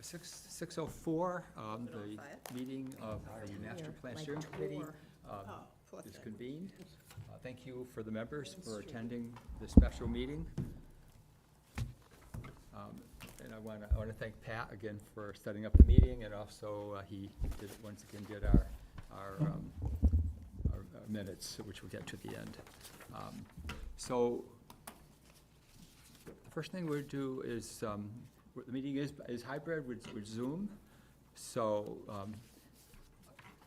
6:04, the meeting of the Master Plan Steering Committee is convened. Thank you for the members for attending this special meeting. And I want to thank Pat again for setting up the meeting, and also he once again did our minutes, which we'll get to the end. So the first thing we'll do is, the meeting is hybrid with Zoom. So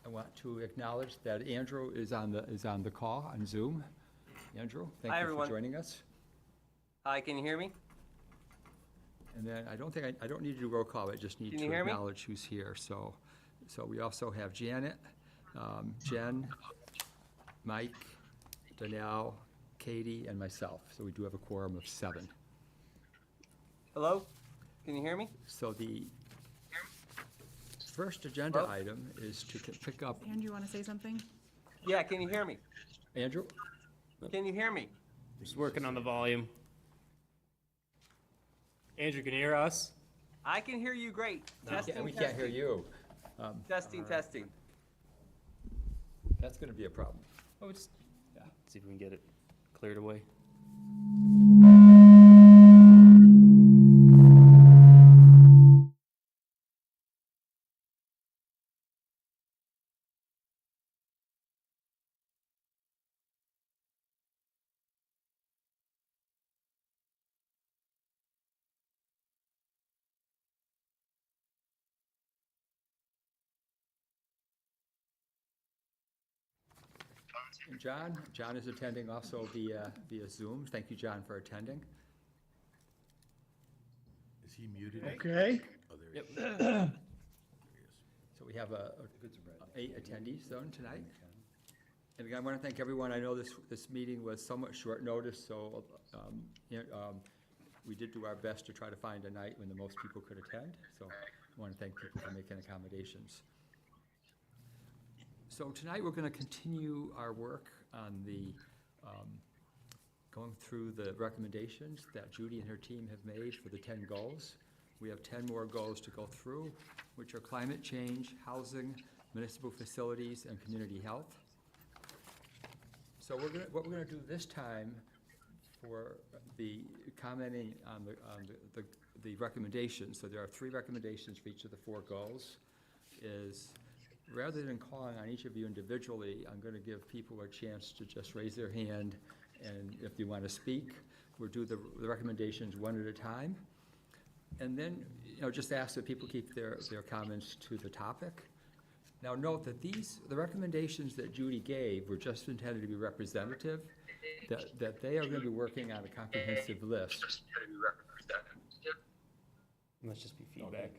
I want to acknowledge that Andrew is on the call on Zoom. Andrew, thank you for joining us. Hi, can you hear me? And then I don't need to do roll call. I just need to acknowledge who's here. So we also have Janet, Jen, Mike, Donnell, Katie, and myself. So we do have a quorum of 7. Hello? Can you hear me? So the first agenda item is to pick up. Andrew, you want to say something? Yeah, can you hear me? Andrew? Can you hear me? Just working on the volume. Andrew, can you hear us? I can hear you great. Testing, We can't hear you. Testing, testing. That's going to be a problem. Oh, just see if we can get it cleared away. And John is attending also via Zoom. Thank you, John, for attending. Is he muted? Okay. Oh, there he Yep. is. So we have 8 attendees zone tonight. And again, I want to thank everyone. I know this meeting was somewhat short notice, so we did do our best to try to find a night when the most people could attend. So I want to thank people for making accommodations. So tonight we're going to continue our work on going through the recommendations that Judy and her team have made for the 10 goals. We have 10 more goals to go through, which are climate change, housing, municipal facilities, and community health. So what we're going to do this time for the commenting on the recommendations, so there are 3 recommendations for each of the 4 goals, is rather than calling on each of you individually, I'm going to give people a chance to just raise their hand, and if you want to speak, we'll do the recommendations one at a time. And then, just ask that people keep their comments to the topic. Now note that the recommendations that Judy gave were just intended to be representative, that they are going to be working on a comprehensive list. Must just be feedback.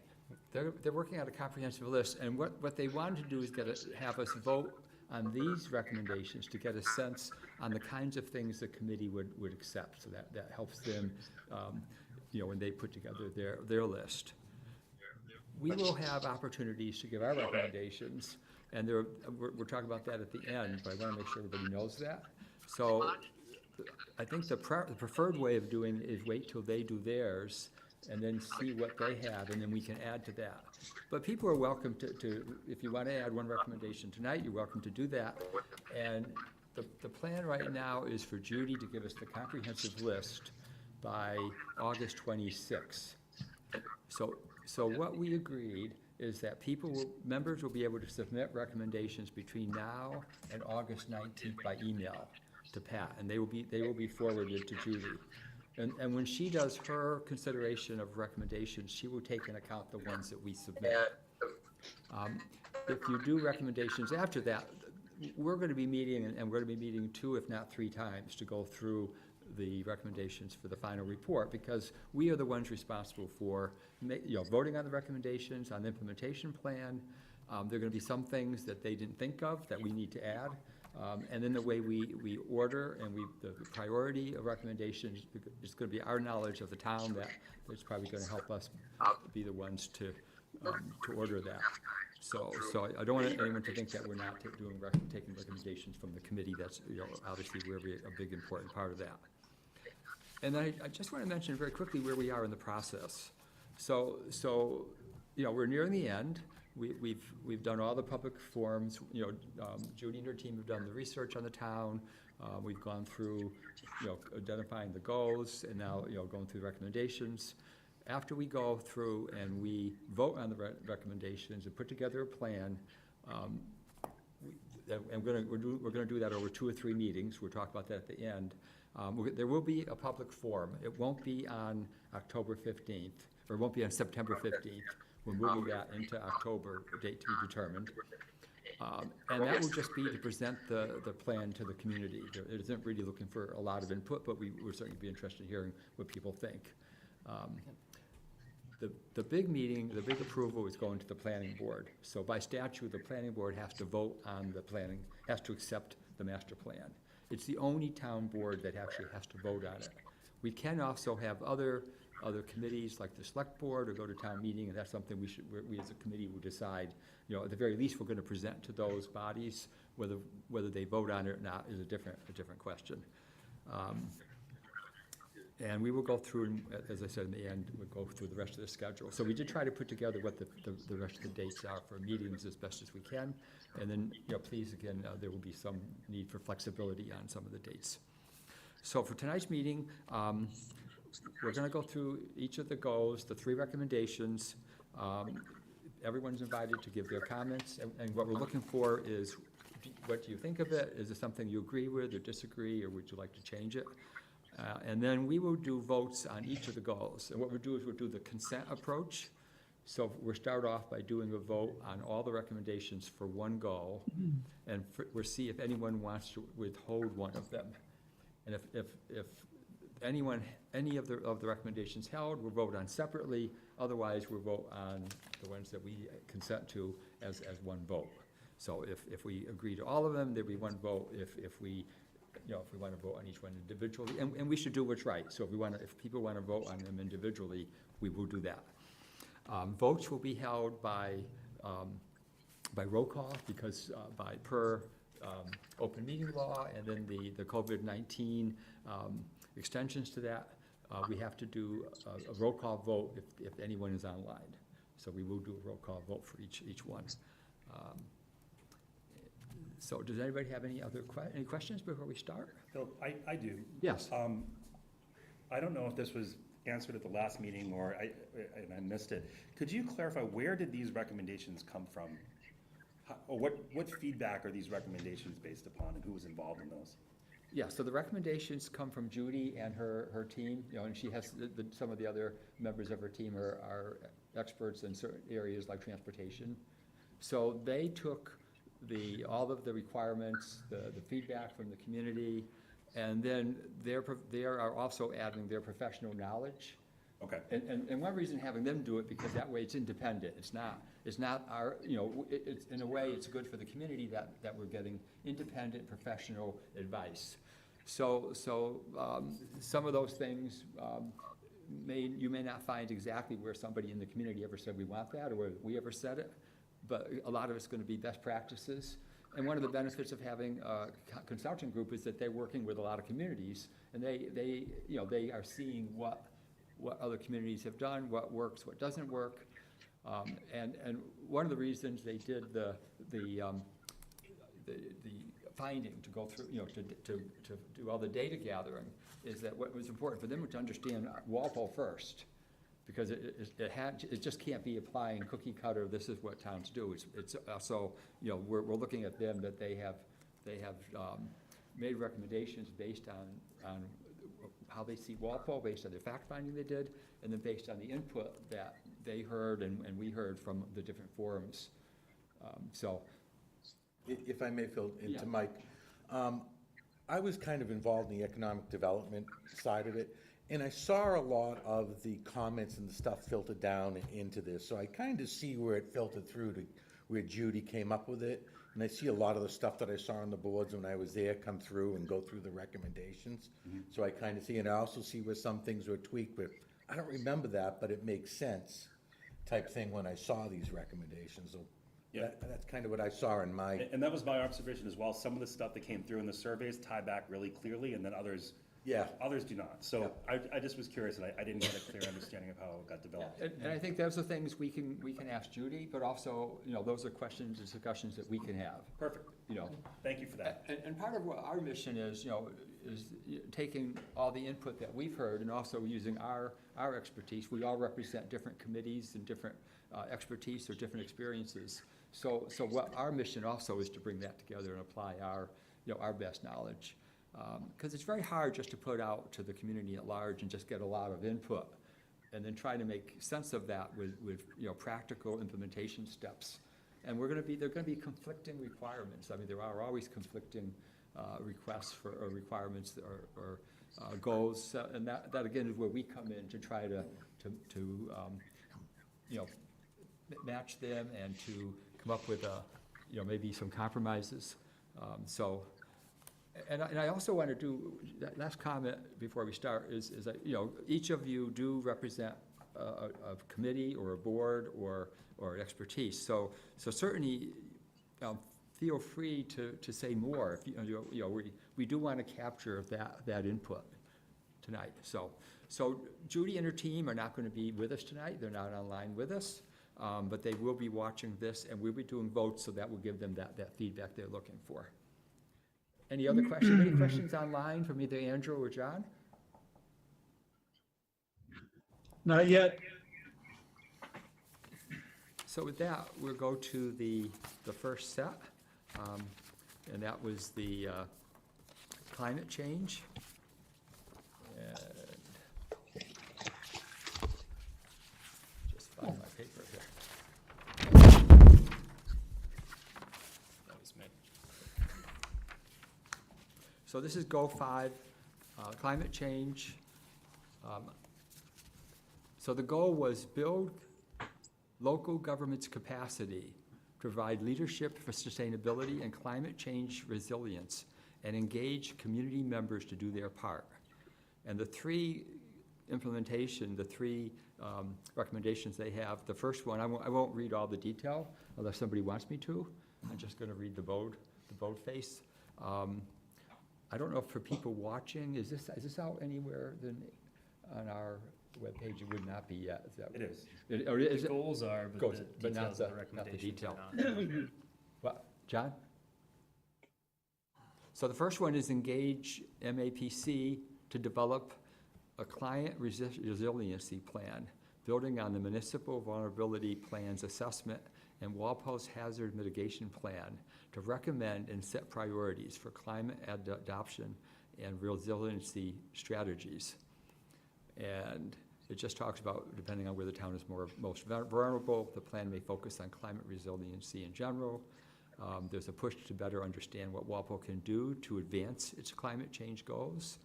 They're working on a comprehensive list, and what they wanted to do is have us vote on these recommendations to get a sense on the kinds of things the committee would accept. So that helps them, when they put together their list. We will have opportunities to give our recommendations, and we're talking about that at the end, but I want to make sure everybody knows that. So I think the preferred way of doing it is wait till they do theirs, and then see what they have, and then we can add to that. But people are welcome to if you want to add one recommendation tonight, you're welcome to do that. And the plan right now is for Judy to give us the comprehensive list by August 26th. So what we agreed is that members will be able to submit recommendations between now and August 19th by email to Pat, and they will be forwarded to Judy. And when she does her consideration of recommendations, she will take into account the ones that we submit. If you do recommendations after that, we're going to be meeting, and we're going to be meeting 2, if not 3 times to go through the recommendations for the final report, because we are the ones responsible for voting on the recommendations, on the implementation plan. There are going to be some things that they didn't think of that we need to add. And then the way we order and the priority of recommendations is going to be our knowledge of the town that's probably going to help us be the ones to order that. So I don't want anyone to think that we're not taking recommendations from the committee. That's obviously we're a big important part of that. And then I just want to mention very quickly where we are in the process. So we're nearing the end. We've done all the public forums, Judy and her team have done the research on the town. We've gone through, identifying the goals, and now, going through the recommendations. After we go through and we vote on the recommendations and put together a plan, we're gonna do that over 2 or 3 meetings. We'll talk about that at the end. There will be a public forum. It won't be on October 15th, or it won't be on September 15th. We're moving that into October, date to be determined. And that will just be to present the plan to the community. It isn't really looking for a lot of input, but we would certainly be interested in hearing what people think. The big meeting, the big approval is going to the planning board. So by statute, the planning board has to vote on the planning, has to accept the master plan. It's the only town board that actually has to vote on it. We can also have other committees like the select board or go to town meeting, and that's something we as a committee will decide. At the very least, we're gonna present to those bodies. Whether they vote on it or not is a different question. And we will go through, as I said in the end, we'll go through the rest of the schedule. So we did try to put together what the rest of the dates are for meetings as best as we can. And then, please, again, there will be some need for flexibility on some of the dates. So for tonight's meeting, we're gonna go through each of the goals, the 3 recommendations. Everyone's invited to give their comments, and what we're looking for is, what do you think of it? Is it something you agree with or disagree, or would you like to change it? And then we will do votes on each of the goals. And what we'll do is we'll do the consent approach. So we'll start off by doing a vote on all the recommendations for one goal, and we'll see if anyone wants to withhold one of them. And if any of the recommendations held, we'll vote on separately. Otherwise, we'll vote on the ones that we consent to as one vote. So if we agree to all of them, there'll be one vote. If we want to vote on each one individually, and we should do what's right. So if people want to vote on them individually, we will do that. Votes will be held by roll call, because per open meeting law, and then the COVID-19 extensions to that, we have to do a roll call vote if anyone is online. So we will do a roll call vote for each one. So does anybody have any questions before we start? Bill, I do. Yes. I don't know if this was answered at the last meeting or I missed it. Could you clarify, where did these recommendations come from? Or what feedback are these recommendations based upon, and who was involved in those? Yeah, so the recommendations come from Judy and her team, and she has some of the other members of her team are experts in certain areas like transportation. So they took all of the requirements, the feedback from the community, and then they are also adding their professional knowledge. Okay. And one reason having them do it, because that way it's independent. It's not our, it's, in a way, it's good for the community that we're getting independent professional advice. So some of those things you may not find exactly where somebody in the community ever said we want that, or where we ever said it, but a lot of it's going to be best practices. And one of the benefits of having a consulting group is that they're working with a lot of communities, and they are seeing what other communities have done, what works, what doesn't work. And one of the reasons they did the finding to go through, to do all the data gathering, is that what was important for them was to understand Walpole first, because it just can't be applying cookie cutter. This is what towns do. It's also, we're looking at them, that they have made recommendations based on how they see Walpole, based on the fact finding they did, and then based on the input that they heard and we heard from the different forums. If I may, Phil, Yeah. into Mike, I was kind of involved in the economic development side of it, and I saw a lot of the comments and the stuff filtered down into this. So I kind of see where it filtered through to where Judy came up with it. And I see a lot of the stuff that I saw on the boards when I was there come through and go through the recommendations. Mm-hmm. So I kind of see, and I also see where some things were tweaked, but I don't remember that, but it makes sense type thing when I saw these recommendations. So Yeah. that's kind of what I saw in my... And that was my observation as well. Some of the stuff that came through in the surveys tie back really clearly, and then others Yeah. Others do not. So I just was curious, and I didn't get a clear understanding of how it got developed. And I think those are things we can ask Judy, but also, those are questions and discussions that we can have, Perfect. Thank you for that. And part of what our mission is, is taking all the input that we've heard and also using our expertise. We all represent different committees and different expertise or different experiences. So what our mission also is to bring that together and apply our best knowledge. Because it's very hard just to put out to the community at large and just get a lot of input and then try to make sense of that with practical implementation steps. And there are gonna be conflicting requirements. I mean, there are always conflicting requests for, or requirements or goals. And that again is where we come in to try to match them and to come up with maybe some compromises. And I also want to do, that last comment before we start is that, each of you do represent a committee or a board or an expertise. So certainly, feel free to say more. If we do want to capture that input tonight. So Judy and her team are not going to be with us tonight. They're not online with us, but they will be watching this, and we'll be doing votes, so that will give them that feedback they're looking for. Any other questions? Any questions online from either Andrew or John? Not yet. So with that, we'll go to the first set, and that was the climate change. And just find my paper here. That was me. So this is Goal 5, climate change. So the goal was build local government's capacity, provide leadership for sustainability and climate change resilience, and engage community members to do their part. And the three recommendations they have, the first one, I won't read all the detail unless somebody wants me to. I'm just gonna read the bold face. I don't know if for people watching, is this out anywhere on our webpage? It would not be yet. Is that? It is. Or is The it? goals are, but Goals, the but not details the- of the not the recommendations detail. are not. What, John? So the first one is engage MAPC to develop a client resiliency plan, building on the Municipal Vulnerability Plans Assessment and Walpole's Hazard Mitigation Plan to recommend and set priorities for climate adoption and resiliency strategies. And it just talks about, depending on where the town is most vulnerable, the plan may focus on climate resiliency in general. There's a push to better understand what Walpole can do to advance its climate change goals.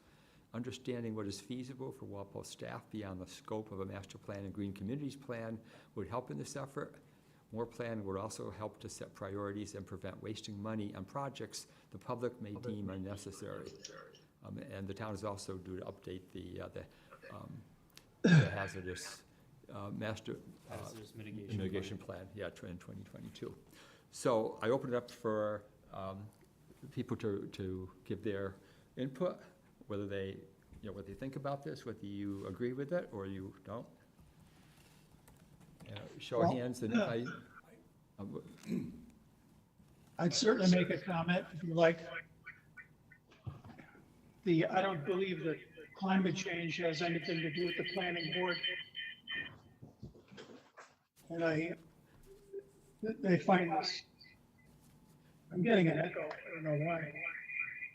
Understanding what is feasible for Walpole staff beyond the scope of a master plan and green communities plan would help in this effort. More planning would also help to set priorities and prevent wasting money on projects the public may deem unnecessary. And the town is also due to update the hazardous Hazardous mitigation plan, in 2022. So I open it up for people to give their input, whether they, what they think about this, whether you agree with it or you don't. Show of hands, and if I'd certainly make a comment if you like. I don't believe that climate change has anything to do with the planning board. And they find this, I'm getting an echo, I don't know why.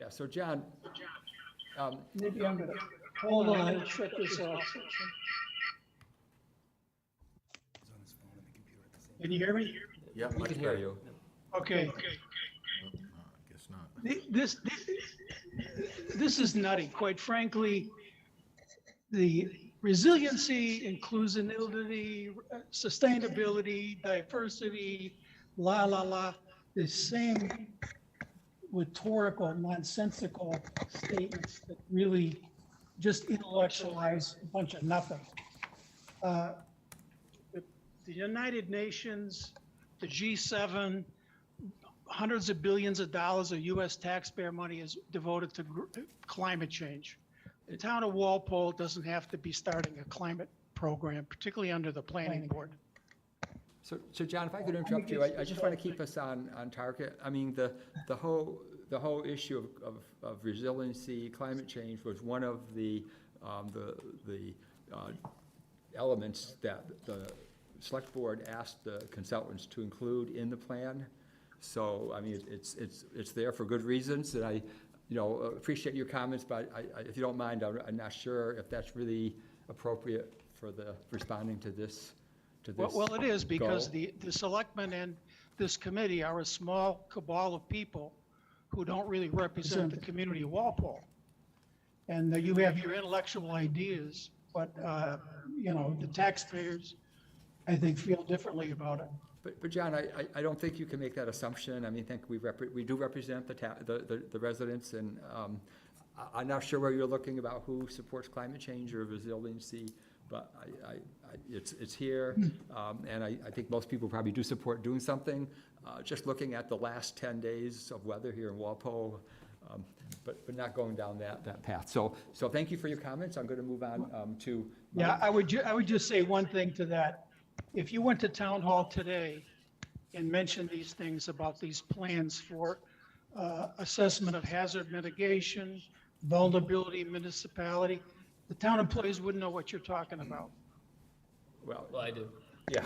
yeah, so John, Maybe I'm gonna, hold on, I'll shut this off. Can you hear me? Yeah, we can hear you. Okay. I guess not. This is nutty, quite frankly. The resiliency, inclusivity, sustainability, diversity, the same rhetorical, nonsensical statements that really just intellectualize a bunch of nothing. The United Nations, the G7, hundreds of billions of dollars of US taxpayer money is devoted to climate change. the town of Walpole doesn't have to be starting a climate program, particularly under the planning board. So John, if I could interrupt you, I just want to keep us on target. I mean, the whole issue of resiliency, climate change was one of the elements that the select board asked the consultants to include in the plan. So, I mean, it's there for good reasons, and I, appreciate your comments, but if you don't mind, I'm not sure if that's really appropriate for the responding to this. Well, it is, because goal. the selectmen and this committee are a small cabal of people who don't really represent the community of Walpole. And you have your intellectual ideas, but, the taxpayers, I think, feel differently about it. But John, I don't think you can make that assumption. I mean, I think we do represent the residents, and I'm not sure where you're looking about who supports climate change or resiliency, but it's here, and I think most people probably do support doing something. Just looking at the last 10 days of weather here in Walpole, but not going down that path. So thank you for your comments. I'm going to move on to. Yeah, I would just say one thing to that. If you went to town hall today and mentioned these things about these plans for assessment of hazard mitigation, vulnerability, municipality, the town employees wouldn't know what you're talking about. Well, Well, I do. yeah.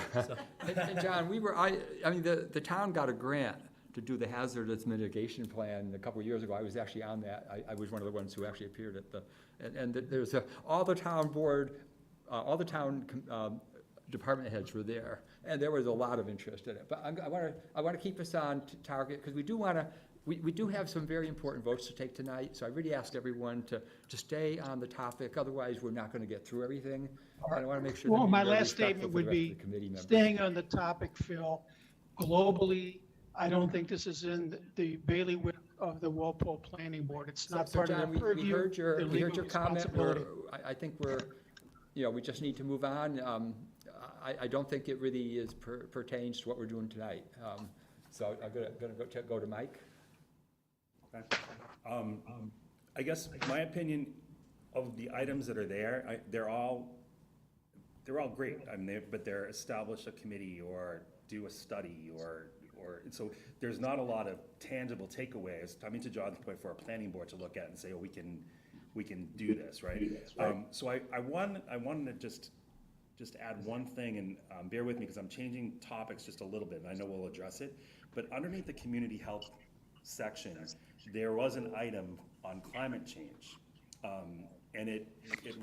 And John, I mean, the town got a grant to do the hazardous mitigation plan a couple of years ago. I was actually on that. I was one of the ones who actually appeared at and there's all the town board, all the town department heads were there, and there was a lot of interest in it. But I want to keep us on target, because we do have some very important votes to take tonight. So I really ask everyone to stay on the topic. Otherwise, we're not going to get through everything. And I want to make sure. Well, that my we're very last statement respectful for the would rest be, of the committee members. staying on the topic, Phil, globally, I don't think this is in the bailiwick of the Walpole Planning Board. It's not So part John, of we their purview. heard their we legal heard your comment. responsibility. I think we just need to move on. I don't think it really pertains to what we're doing tonight. So I'm gonna go to Mike. Okay. I guess my opinion of the items that are there, they're all great. I mean, but they're establish a committee or do a study or so there's not a lot of tangible takeaways. I mean, to John's point, for a planning board to look at and say, oh, we can do this, right? So I wanted to just add one thing, and bear with me because I'm changing topics just a little bit, and I know we'll address it. But underneath the community health section, there was an item on climate change. And it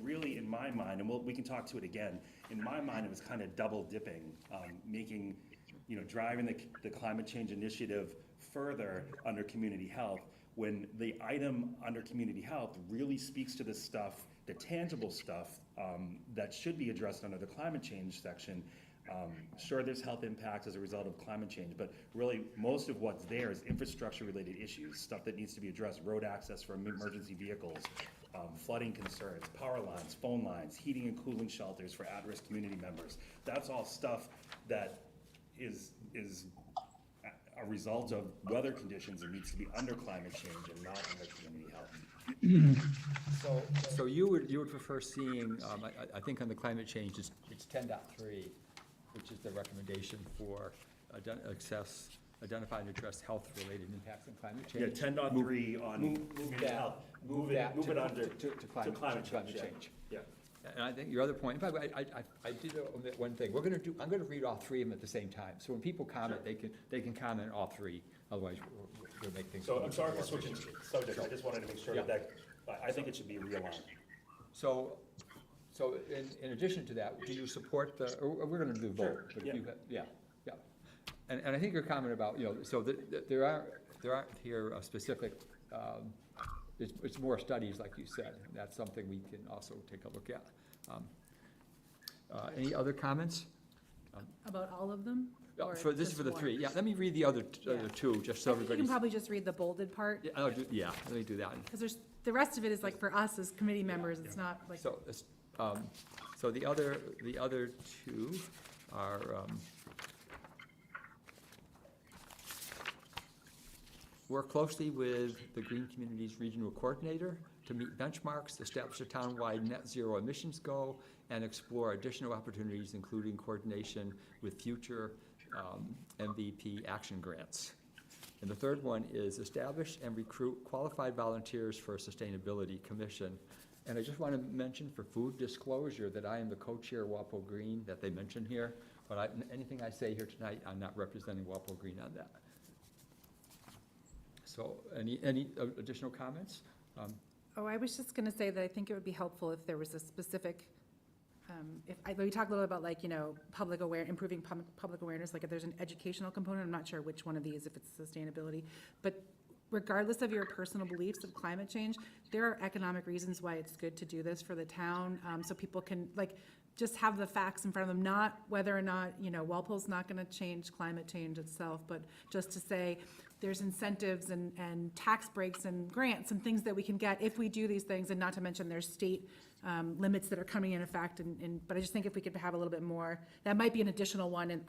really, in my mind, and we can talk to it again, in my mind, it was kind of double dipping, making, driving the climate change initiative further under community health, when the item under community health really speaks to the stuff, the tangible stuff, that should be addressed under the climate change section. Sure, there's health impacts as a result of climate change, but really most of what's there is infrastructure-related issues, stuff that needs to be addressed, road access for emergency vehicles, flooding concerns, power lines, phone lines, heating and cooling shelters for at-risk community members. That's all stuff that is a result of weather conditions and needs to be under climate change and not under community health. So you would prefer seeing, I think on the climate change, it's 10.3, which is the recommendation for identify and address health-related impacts on climate Yeah, change. 10.3 on community health. Move it under to climate change. Yeah. And I think your other point, by the way, I did omit one thing. I'm gonna read all three of them at the same time. So when people comment, they can comment all three. Otherwise, we'll make things. So I'm sorry for more switching efficient. subjects, I just wanted to make sure that I think it should be realigned. So in addition to that, do you support or we're gonna do both. Sure, But if you yeah. And I think your comment about, so there aren't here a specific, it's more studies, like you said. That's something we can also take a look at. Any other comments? About all of them? Or This is just for the one? three. Yeah, let me read the other Yeah. two, just so I think you everybody's. can probably just read the bolded part, Yeah, let me do that. because the rest of it is like for us as committee members, it's not like, So, so the other two are, work closely with the Green Communities Regional Coordinator to meet benchmarks, establish a townwide net zero emissions goal, and explore additional opportunities, including coordination with future MVP action grants. And the third one is establish and recruit qualified volunteers for a sustainability commission. And I just want to mention for food disclosure that I am the co-chair of Walpole Green that they mentioned here, but anything I say here tonight, I'm not representing Walpole Green on that. So any additional comments? Oh, I was just gonna say that I think it would be helpful if there was a specific, we talk a little about like, improving public awareness, like if there's an educational component, I'm not sure which one of these, if it's sustainability, but regardless of your personal beliefs of climate change, there are economic reasons why it's good to do this for the town, so people can, just have the facts in front of them, not whether or not, Walpole's not gonna change climate change itself, but just to say, there's incentives and tax breaks and grants and things that we can get if we do these things, and not to mention there's state limits that are coming in effect, but I just think if we could have a little bit more, that might be an additional one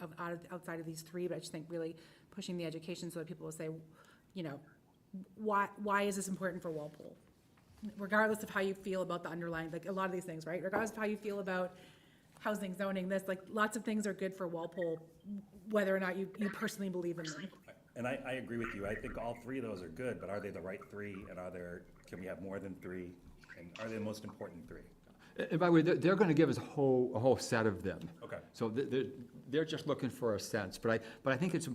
outside of these three, but I just think really pushing the education so that people will say, why is this important for Walpole? Regardless of how you feel about the underlying, a lot of these things, right? Regardless of how you feel about housing, zoning, lots of things are good for Walpole, whether or not you personally believe in them. And I agree with you. I think all three of those are good, but are they the right three? And can we have more than three? And are they the most important three? And by the way, they're going to give us a whole set of them. Okay. So they're just looking for a sense, but I think it's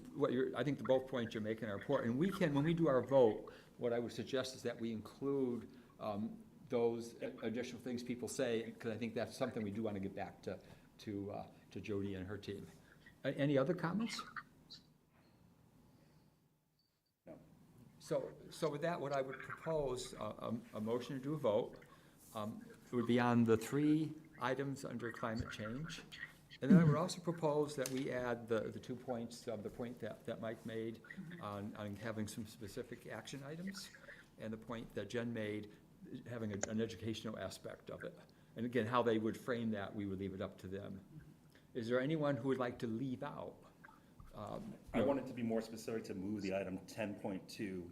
I think both points you're making are important. And when we do our vote, what I would suggest is that we include those additional things people say, because I think that's something we do want to get back to Jody and her team. Any other comments? No. So with that, what I would propose, a motion to do a vote, it would be on the three items under climate change. And then I would also propose that we add the 2 points, the point that Mike made on having some specific action items, and the point that Jen made, having an educational aspect of it. And again, how they would frame that, we would leave it up to them. Is there anyone who would like to leave out? I want it to be more specific to move the item 10.2 to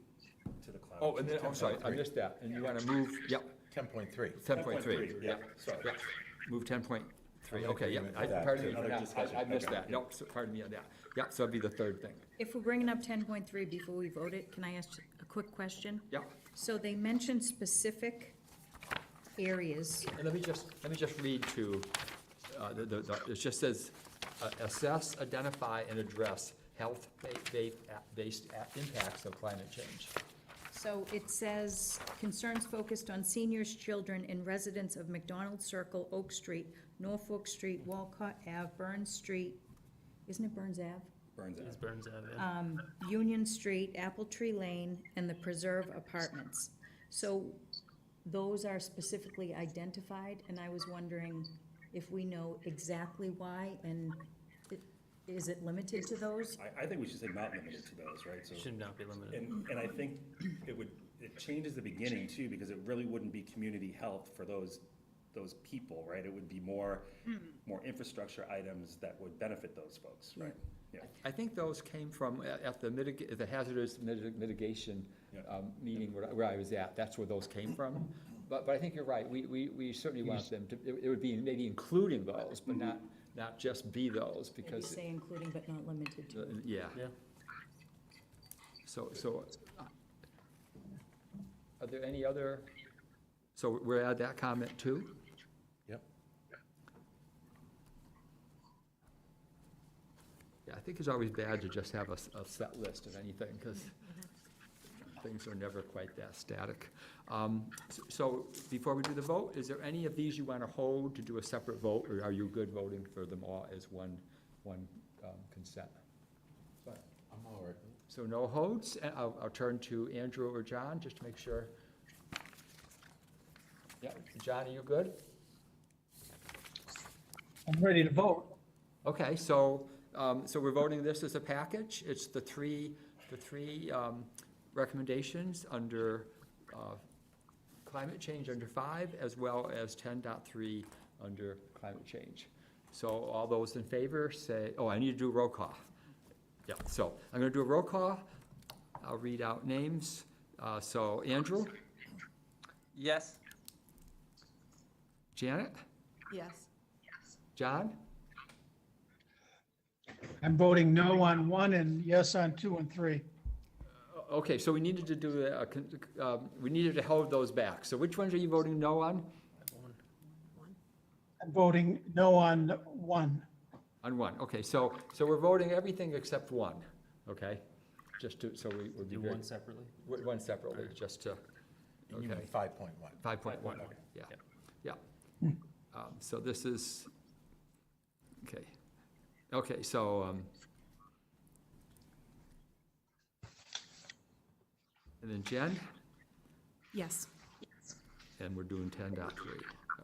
the cloud. Oh, and then, I'm sorry, I missed that. And you want to move, yep, 10.3. 10.3. Yeah, sorry. Yeah. Move 10.3, okay, yeah, that pardon me, Another yeah, discussion, I missed okay. that, no, pardon me on that. Yeah, so that'd be the third thing. If we're bringing up 10.3 before we vote it, can I ask a quick question? Yeah, So they mentioned specific areas. and let me just read to, it just says, assess, identify, and address health-based impacts of climate change. So it says concerns focused on seniors, children, and residents of McDonald Circle, Oak Street, Norfolk Street, Walcott Ave, Burns Street, isn't it Burns Ave? Burns It's out. Burns Ave, yeah. Union Street, Apple Tree Lane, and the Preserve Apartments. So those are specifically identified, and I was wondering if we know exactly why, and is it limited to those? I think we should say not limited to those, right? So, Should not be limited. and I think it changes the beginning too, because it really wouldn't be community health for those people, right? It would be more infrastructure items that would benefit those folks, right? Yeah. I think those came from, at the hazardous mitigation meeting where I was at, that's where those came from. But I think you're right, we certainly want them to, it would be maybe including those, but not just be those, Maybe because, say including but not limited to. yeah. Yeah. So, are there any other, so we'll add that comment too? Yep. Yeah, I think it's always bad to just have a set list of anything, because things are never quite that static. So before we do the vote, is there any of these you want to hold to do a separate vote, or are you good voting for them all as one consent? I'm all right. So no holds, and I'll turn to Andrew or John, just to make sure. Yeah, John, are you good? I'm ready to vote. Okay, so we're voting this as a package. It's the three recommendations under climate change under 5, as well as 10.3 under climate change. So all those in favor say, oh, I need to do a roll call. Yeah, so I'm gonna do a roll call. I'll read out names. So Andrew, Yes. Janet, Yes. John, I'm voting no on 1 and yes on 2 and 3. okay, so we needed to do, we needed to hold those back. So which ones are you voting no on? I'm voting no on 1. On 1, okay, so we're voting everything except 1, okay? Just to, so we'll be Do very. one separately? One separately, just to, You mean okay. 5.1. 5.1, yeah, yeah. So this is, okay. Okay, so, and then Jen, Yes. and we're doing 10.3,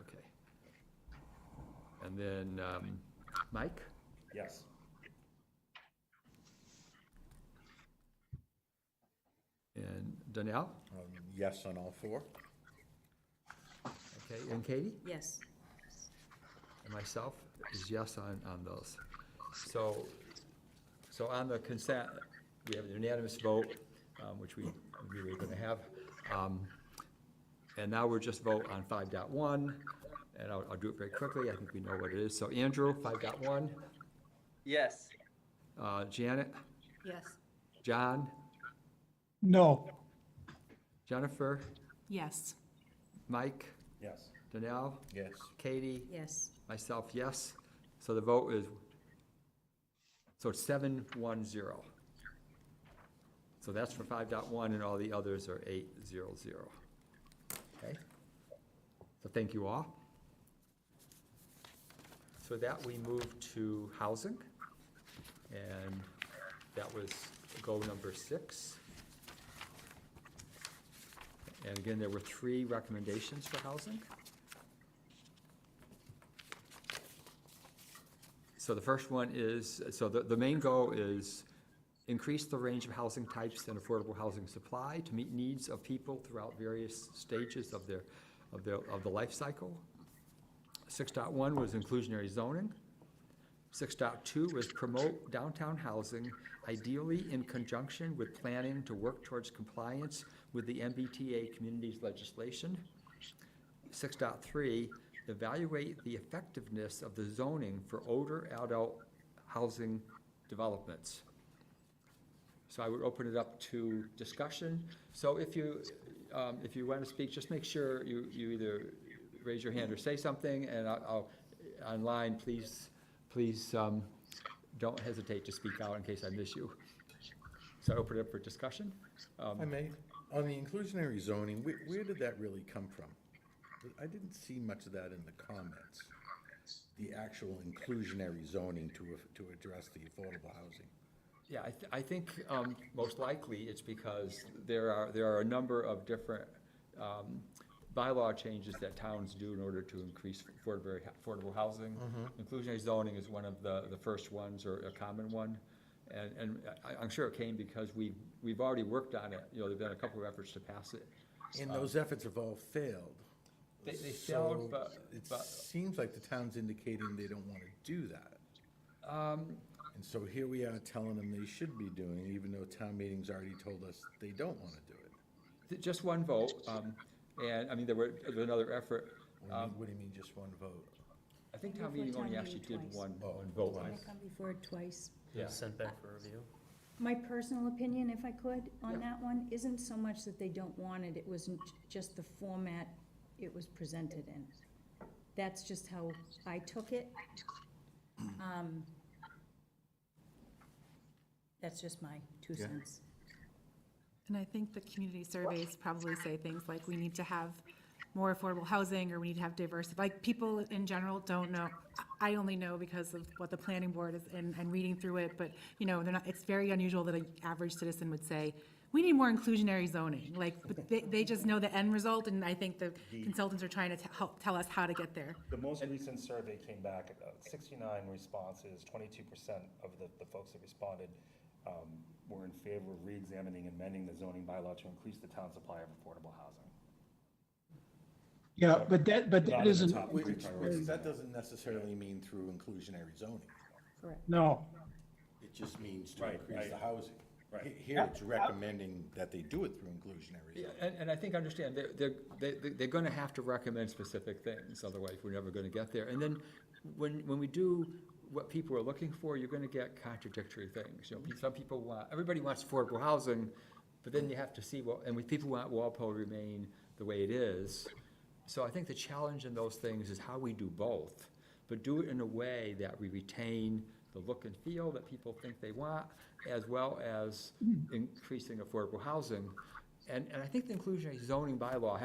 okay. And then Mike, Yes. and Danielle, Yes on all 4. okay, and Katie? Yes. And myself is yes on those. So on the consent, we have a unanimous vote, which we were gonna have. And now we're just vote on 5.1, and I'll do it very quickly, I think we know what it is. So Andrew, 5.1, Yes. Janet, Yes. John, No. Jennifer, Yes. Mike, Yes. Danelle, Yes. Katie, Yes. myself, yes. So the vote is, so it's 7-1-0. So that's for 5.1, and all the others are 8-0-0. Okay? So thank you all. So with that, we move to housing, and that was goal number 6. And again, there were 3 recommendations for housing. So the first one is, so the main goal is increase the range of housing types and affordable housing supply to meet needs of people throughout various stages of the life cycle. 6.1 was inclusionary zoning. 6.2 was promote downtown housing, ideally in conjunction with planning to work towards compliance with the MBTA communities legislation. 6.3, evaluate the effectiveness of the zoning for older adult housing developments. So I would open it up to discussion. So if you want to speak, just make sure you either raise your hand or say something, and I'll online, please don't hesitate to speak out in case I miss you. So I open it up for discussion. I may, on the inclusionary zoning, where did that really come from? I didn't see much of that in the comments, the actual inclusionary zoning to address the affordable housing. Yeah, I think most likely it's because there are a number of different bylaw changes that towns do in order to increase affordable housing. Inclusionary zoning is one of the first ones, or a common one. And I'm sure it came because we've already worked on it. You know, there've been a couple of efforts to pass it. And those efforts have all failed. They So failed, but it seems like the town's indicating they don't want to do that. And so here we are telling them they should be doing, even though town meeting's already told us they don't want to do it. just one vote. And I mean, there was another effort. What do you mean, just one vote? I think town Before meeting only town actually meeting did twice. one Oh, vote. twice. Can I come before it twice? Yeah. Sent back for review. My personal opinion, if I could, Yeah. on that one, isn't so much that they don't want it, it was just the format it was presented in. That's just how I took it. That's just my 2 Yeah. cents. And I think the community surveys probably say things like, we need to have more affordable housing, or we need to have diversity. Like, people in general don't know. I only know because of what the planning board is, and reading through it, but, you know, they're not, it's very unusual that an average citizen would say, we need more inclusionary zoning. Like, but they just know the end result, and I think the consultants are trying to help tell us how to get there. The most recent survey came back, 69 responses, 22% of the folks that responded were in favor of re-examining and amending the zoning bylaw to increase the town supply of affordable housing. Yeah, but that Not in the isn't, top three priorities. That doesn't necessarily mean through inclusionary zoning. Correct. no. It just means to Right, increase the right. housing. Right. Here, it's recommending that they do it through inclusionary Yeah, zoning. and I think, understand, they're gonna have to recommend specific things, otherwise we're never gonna get there. And then, when we do what people are looking for, you're gonna get contradictory things. You know, some people everybody wants affordable housing, but then you have to see, people want Walpole to remain the way it is. So I think the challenge in those things is how we do both, but do it in a way that we retain the look and feel that people think they want, as well as increasing affordable housing. And I think the inclusionary zoning bylaw,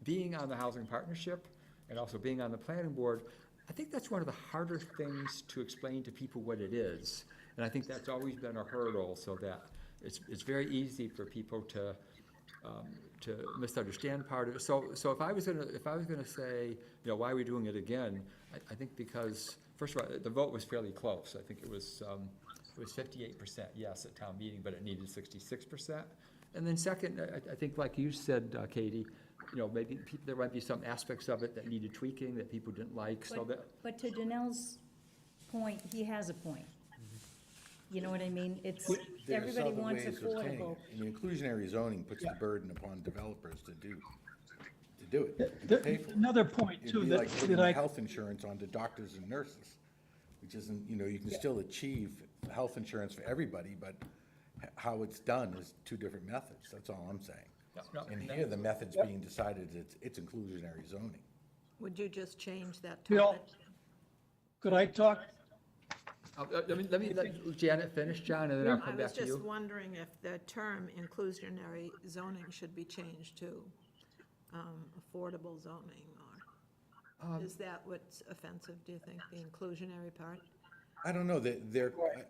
being on the housing partnership and also being on the planning board, I think that's one of the harder things to explain to people what it is. And I think that's always been a hurdle, so that it's very easy for people to misunderstand part of it. So if I was gonna say, why are we doing it again? I think because, first of all, the vote was fairly close. I think it was 58% yes at town meeting, but it needed 66%. And then second, I think like you said, Katie, maybe there might be some aspects of it that needed tweaking that people didn't like, so that. But to Danelle's point, he has a point. You know what I mean? It's, There's everybody other wants ways of obtaining affordable. it. And inclusionary zoning puts the burden upon developers to do it, to There- pay for it. Another point It'd too be that, like putting that I, health insurance onto doctors and nurses, which isn't, you can still achieve health insurance for everybody, but how it's done is two different methods, that's all I'm saying. No, And here, the method's being decided, it's inclusionary zoning. Would you just change that Bill, topic? could I talk? let me let Janet finish, John, and then I'll I come was back to just you. wondering if the term inclusionary zoning should be changed to affordable zoning, or is that what's offensive, do you think, the inclusionary part? I don't know,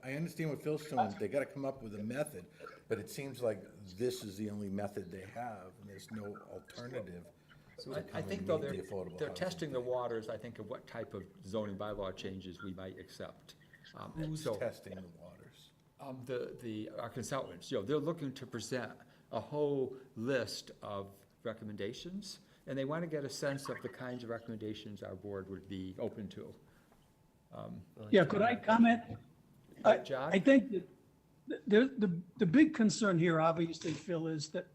I understand what Phil's saying, they gotta come up with a method, but it seems like this is the only method they have, and there's no alternative to come I and think meet though, the affordable they're housing. testing the waters, I think, of what type of zoning bylaw changes we might accept. Who's So, testing the waters? our consultants, they're looking to present a whole list of recommendations, and they want to get a sense of the kinds of recommendations our board would be open to. Yeah, could I comment? John? I think that the big concern here, obviously, Phil, is that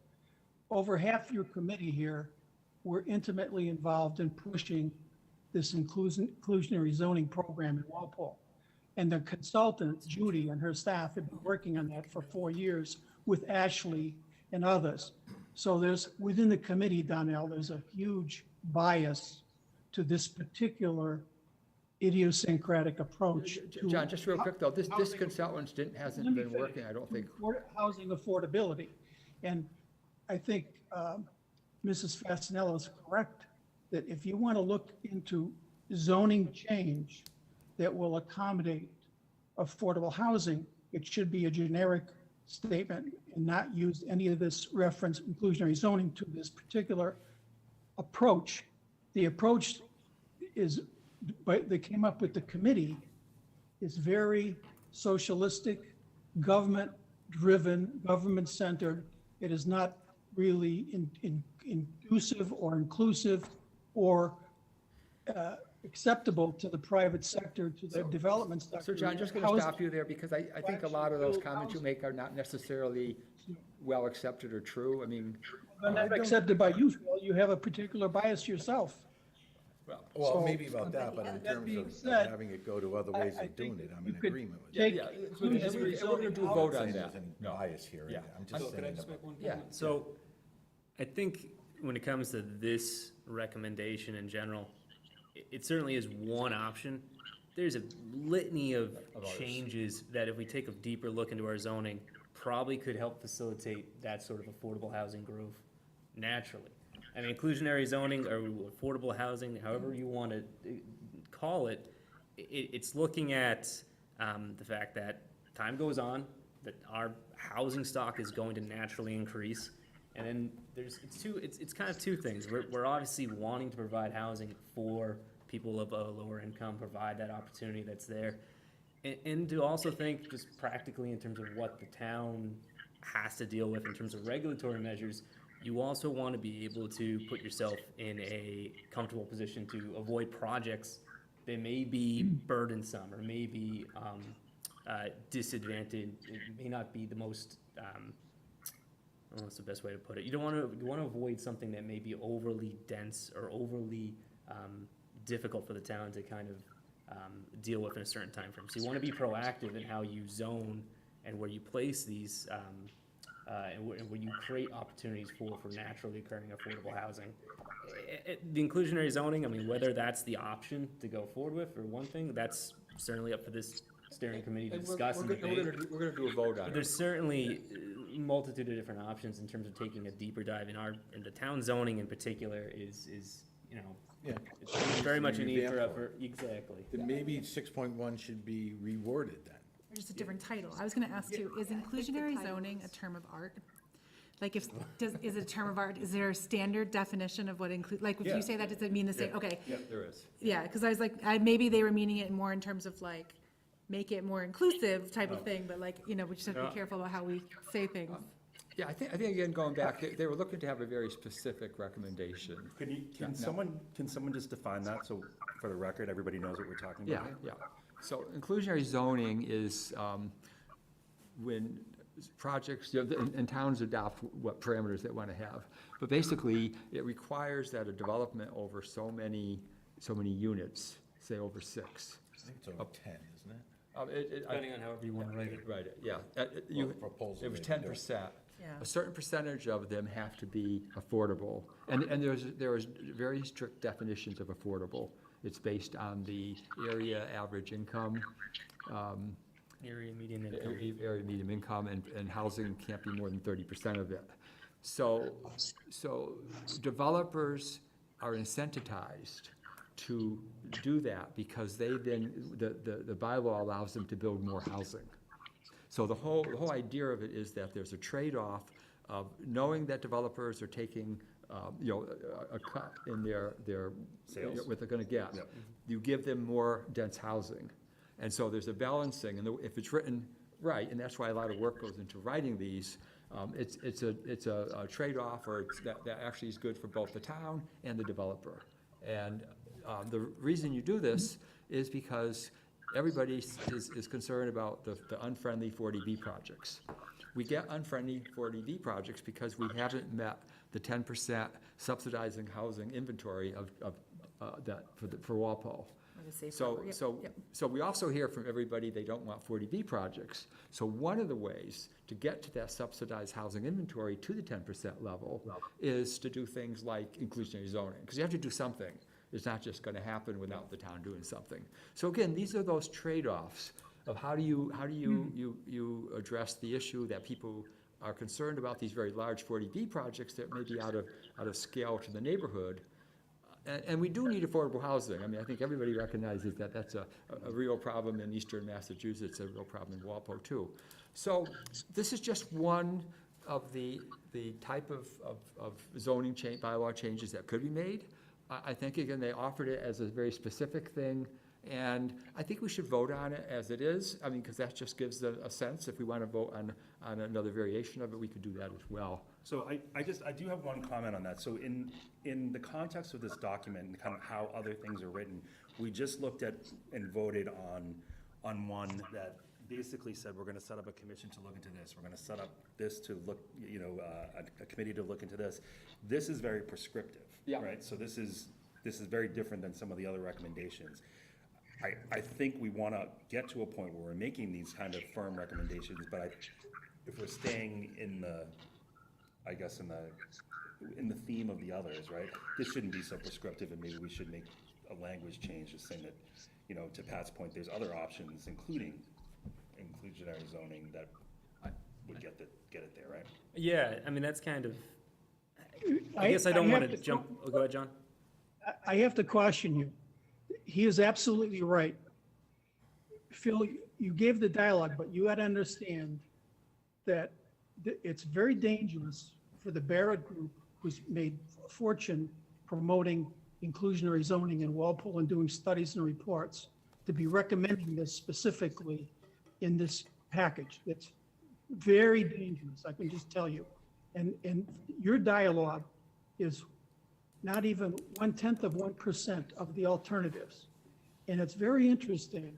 over half your committee here were intimately involved in pushing this inclusionary zoning program in Walpole. And the consultant, Judy, and her staff have been working on that for 4 years with Ashley and others. So within the committee, Donnell, there's a huge bias to this particular idiosyncratic approach to John, just real quick though, this consultant hasn't been working, I don't think. housing affordability. And I think Mrs. Fasenello is correct, that if you want to look into zoning change that will accommodate affordable housing, it should be a generic statement and not use any of this reference inclusionary zoning to this particular approach. The approach they came up with the committee is very socialistic, government-driven, government-centered. It is not really inclusive or inclusive or acceptable to the private sector, to the development sector. So John, just gonna stop you there, because I think a lot of those comments you make are not necessarily well accepted or true, I mean. They're not accepted by you, Phil. You have a particular bias yourself. Well, So, maybe about that, but in that terms being of said, having it go to other ways I of doing think it, I'm you in could agreement with you. take Yeah, inclusionary we're gonna do a zoning vote out. on Saying that. there's any No. bias here, Yeah. I'm just saying. that- Yeah. So, I think when it comes to this recommendation in general, it certainly is one option. There's a litany of others. changes that if we take a deeper look into our zoning, probably could help facilitate that sort of affordable housing growth naturally. I mean, inclusionary zoning or affordable housing, however you want to call it, it's looking at the fact that time goes on, that our housing stock is going to naturally increase. And then it's kind of two things. We're obviously wanting to provide housing for people of a lower income, provide that opportunity that's there. And to also think just practically in terms of what the town has to deal with in terms of regulatory measures, you also want to be able to put yourself in a comfortable position to avoid projects that may be burdensome or may be disadvantaged, it may not be the most, I don't know what's the best way to put it. You want to avoid something that may be overly dense or overly difficult for the town to kind of deal with in a certain time frame. So you want to be proactive in how you zone and where you place these, and where you create opportunities for naturally occurring affordable housing. The inclusionary zoning, I mean, whether that's the option to go forward with or one thing, that's certainly up for this steering committee to And discuss and debate. we're gonna do a vote on But it. there's certainly a multitude of different options in terms of taking a deeper dive in the town zoning in particular is, you know, Yeah. it's very much a need for Revamp effort, exactly. Then maybe 6.1 should be reworded then. Or just a different title. I was gonna ask too, is inclusionary title zoning a is- term of art? Like is it a term of art? Is there a standard definition of what like if Yeah. you say that, does it mean the same? Okay, Yeah, there is. yeah, because I was like, maybe they were meaning it more in terms of like, make it more inclusive type of thing, but like, we just have to No. be careful about how we say things. Yeah, I think again, going back, they were looking to have a very specific recommendation. Can someone just define that, so for the record, everybody knows what we're talking Yeah, about? yeah. So inclusionary zoning is when projects, and towns adopt what parameters they want to have. But basically, it requires that a development over so many units, say over 6. I think it's over 10, isn't it? Depending on however you want to write it. Right, yeah. Well, the proposal It was may be 10%. Yeah. A certain percentage of them have to be affordable. And there is very strict definitions of affordable. It's based on the area average income, Area median income. area medium income, and housing can't be more than 30% of it. So developers are incentivized to do that because the bylaw allows them to build more housing. So the whole idea of it is that there's a trade-off of knowing that developers are taking, a cut in their Sales. what they're gonna get. Yep. You give them more dense housing. And so there's a balancing, and if it's written right, and that's why a lot of work goes into writing these, it's a trade-off, or that actually is good for both the town and the developer. And the reason you do this is because everybody is concerned about the unfriendly 40B projects. We get unfriendly 40B projects because we haven't met the 10% subsidizing housing inventory of that for Walpole. Like a safe So, harbor. Yep, so, yep. so we also hear from everybody, they don't want 40B projects. So one of the ways to get to that subsidized housing inventory to the 10% level is to do things like inclusionary zoning, because you have to do something. It's not just gonna happen without the town doing something. So again, these are those trade-offs of how do you address the issue that people are concerned about these very large 40B projects that may be out of scale to the neighborhood. And we do need affordable housing. I mean, I think everybody recognizes that that's a real problem in eastern Massachusetts, a real problem in Walpole too. So this is just one of the type of zoning change, bylaw changes that could be made. I think, again, they offered it as a very specific thing, and I think we should vote on it as it is. I mean, because that just gives a sense. If we want to vote on another variation of it, we could do that as well. So I do have one comment on that. So in the context of this document and kind of how other things are written, we just looked at and voted on one that basically said, we're gonna set up a commission to look into this. We're gonna set up this to look, a committee to look into this. This is very prescriptive, Yeah. right? So this is very different than some of the other recommendations. I think we wanna get to a point where we're making these kind of firm recommendations, but if we're staying in the theme of the others, right? This shouldn't be so prescriptive, and maybe we should make a language change, just saying that, to Pat's point, there's other options, including inclusionary zoning, that would get it there, right? Yeah, I mean, that's kind of, I guess I don't want to jump, go ahead, John. I have to caution you. He is absolutely right. Phil, you gave the dialogue, but you got to understand that it's very dangerous for the Barrett Group, who's made a fortune promoting inclusionary zoning in Walpole and doing studies and reports, to be recommending this specifically in this package. It's very dangerous, I can just tell you. And your dialogue is not even 1/10 of 1% of the alternatives. And it's very interesting.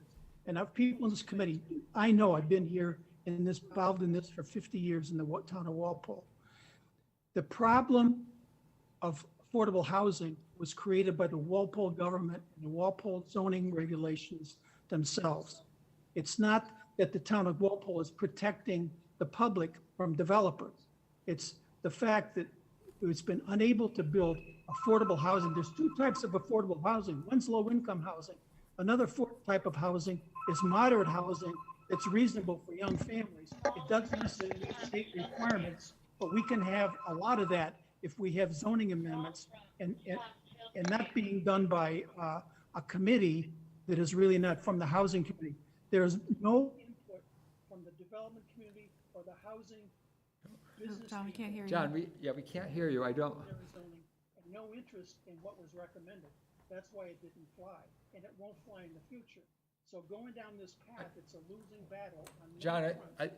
and of people in this committee, I know, I've been here in this, involved in this for 50 years in the town of Walpole. The problem of affordable housing was created by the Walpole government and the Walpole zoning regulations themselves. It's not that the town of Walpole is protecting the public from developers. It's the fact that it's been unable to build affordable housing. There's two types of affordable housing. One's low-income housing. Another type of housing is moderate housing that's reasonable for young families. It doesn't necessarily meet state requirements, but we can have a lot of that if we have zoning amendments and not being done by a committee that is really not from the housing committee. There's no input from the development community or the housing business. John, we can't hear you. John, we can't hear you, I don't, Zoning, and no interest in what was recommended. That's why it didn't fly, and it won't fly in the future. So going down this path, it's a losing battle on many John,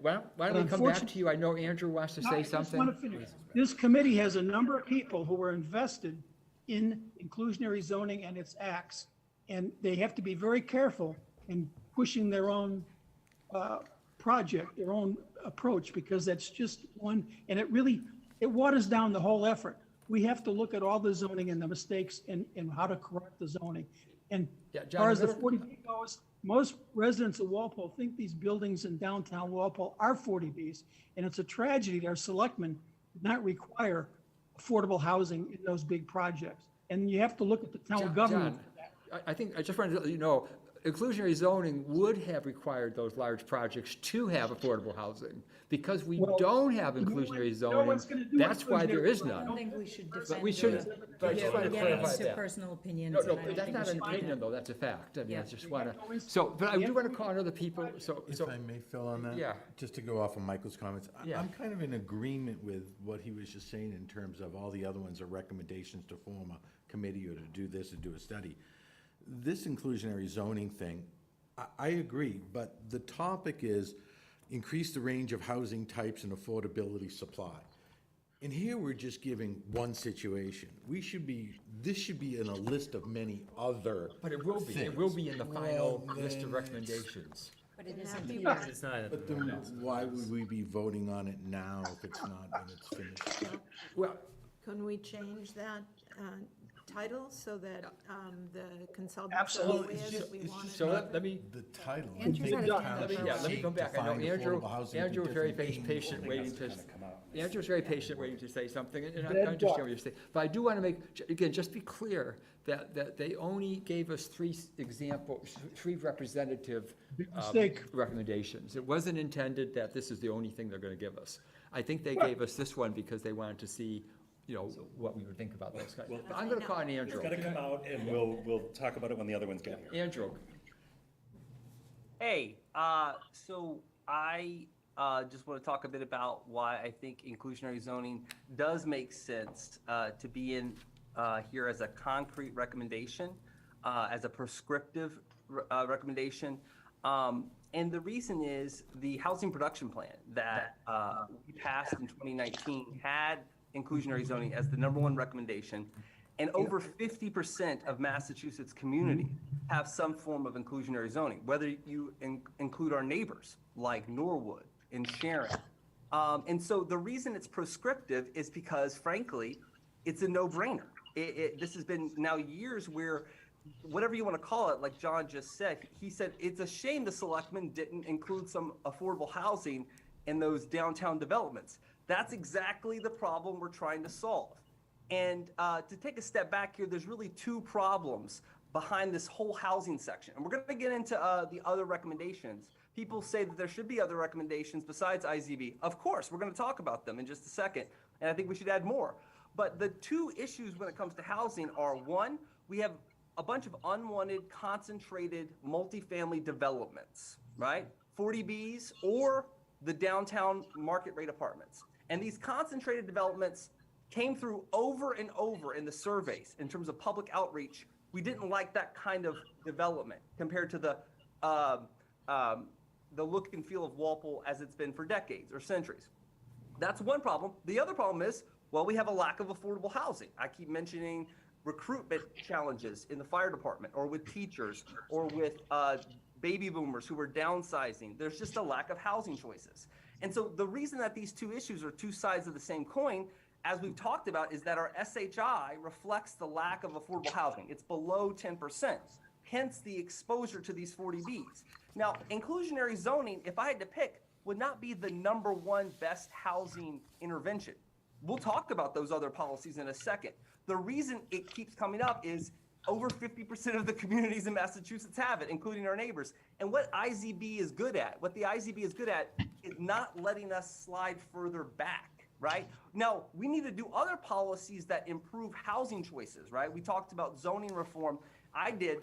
fronts. why don't we come back to you? I know Andrew wants to No, say I just something. want to finish. This committee has a number of people who are invested in inclusionary zoning and its acts, and they have to be very careful in pushing their own project, their own approach, because that's just one, and it waters down the whole effort. We have to look at all the zoning and the mistakes and how to correct the zoning. And Yeah, as John, far as the another- 40B goes, most residents of Walpole think these buildings in downtown Walpole are 40Bs, and it's a tragedy that our selectmen did not require affordable housing in those big projects. And you have to look at the town government. John, I think, I just wanted to let you know, inclusionary zoning would have required those large projects to have affordable housing. Because we Well, don't have no inclusionary no zoning, one's gonna do that's why there is inclusionary I don't none. think we should defend. But we shouldn't, but I just want to Get clarify into that. personal opinions. No, no, and I don't that's think we not an should do opinion, that. though, that's a fact. I mean, I Yeah. just want to, so, but I do want to call on other people, so, If so, I may fill on that? Yeah. Just to go off of Michael's comments. Yeah. I'm kind of in agreement with what he was just saying in terms of all the other ones are recommendations to form a committee or to do this or do a study. This inclusionary zoning thing, I agree, but the topic is increase the range of housing types and affordability supply. And here we're just giving one situation. This should be in a list of many other but it will be in the final list of recommendations. But it isn't Happy here. It's not, But then why would we be voting on it now if it's not when it's finished? Well, Can we change that title so that the consultants are Absolutely. aware that we want so it? let me, The title. Andrew's Take had the his hand up for a yeah, let me seek come back. I know define Andrew, affordable housing to Andrew was very different patient I think waiting that's to, gonna come out. Andrew's very patient waiting to say something, and I Dead understand duck. what you're saying. But I do want to make, again, just be clear that they only gave us three representative Big mistake. recommendations. It wasn't intended that this is the only thing they're going to give us. I think they gave us this one because they wanted to see, what we would think about those kinds. But I'm going to call on It's Andrew. gotta come out, and we'll talk about it when the other ones get here. Andrew, Hey, so I just want to talk a bit about why I think inclusionary zoning does make sense to be in here as a concrete recommendation, as a prescriptive recommendation. And the reason is the housing production plan that we passed in 2019 had inclusionary zoning as the #1 recommendation. And over 50% of Massachusetts communities have some form of inclusionary zoning, whether you include our neighbors like Norwood and Sharon. And so the reason it's prescriptive is because, frankly, it's a no-brainer. This has been now years where, whatever you want to call it, like John just said, he said, it's a shame the selectmen didn't include some affordable housing in those downtown developments. That's exactly the problem we're trying to solve. And to take a step back here, there's really two problems behind this whole housing section. And we're going to get into the other recommendations. People say that there should be other recommendations besides IZB. Of course, we're going to talk about them in just a second. And I think we should add more. But the two issues when it comes to housing are, one, we have a bunch of unwanted, concentrated multifamily developments, right? 40Bs or the downtown market rate apartments. And these concentrated developments came through over and over in the surveys in terms of public outreach. We didn't like that kind of development compared to the look and feel of Walpole as it's been for decades or centuries. That's one problem. The other problem is, well, we have a lack of affordable housing. I keep mentioning recruitment challenges in the fire department, or with teachers, or with baby boomers who are downsizing. There's just a lack of housing choices. And so the reason that these two issues are two sides of the same coin, as we've talked about, is that our SHI reflects the lack of affordable housing. It's below 10%, hence the exposure to these 40Bs. Now, inclusionary zoning, if I had to pick, would not be the #1 best housing intervention. We'll talk about those other policies in a second. The reason it keeps coming up is over 50% of the communities in Massachusetts have it, including our neighbors. And what IZB is good at, what the IZB is good at, is not letting us slide further back, right? Now, we need to do other policies that improve housing choices, right? We talked about zoning reform. I did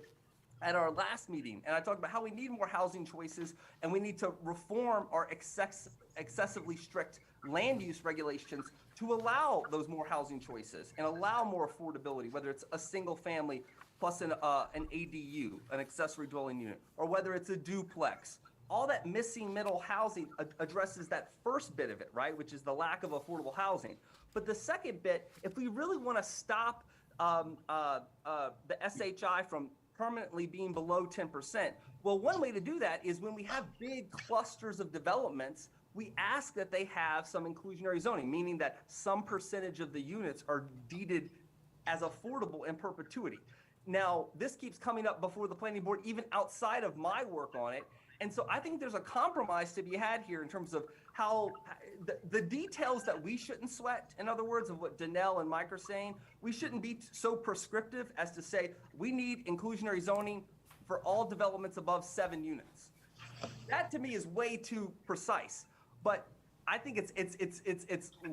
at our last meeting, and I talked about how we need more housing choices, and we need to reform our excessively strict land use regulations to allow those more housing choices and allow more affordability, whether it's a single family plus an ADU, an accessory dwelling unit, or whether it's a duplex. All that missing middle housing addresses that first bit of it, right, which is the lack of affordable housing. But the second bit, if we really want to stop the SHI from permanently being below 10%, well, one way to do that is when we have big clusters of developments, we ask that they have some inclusionary zoning, meaning that some percentage of the units are deeded as affordable in perpetuity. Now, this keeps coming up before the planning board, even outside of my work on it. And so I think there's a compromise to be had here in terms of how the details that we shouldn't sweat, in other words, of what Danelle and Mike are saying. We shouldn't be so prescriptive as to say we need inclusionary zoning for all developments above 7 units. That to me is way too precise. But I think it's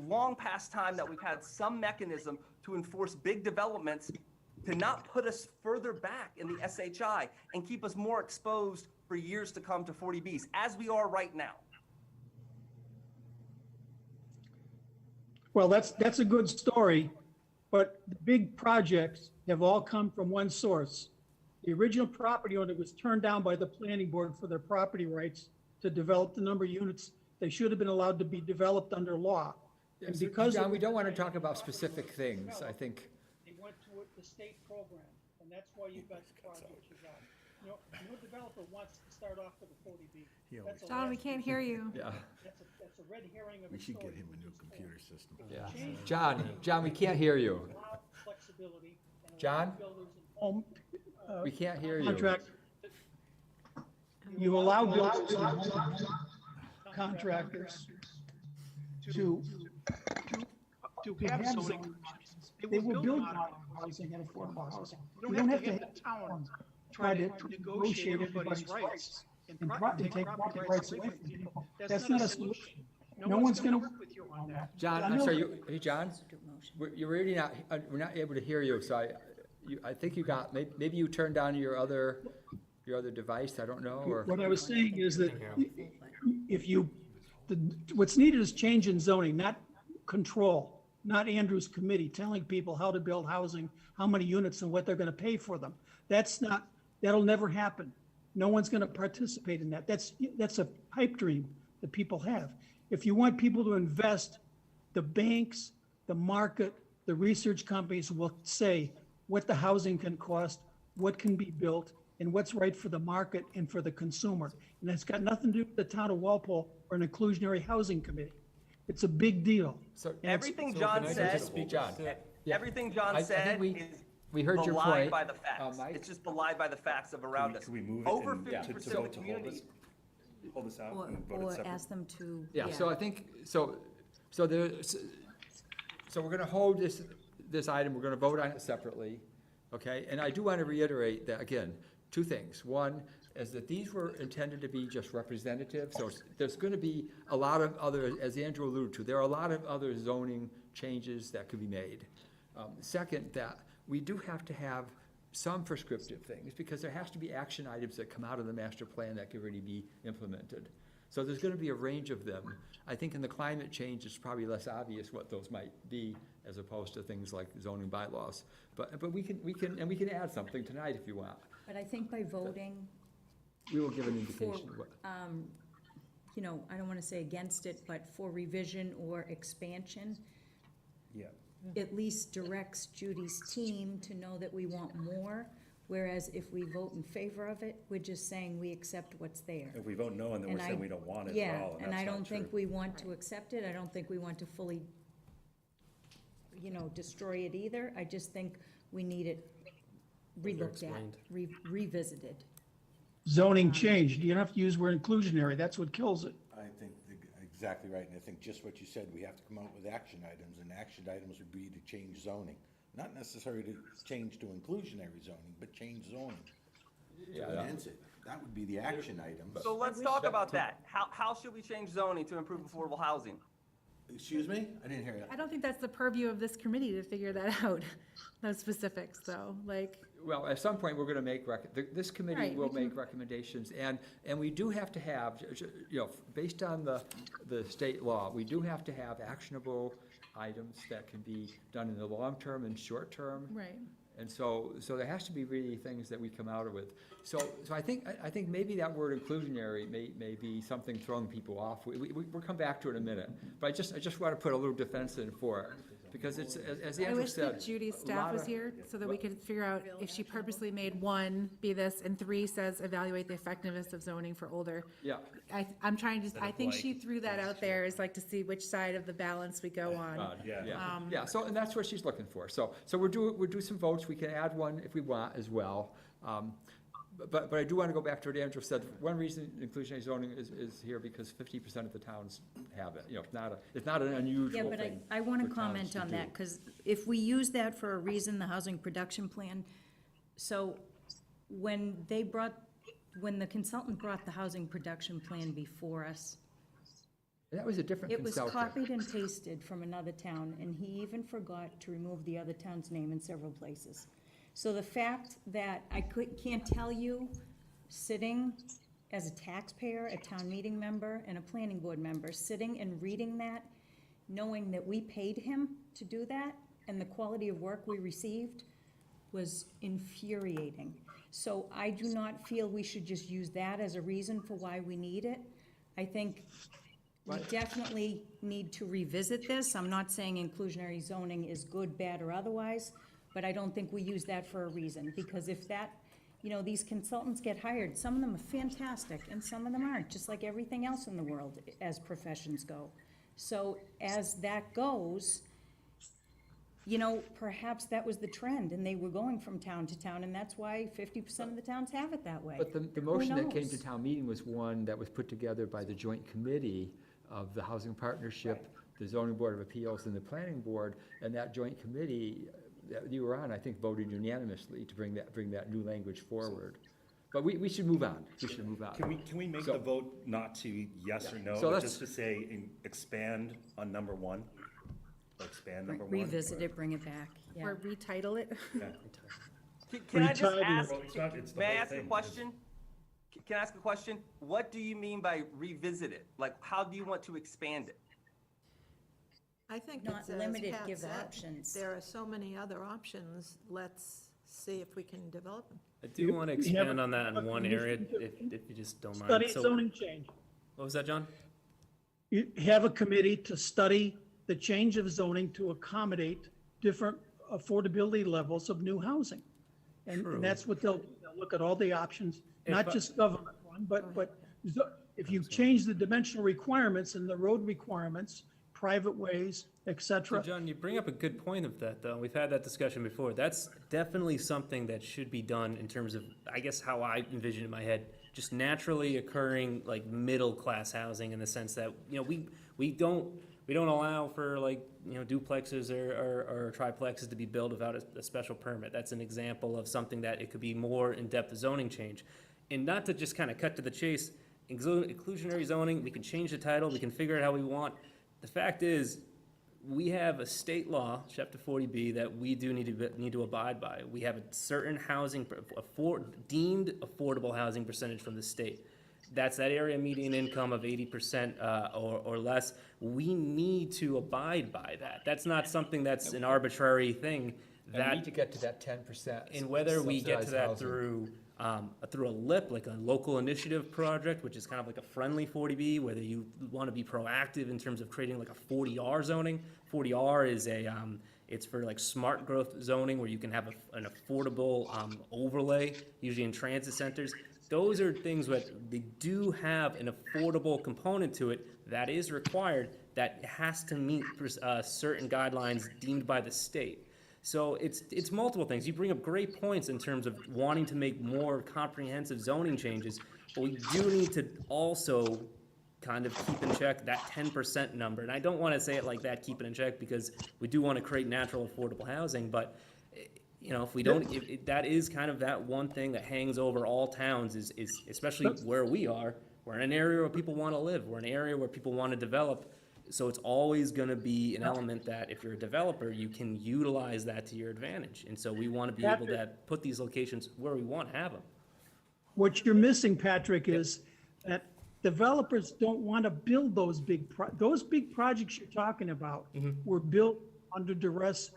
long past time that we've had some mechanism to enforce big developments to not put us further back in the SHI and keep us more exposed for years to come to 40Bs, as we are right now. Well, that's a good story, but the big projects have all come from one source. The original property owner was turned down by the planning board for their property rights to develop the number of units they should have been allowed to be developed under law. And because John, we don't want to talk about specific things, I think. They went to the state program, and that's why you've got the projects you got. No developer wants to start off with a 40B. That's a John, we last- can't hear you. Yeah, That's a red herring of a We should story. get him a new computer system. yeah. John, we can't hear you. Allow flexibility and allow John? builders and home We can't hear you. contract. You allow builders and home contractors to have zoning. They will build housing and affordable housing. You don't have to have the town try to negotiate everybody's rights and take property rights away from people. That's not a solution. No one's gonna work with you on that. John, I'm sorry, hey, John, you're really not, we're not able to hear you, so I think you got, maybe you turned down your other device, I don't know, or. What I was saying is that what's needed is change in zoning, not control, not Andrew's committee telling people how to build housing, how many units and what they're gonna pay for them. That'll never happen. No one's gonna participate in that. That's a pipe dream that people have. If you want people to invest, the banks, the market, the research companies will say what the housing can cost, what can be built, and what's right for the market and for the consumer. And that's got nothing to do with the town of Walpole or an inclusionary housing committee. It's a big deal. So Everything so John can I said, just speak, John? Yeah. everything John I think said we is heard your belied point. by the facts. Mike? It's just belied by the facts of around us. Can we move it Over and 50% to of vote the to hold community. this out Or, and vote it or separate? ask them to. Yeah, so I think, so we're gonna hold this item, we're gonna vote on it separately, okay? And I do want to reiterate that, again, two things. One is that these were intended to be just representative, so there's gonna be a lot of other, as Andrew alluded to, there are a lot of other zoning changes that could be made. Second, that we do have to have some prescriptive things, because there has to be action items that come out of the master plan that can really be implemented. So there's gonna be a range of them. I think in the climate change, it's probably less obvious what those might be as opposed to things like zoning bylaws. But we can add something tonight if you want. But I think by voting, We will give an for, indication of what. you know, I don't want to say against it, but for revision or expansion, Yeah. at least directs Judy's team to know that we want more, whereas if we vote in favor of it, we're just saying we accept what's there. If we vote no, and then we're And saying we don't want it at Yeah, all, and and that's I not don't think true. we want to accept it, I don't think we want to fully, destroy it either. I just think we need it relooked at, explained. revisited. Zoning changed. You don't have to use the word inclusionary. That's what kills it. I think exactly right, and I think just what you said, we have to come out with action items, and action items would be to change zoning. Not necessarily to change to inclusionary zoning, but change zoning. Yeah, To enhance it. That would be the action item. So let's talk about that. How should we change zoning to improve affordable housing? Excuse me? I didn't hear you. I don't think that's the purview of this committee to figure that out, those specifics, though, like, Well, at some point, we're gonna make, this committee Right, will we can- make recommendations, and we do have to have, based on the state law, we do have to have actionable items that can be done in the long term and short term. right. And so there has to be really things that we come out with. So I think maybe that word inclusionary may be something throwing people off. We'll come back to it in a minute. But I just want to put a little defense in for it, because it's, as I Andrew wish said. that Judy's a staff lot was of- here, so that we could figure out if she purposely made 1 be this, and 3 says evaluate the effectiveness of zoning for older. Yeah, I'm trying to, I think she like- threw that out there as like to see which side of the balance we go on. yeah, so, and that's what she's looking for. So we'll do some votes, we can add one if we want as well. But I do want to go back to what Andrew said. One reason inclusionary zoning is here because 50% of the towns have it. It's not an Yeah, unusual but thing. I want for to towns comment to on do. that, because if we use that for a reason, the housing production plan, so when the consultant brought the housing production plan before us, That was a different it was consultant. copied and pasted from another town, and he even forgot to remove the other town's name in several places. So the fact that I can't tell you, sitting as a taxpayer, a town meeting member, and a planning board member, sitting and reading that, knowing that we paid him to do that, and the quality of work we received was infuriating. So I do not feel we should just use that as a reason for why we need it. I think we definitely need to revisit this. I'm not saying inclusionary zoning is good, bad, or otherwise, but I don't think we use that for a reason, because if that, these consultants get hired, some of them are fantastic, and some of them aren't, just like everything else in the world as professions go. So as that goes, perhaps that was the trend, and they were going from town to town, and that's why 50% of the towns have it that way. But the Who motion that came to knows? town meeting was one that was put together by the joint committee of the Housing Partnership, the Zoning Board of Appeals, and the Planning Board, and that joint committee that you were on, I think, voted unanimously to bring that new language forward. But we should move on. We should move on. Can we make So- the vote not to yes or no, So but let's- just to say expand on number 1? Or expand number 1? Revisit it, bring it back, yeah. Or retitle it. Yeah. Can I just Retitle. ask, Well, it's not- it's the may I whole ask a thing. question? Can I ask a question? What do you mean by revisit it? Like, how do you want to expand it? I think Not it's as limited, Pat give said, options. there are so many other options, let's see if we can develop them. I do want to You have expand on that in a one commission area, to- if you just don't mind. Study So- zoning change. What was that, John? You have a committee to study the change of zoning to accommodate different affordability levels of new housing. True. And that's what they'll look at all the options, If not I- just government one, but if you change the dimensional requirements and the road requirements, private ways, et So cetera. John, you bring up a good point of that, though. We've had that discussion before. That's definitely something that should be done in terms of, I guess, how I envision it in my head, just naturally occurring, like, middle-class housing in the sense that, we don't allow for, like, duplexes or triplexes to be built without a special permit. That's an example of something that it could be more in-depth zoning change. And not to just kind of cut to the chase, inclusionary zoning, we can change the title, we can figure it how we want. The fact is, we have a state law, Chapter 40B, that we do need to abide by. We have a certain housing, deemed affordable housing percentage from the state. That's that area median income of 80% or less. We need to abide by that. That's not something that's an arbitrary thing. And we need to get to that 10%. And whether we get to subsidized that housing. through a LIP, like a local initiative project, which is kind of like a friendly 40B, whether you want to be proactive in terms of creating like a 40R zoning. 40R is It's for like smart growth zoning where you can have an affordable overlay, usually in transit centers. Those are things that they do have an affordable component to it that is required, that has to meet certain guidelines deemed by the state. So it's multiple things. You bring up great points in terms of wanting to make more comprehensive zoning changes, but we do need to also kind of keep in check that 10% number. And I don't want to say it like that, keep it in check, because we do want to create natural affordable housing, but you know, if we don't, that is kind of that one thing that hangs over all towns is especially where we are. We're in an area where people want to live. We're in an area where people want to develop. So it's always going to be an element that if you're a developer, you can utilize that to your advantage. And so we want to be able to put these locations where we want to have them. What you're missing, Patrick, is that developers don't want to build those big projects you're talking about were built under duress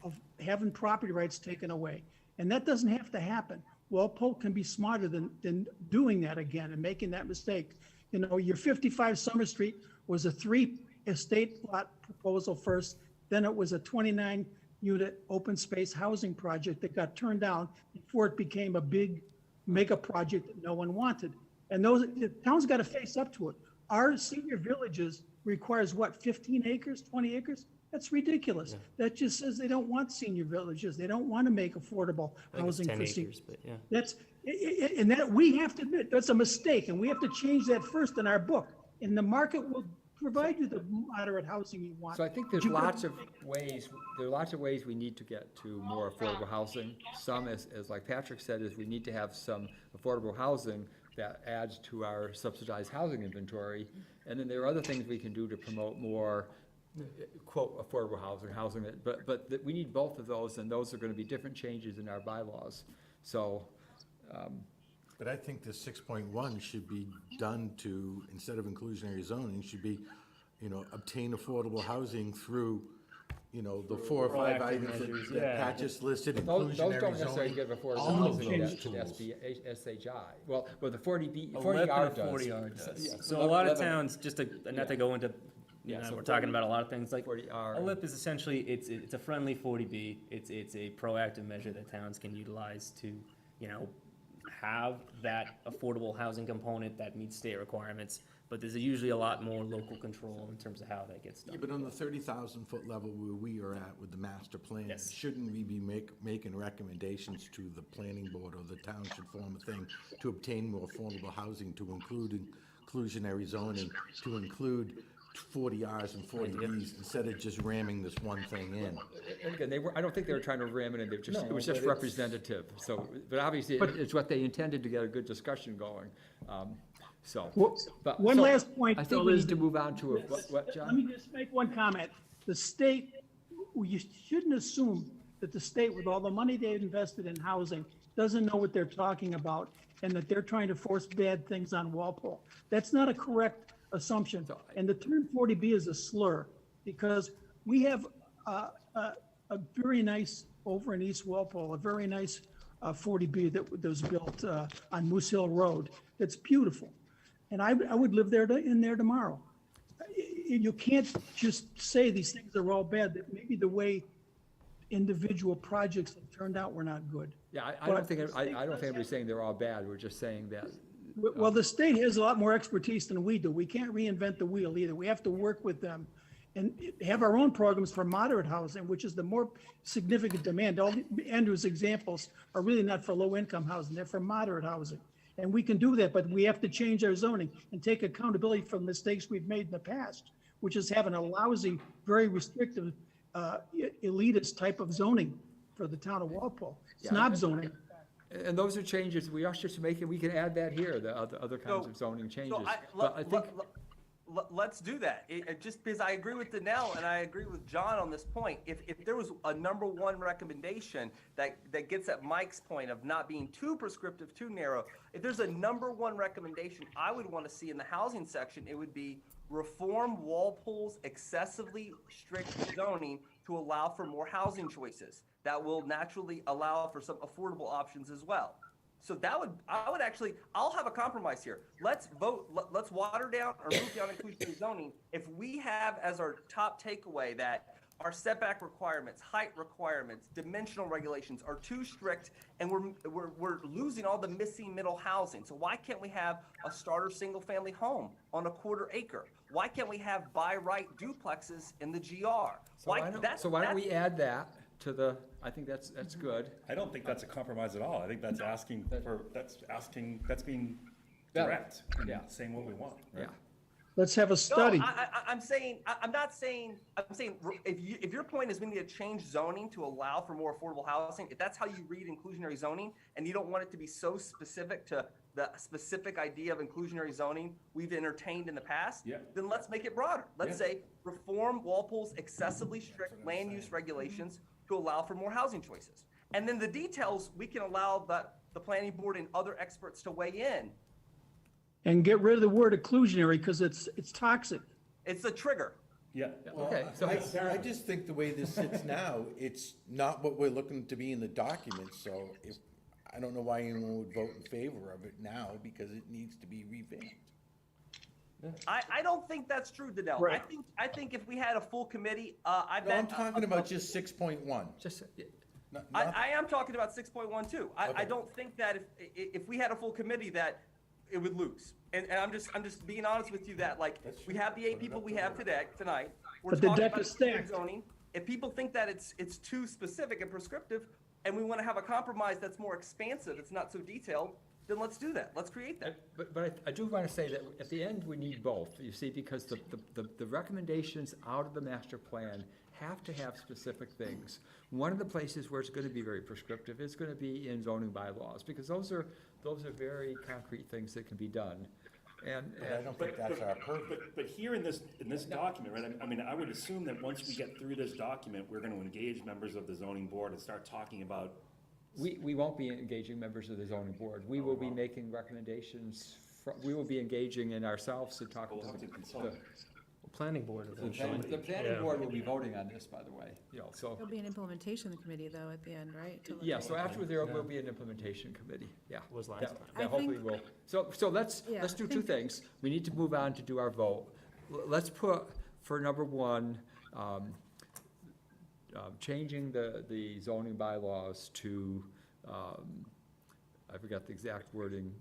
of having property rights taken away. And that doesn't have to happen. Walpole can be smarter than doing that again and making that mistake. You know, your 55 Summer Street was a 3 estate lot proposal first, then it was a 29 unit open space housing project that got turned down before it became a big mega project that no one wanted. And the town's got to face up to it. Our senior villages requires what, 15 acres, 20 acres? That's ridiculous. Yeah. That just says they don't want senior villages. They don't want to make affordable housing for seniors. But yeah. And that we have to admit that's a mistake, and we have to change that first in our book. And the market will provide you the moderate housing you want. So I think there's lots of ways we need to get to more affordable housing. Some, as like Patrick said, is we need to have some affordable housing that adds to our subsidized housing inventory. And then there are other things we can do to promote more, quote, affordable housing, but we need both of those, and those are going to be different changes in our bylaws. So, but I think the 6.1 should be done to, instead of inclusionary zoning, should be, you know, obtain affordable housing through, you know, the 4 or 5 items that Pat just listed. Those don't Inclusionary necessarily zoning, give affordable all housing those to tools. SHI. Well, the 40B, 11 40R or 40R does. does. Yeah, So a lot of 11 towns, just to, not to go into, you know, so we're talking about a lot of things, like 40R. a LIP is essentially, it's a friendly 40B. It's a proactive measure that towns can utilize to, you know, have that affordable housing component that meets state requirements, but there's usually a lot more local control in terms of how that gets done. Yeah, but on the 30,000 foot level where we are at with the master plan, Yes. shouldn't we be making recommendations to the planning board, or the town should form a thing to obtain more affordable housing, to include inclusionary zoning, to include 40Rs and 40Bs, instead of just ramming this one thing in? And again, I don't think they were trying to ram it in, it was just representative. So, but obviously, it's what they intended to get a good discussion going. One last point, I think though, we is need to move on to what, John? Let me just make one comment. The state, you shouldn't assume that the state, with all the money they've invested in housing, doesn't know what they're talking about, and that they're trying to force bad things on Walpole. That's not a correct assumption. And the term 40B is a slur, because we have a very nice, over in East Walpole, a very nice 40B that was built on Moose Hill Road. That's beautiful. And I would live there in there tomorrow. You can't just say these things are all bad. That maybe the way individual projects have turned out were not good. Yeah, I don't think anybody's saying they're all bad. We're just saying that. Well, the state has a lot more expertise than we do. We can't reinvent the wheel either. We have to work with them and have our own programs for moderate housing, which is the more significant demand. All Andrew's examples are really not for low-income housing. They're for moderate housing. And we can do that, but we have to change our zoning and take accountability for the mistakes we've made in the past, which is having a lousy, very restrictive, elitist type of zoning for the town of Walpole. Snob zoning. And those are changes we are just making. We can add that here, the other kinds of zoning changes. But I think let's do that. Just because I agree with Danelle and I agree with John on this point. If there was a number one recommendation that gets at Mike's point of not being too prescriptive, too narrow, if there's a number one recommendation I would want to see in the housing section, it would be reform Walpole's excessively strict zoning to allow for more housing choices. That will naturally allow for some affordable options as well. So I'll have a compromise here. Let's vote, let's water down or move down inclusionary zoning if we have as our top takeaway that our setback requirements, height requirements, dimensional regulations are too strict, and we're losing all the missing middle housing. So why can't we have a starter single-family home on a quarter acre? Why can't we have by right duplexes in the GR? So why don't we add that to the, I think that's good. I don't think that's a compromise at all. I think that's that's being Yeah. direct, and Yeah. saying what we want, right? Yeah. Let's have a No, study. I'm saying, if your point is we need to change zoning to allow for more affordable housing, if that's how you read inclusionary zoning, and you don't want it to be so specific to the specific idea of inclusionary zoning we've entertained in the past, Yeah. then let's make it broader. Let's Yeah. say, reform Walpole's excessively strict land use regulations to allow for more housing choices. And then the details, we can allow the planning board and other experts to weigh in. And get rid of the word inclusionary because it's toxic. It's a trigger. Yeah. Okay, so I just think the way this sits now, it's not what we're looking to be in the document, so if, I don't know why anyone would vote in favor of it now, because it needs to be revamped. I don't think that's true, Danell. Right. I think if we had a full committee, No, I'm talking about just 6.1. just, I am talking about 6.1 too. I Okay. don't think that if we had a full committee that it would lose. And I'm just being honest with you that like we have the 8 people we have tonight. We're But the talking deck about is stacked. zoning. If people think that it's too specific and prescriptive, and we want to have a compromise that's more expansive, it's not so detailed, then let's do that. Let's create that. but I do want to say that at the end, we need both, you see, because the recommendations out of the master plan have to have specific things. One of the places where it's going to be very prescriptive is going to be in zoning bylaws, because those are very concrete things that can be done. And But I don't think that's our purpose. But here in this document, right, I mean, I would assume that once we get through this document, we're gonna engage members of the zoning board and start talking about. we won't be engaging members of the zoning board. We will be making recommendations, we will be engaging in ourselves and talking We'll have to to the consult. Planning board eventually. The planning Yeah. board will be voting on this, by the way, so. There'll be an implementation committee though at the end, right? to look Yeah, at- so after there will be an implementation committee, yeah. Was last That- time. That I hopefully think- will, so let's Yeah, do I two think- things. We need to move on to do our vote. Let's put, for number one, changing the zoning bylaws to, I forgot the exact wording,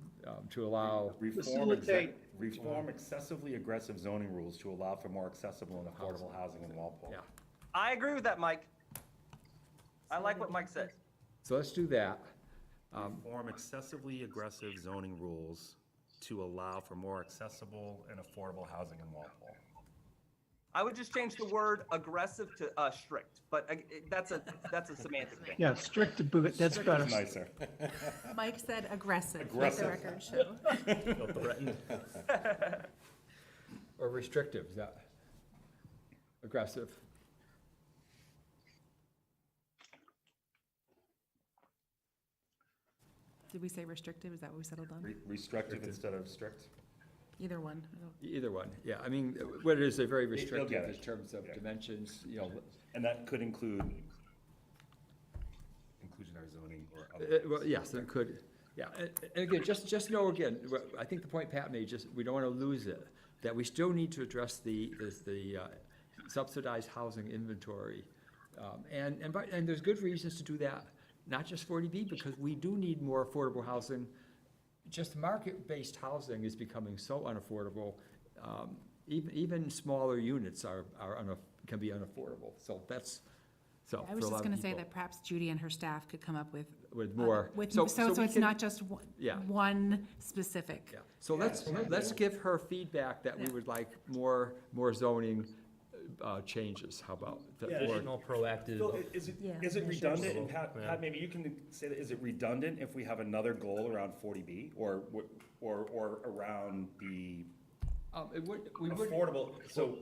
to allow, Facilitate. Reform excessively aggressive zoning rules to allow for more accessible and affordable housing in Walpole. yeah. I agree with that, Mike. I like what Mike said. So let's do that. Reform excessively aggressive zoning rules to allow for more accessible and affordable housing in Walpole. I would just change the word aggressive to strict, but that's a semantic thing. Yeah, strict to boot, that's better. It's nicer. Mike said aggressive, let the Aggressive. record show. Feel threatened. Or restrictive, is that aggressive? Did we say restrictive? Is that what we settled on? Restrictive instead of strict. Either one. Either one, yeah. I mean, what it is, they're very They'll restrictive get in it. terms of Yeah. dimensions, And that could include inclusionary zoning or other. Well, yes, it could, yeah. And again, just know again, I think the point Pat made, just, we don't want to lose it, that we still need to address the subsidized housing inventory. And there's good reasons to do that, not just 40B, because we do need more affordable housing. Just market-based housing is becoming so unaffordable. Even smaller units can be unaffordable, so that's, so I was for a just lot of gonna say people. that perhaps Judy and her staff could come up with. With more. So we it's can- not just one, Yeah. one specific. Yeah, so let's give her feedback that we Yeah. would like more zoning changes, how about? Yeah, Additional proactive. Phil, is Yeah. it redundant, and Yeah. Pat, maybe you can say that, is it redundant if we have another goal around 40B, or around the We would, affordable, so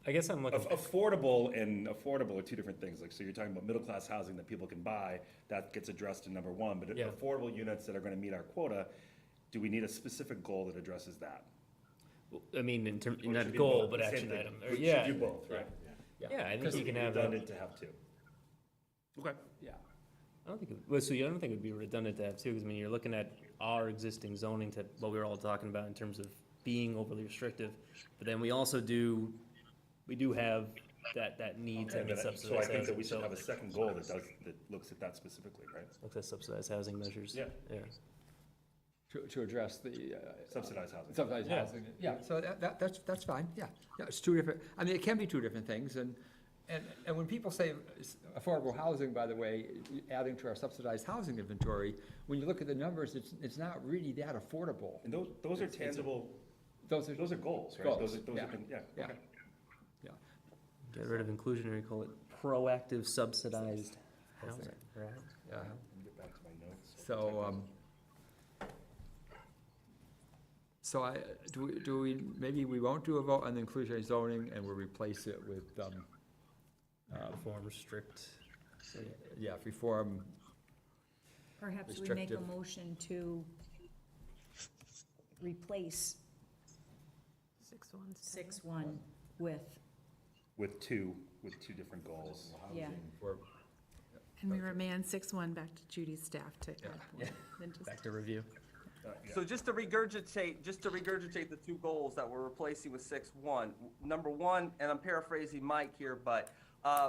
I guess I'm looking, affordable and affordable are two different things, like, so you're talking about middle-class housing that people can buy, that gets addressed in number one, but Yeah. affordable units that are gonna meet our quota, do we need a specific goal that addresses that? I mean, in terms, Or not should be goal, both, but the same action thing? item. Or, We should yeah. do both, right? Yeah, I think Because you it'd can be have that. redundant to have two. Okay. yeah, I don't think, well, so I don't think it would be redundant to have two, because I mean, you're looking at our existing zoning to what we were all talking about in terms of being overly restrictive. But then we also do have that need to Okay, meet but subsidized So I think that housing. we should So have a second goal that looks at that specifically, right? looks at subsidized housing measures. Yeah. Yeah. To address the. Subsidized housing. Subsidized Yeah. housing, yeah, so that's fine, yeah. Yeah, it's two different, I mean, it can be two different things, and when people say affordable housing, by the way, adding to our subsidized housing inventory, when you look at the numbers, it's not really that affordable. And those are tangible, Those are, those are goals, right? Goals, Those yeah. are, yeah, Yeah. okay. yeah, Get rid of inclusionary, call it proactive subsidized housing. Right? yeah. Let me get back to my notes. So do we, maybe we won't do a vote on the inclusionary zoning and we'll replace it with, Reform, restrict. yeah, reform, Perhaps we make a Restrictive. motion to replace 6-1 with, With two different goals. yeah. or, And we remand 6-1 back to Judy's staff to add more than just. Back to review. Yeah. So just to regurgitate the two goals that we're replacing with 6-1. Number one, and I'm paraphrasing Mike here, but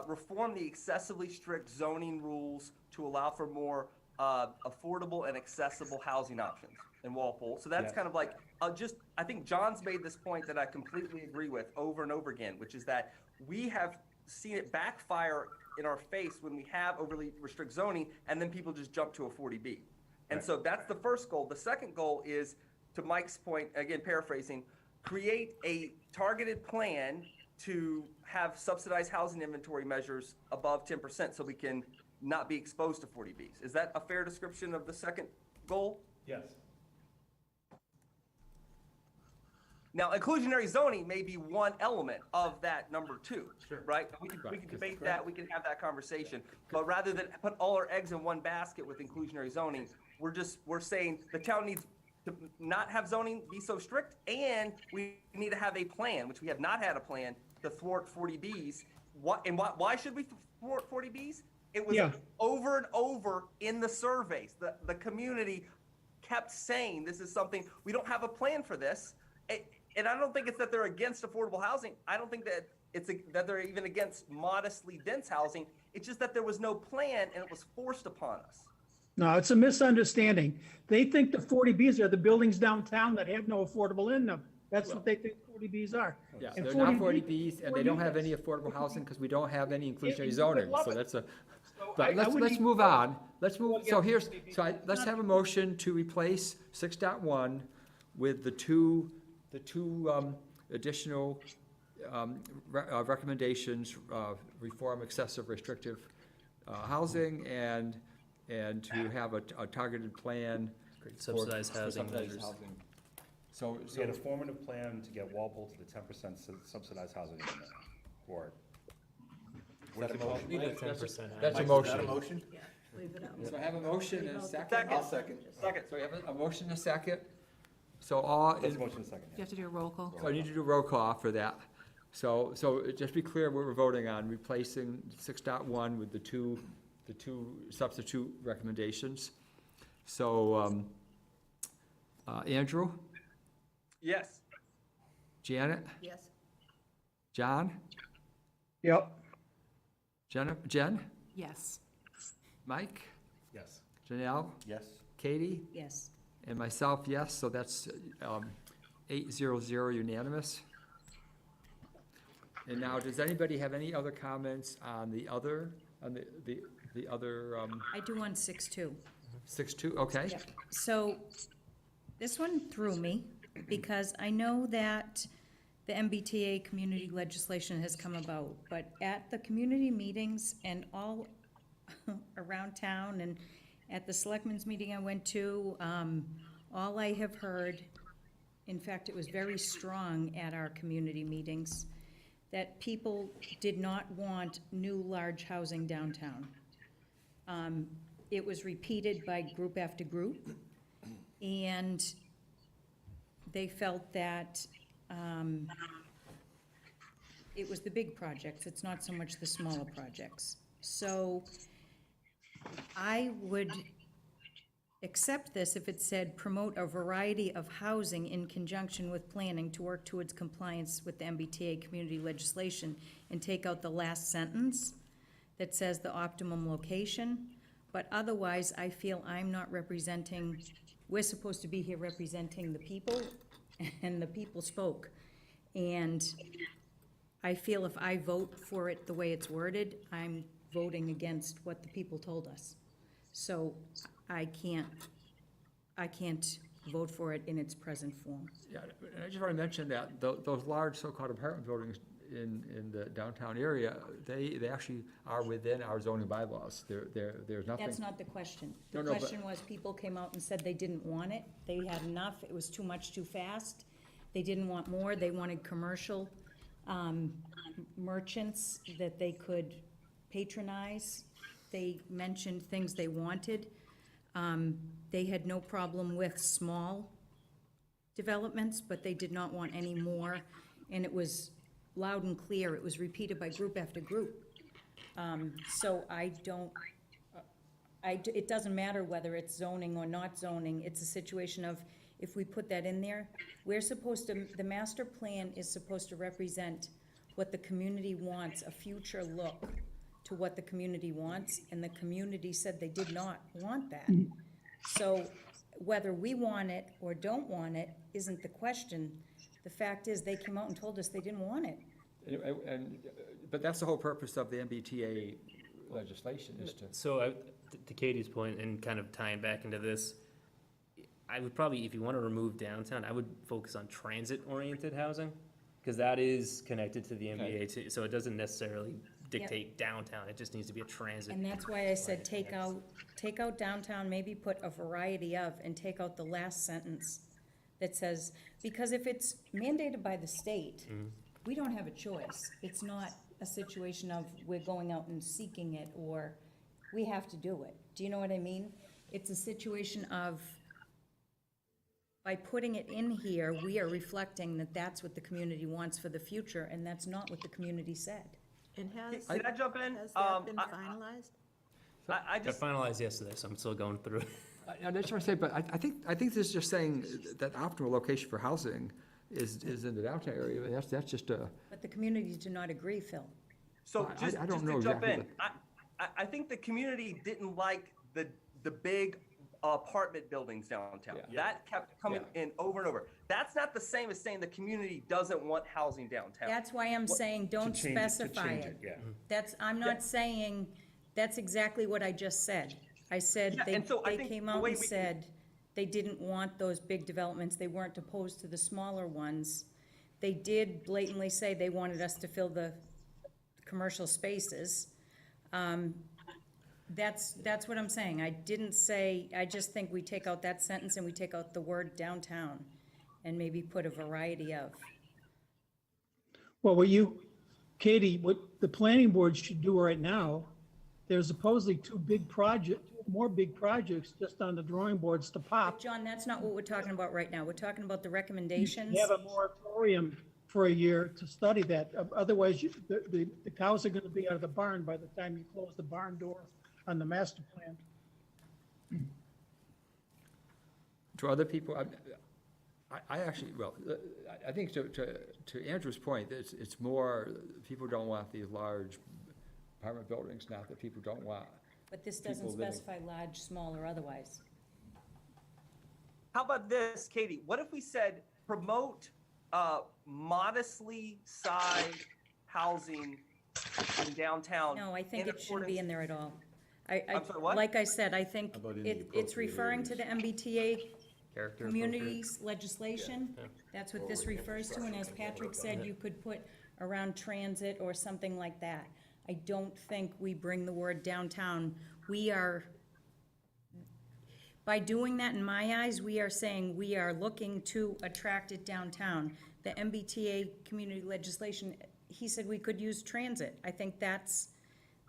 reform the excessively strict zoning rules to allow for more affordable and accessible housing options in Walpole. So that's Yeah. kind of like, I think John's made this point that I completely agree with over and over again, which is that we have seen it backfire in our face when we have overly restrict zoning, and then people just jump to a 40B. And Right. so that's the first goal. The second goal is, to Mike's point, again paraphrasing, create a targeted plan to have subsidized housing inventory measures above 10% so we can not be exposed to 40Bs. Is that a fair description of the second goal? Yes. Now, inclusionary zoning may be one element of that number two, right? We can Right, debate that, we can have that conversation. But rather than put all our eggs in one basket with inclusionary zoning, we're saying the town needs to not have zoning be so strict, and we need to have a plan, which we have not had a plan, to thwart 40Bs. Why should we thwart 40Bs? It was Yeah. over and over in the surveys. The community kept saying, this is something, we don't have a plan for this. And I don't think it's that they're against affordable housing. I don't think that that they're even against modestly dense housing. It's just that there was no plan and it was forced upon us. No, it's a misunderstanding. They think the 40Bs are the buildings downtown that have no affordable in them. That's what they think 40Bs are. yeah, And they're not 40B 40Bs, and they don't have any affordable housing because we don't have any inclusionary you zoning, would love so it. that's a, So I but let's wouldn't move even- on. Let's move, so Well, here's, yeah, so let's have a motion to replace 6.1 with the two additional recommendations, reform excessive restrictive housing and to have a targeted plan. for Subsidized housing subsidized measures. housing. So, We had a formative plan to get Walpole to the 10% subsidized housing limit, or. What is it called? Leave it at 10%. that's a Mike, is that motion. a motion? Yeah, leave it out. So I have a motion and a second. Second. second. Second. So we have a motion and a second. So all, That's a motion second, You yeah. have to do a roll call. so I need to do a roll call for that. So just be clear what we're voting on, replacing 6.1 with the two substitute recommendations. So, Andrew, Yes. Janet, Yes, John, Yep. Jen, Yes. Mike, Yes. Janelle, Yes. Katie, Yes. and myself, yes, so that's 800 unanimous. And now, does anybody have any other comments on the other, the other I do on 6-2. 6.2, okay? Yep. So this one threw me because I know that the MBTA community legislation has come about, but at the community meetings and all around town and at the selectmen's meeting I went to, all I have heard, in fact, it was very strong at our community meetings, that people did not want new large housing downtown. It was repeated by group after group, and they felt that it was the big projects, it's not so much the smaller projects. So I would accept this if it said promote a variety of housing in conjunction with planning to work towards compliance with the MBTA community legislation, and take out the last sentence that says the optimum location. But otherwise, I feel I'm not representing, we're supposed to be here representing the people, and the people spoke. And I feel if I vote for it the way it's worded, I'm voting against what the people told us. So I can't vote for it in its present form. Yeah, and I just want to mention that those large so-called apartment buildings in the downtown area, they actually are within our zoning bylaws. There's nothing. That's not the question. The No, no, but- question was, people came out and said they didn't want it, they had enough, it was too much too fast, they didn't want more, they wanted commercial merchants that they could patronize. They mentioned things they wanted. They had no problem with small developments, but they did not want any more, and it was loud and clear, it was repeated by group after group. So it doesn't matter whether it's zoning or not zoning, it's a situation of, if we put that in there, we're supposed to, the master plan is supposed to represent what the community wants, a future look to what the community wants, and the community said they did not want that. So whether we want it or don't want it isn't the question. The fact is, they came out and told us they didn't want it. But that's the whole purpose of the MBTA legislation, is to. So, to Katie's point, and kind of tying back into this, I would probably, if you want to remove downtown, I would focus on transit-oriented housing, because that is connected to the MBA too, so it doesn't necessarily dictate downtown, it just needs to be a transit. And that's why I said take out downtown, maybe put a variety of, and take out the last sentence that says, because if it's mandated by the state, we don't have a choice. It's not a situation of we're going out and seeking it, or we have to do it. Do you know what I mean? It's a situation of, by putting it in here, we are reflecting that that's what the community wants for the future, and that's not what the community said. And has, Can I jump in? has that been finalized? I Got just, finalized yesterday, so I'm still going through. I just want to say, but I think this is just saying that optimal location for housing is in the downtown area. That's just a. But the communities do not agree, Phil. so I just don't to know jump exactly in, I think the community didn't like the big apartment buildings downtown. Yeah. That kept coming in over and over. That's not the same as saying the community doesn't want housing downtown. That's why I'm saying don't To change it, to specify change it. Yeah. I'm not saying, that's exactly what I just said. I said, Yeah, they and so I they think came the out way and we- said they didn't want those big developments, they weren't opposed to the smaller ones. They did blatantly say they wanted us to fill the commercial spaces. That's what I'm saying. I didn't say, I just think we take out that sentence and we take out the word downtown and maybe put a variety of. Well, Katie, what the planning board should do right now, there's supposedly more big projects just on the drawing boards to pop. John, that's not what we're talking about right now. We're talking about the recommendations. You have a moratorium for a year to study that. Otherwise, the cows are gonna be out of the barn by the time you close the barn door on the master plan. To other people, I actually, well, I think to Andrew's point, it's more, people don't want these large apartment buildings, not that people don't want. But this doesn't people living- specify large, small, or otherwise. How about this, Katie? What if we said promote modestly sized housing in downtown? No, I think in it shouldn't be in there at all. I'm sorry, what? Like I said, I think How about in the it's appropriate referring to the MBTA Character communities legislation. That's what this refers to, and as Patrick said, you could put around transit or something like that. I don't think we bring the word downtown. By doing that, in my eyes, we are saying we are looking to attract it downtown. The MBTA community legislation, he said we could use transit. I think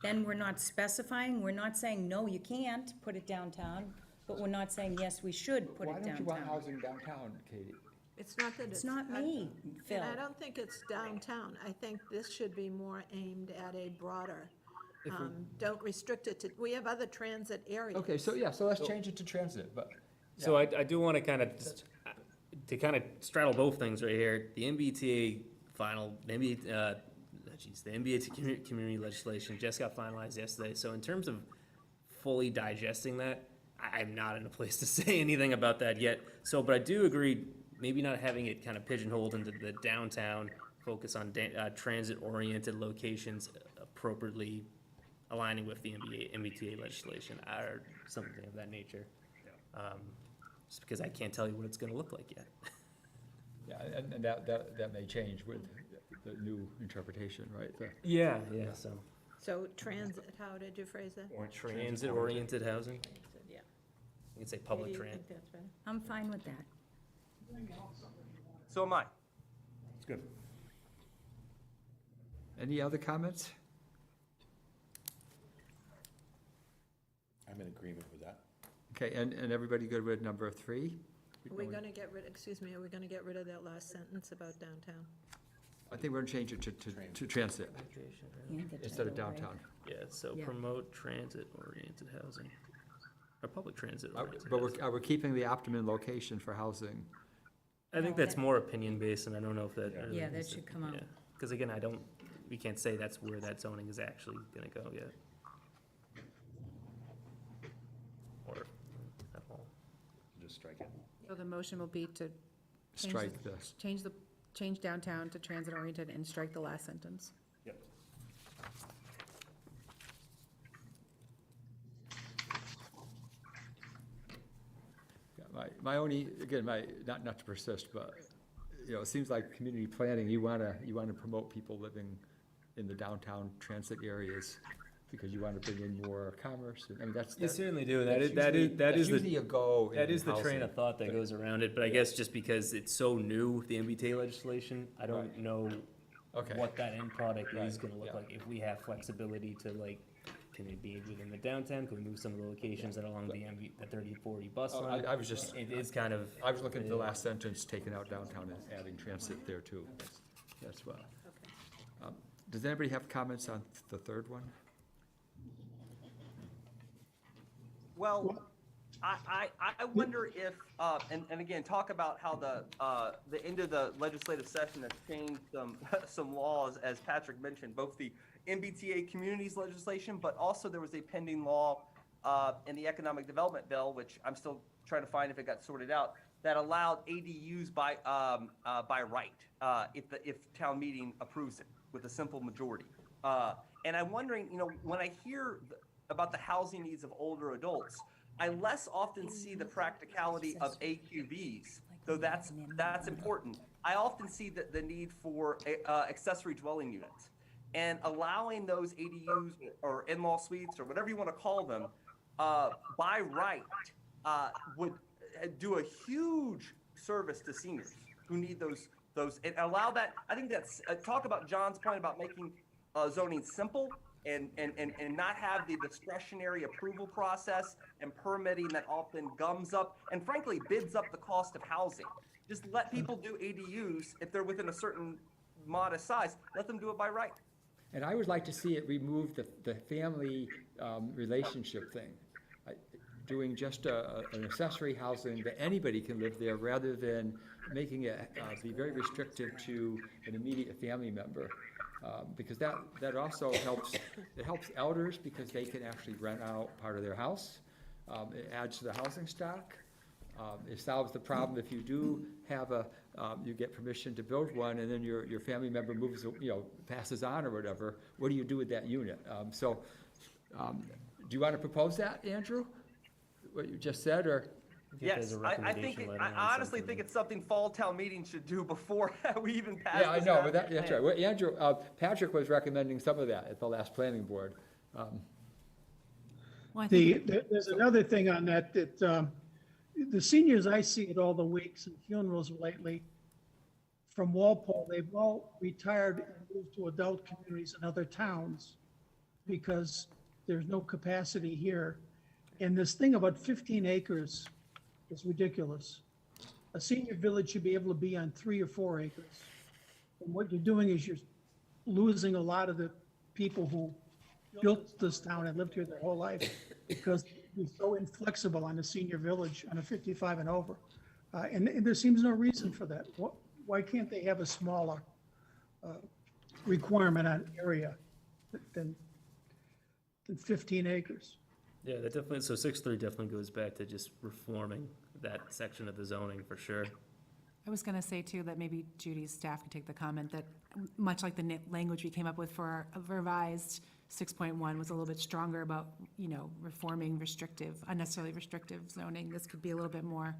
then we're not specifying, we're not saying, no, you can't put it downtown, but we're not saying, yes, we should put Why it don't you want downtown. housing downtown, Katie? It's not that It's not I- me, Phil. And I don't think it's downtown. I think this should be more aimed at a broader Don't restrict it to, we have other transit areas. Okay, so, yeah, so let's change it to transit, but. So I do want to kind of, straddle both things right here. The MBTA final, the MBTA community legislation just got finalized yesterday. So in terms of fully digesting that, I'm not in a place to say anything about that yet. So, but I do agree, maybe not having it kind of pigeonholed into the downtown, focus on transit-oriented locations appropriately aligning with the MBTA legislation or something of that nature. Just because I can't tell you what it's gonna look like yet. Yeah, and that may change with the new interpretation, right? Yeah, so. So transit, how did you phrase that? Or Transit-oriented housing, Yeah. you can say public Katie, you transit. think that's better? I'm fine with that. So am I. It's good. Any other comments? I'm in agreement with that. Okay, and everybody good with number 3? Are we gonna get rid, excuse me, are we gonna get rid of that last sentence about downtown? I think we're gonna change it to transit And the instead of title, right? downtown. Yeah, so Yeah. promote transit-oriented housing, or public transit-oriented But housing. we're keeping the optimum location for housing. I think that's more opinion-based, and I don't know if that. Yeah. Yeah, that should come out. Because again, we can't say that's where that zoning is actually gonna go yet. Or, at all. Just strike it. So the motion will be to Change Strike this. change downtown to transit-oriented and strike the last sentence. Yep. Yeah, my only, again, not to persist, but, it seems like community planning, you wanna promote people living in the downtown transit areas because you wanna bring in more commerce. I mean, that's. You certainly do, that's usually a goal that in is the train housing. of thought that goes around it, but I guess just because it's so new, the MBTA legislation, I don't Right. know Okay. what that end product is Right, gonna look yeah. like. If we have flexibility to can it be within the downtown, can we move some of the locations that are along the 30-40 bus Oh, line? I was just, It is kind of. I was looking at the last sentence, taking out downtown and adding transit there too. That's what. Does anybody have comments on the third one? Well, I wonder if, and again, talk about how the end of the legislative session has changed some laws, as Patrick mentioned, both the MBTA communities legislation, but also there was a pending law in the economic development bill, which I'm still trying to find if it got sorted out, that allowed ADUs by right, if town meeting approves it with a simple majority. And I'm wondering, when I hear about the housing needs of older adults, I less often see the practicality of AQVs, though that's important. I often see the need for accessory dwelling units. And allowing those ADUs or in-law suites or whatever you want to call them, by right, would do a huge service to seniors who need those, and allow that. I think that's, talk about John's point about making zoning simple and not have the discretionary approval process and permitting that often gums up and frankly bids up the cost of housing. Just let people do ADUs if they're within a certain modest size, let them do it by right. And I would like to see it remove the family relationship thing. Doing just an accessory housing that anybody can live there rather than making it be very restrictive to an immediate family member. Because that also helps elders because they can actually rent out part of their house. It adds to the housing stock. It solves the problem if you do have you get permission to build one and then your family member moves, passes on or whatever. What do you do with that unit? Do you want to propose that, Andrew? What you just said, or? Yes, I honestly think it's something fall town meeting should do before we even pass this. Yeah, I know, but that's right. Well, Andrew, Patrick was recommending some of that at the last planning board. Well, I think There's another thing on that, the seniors, I see at all the wakes and funerals lately from Walpole, they've all retired and moved to adult communities in other towns because there's no capacity here. And this thing about 15 acres is ridiculous. A senior village should be able to be on 3 or 4 acres. And what you're doing is you're losing a lot of the people who built this town and lived here their whole life because we're so inflexible on the senior village on a 55 and over. And there seems no reason for that. Why can't they have a smaller requirement on area than 15 acres? Yeah, that definitely, so 6.3 definitely goes back to just reforming that section of the zoning for sure. I was gonna say too, that maybe Judy's staff could take the comment that, much like the language we came up with for our revised 6.1 was a little bit stronger about, reforming unnecessarily restrictive zoning. This could be a little bit more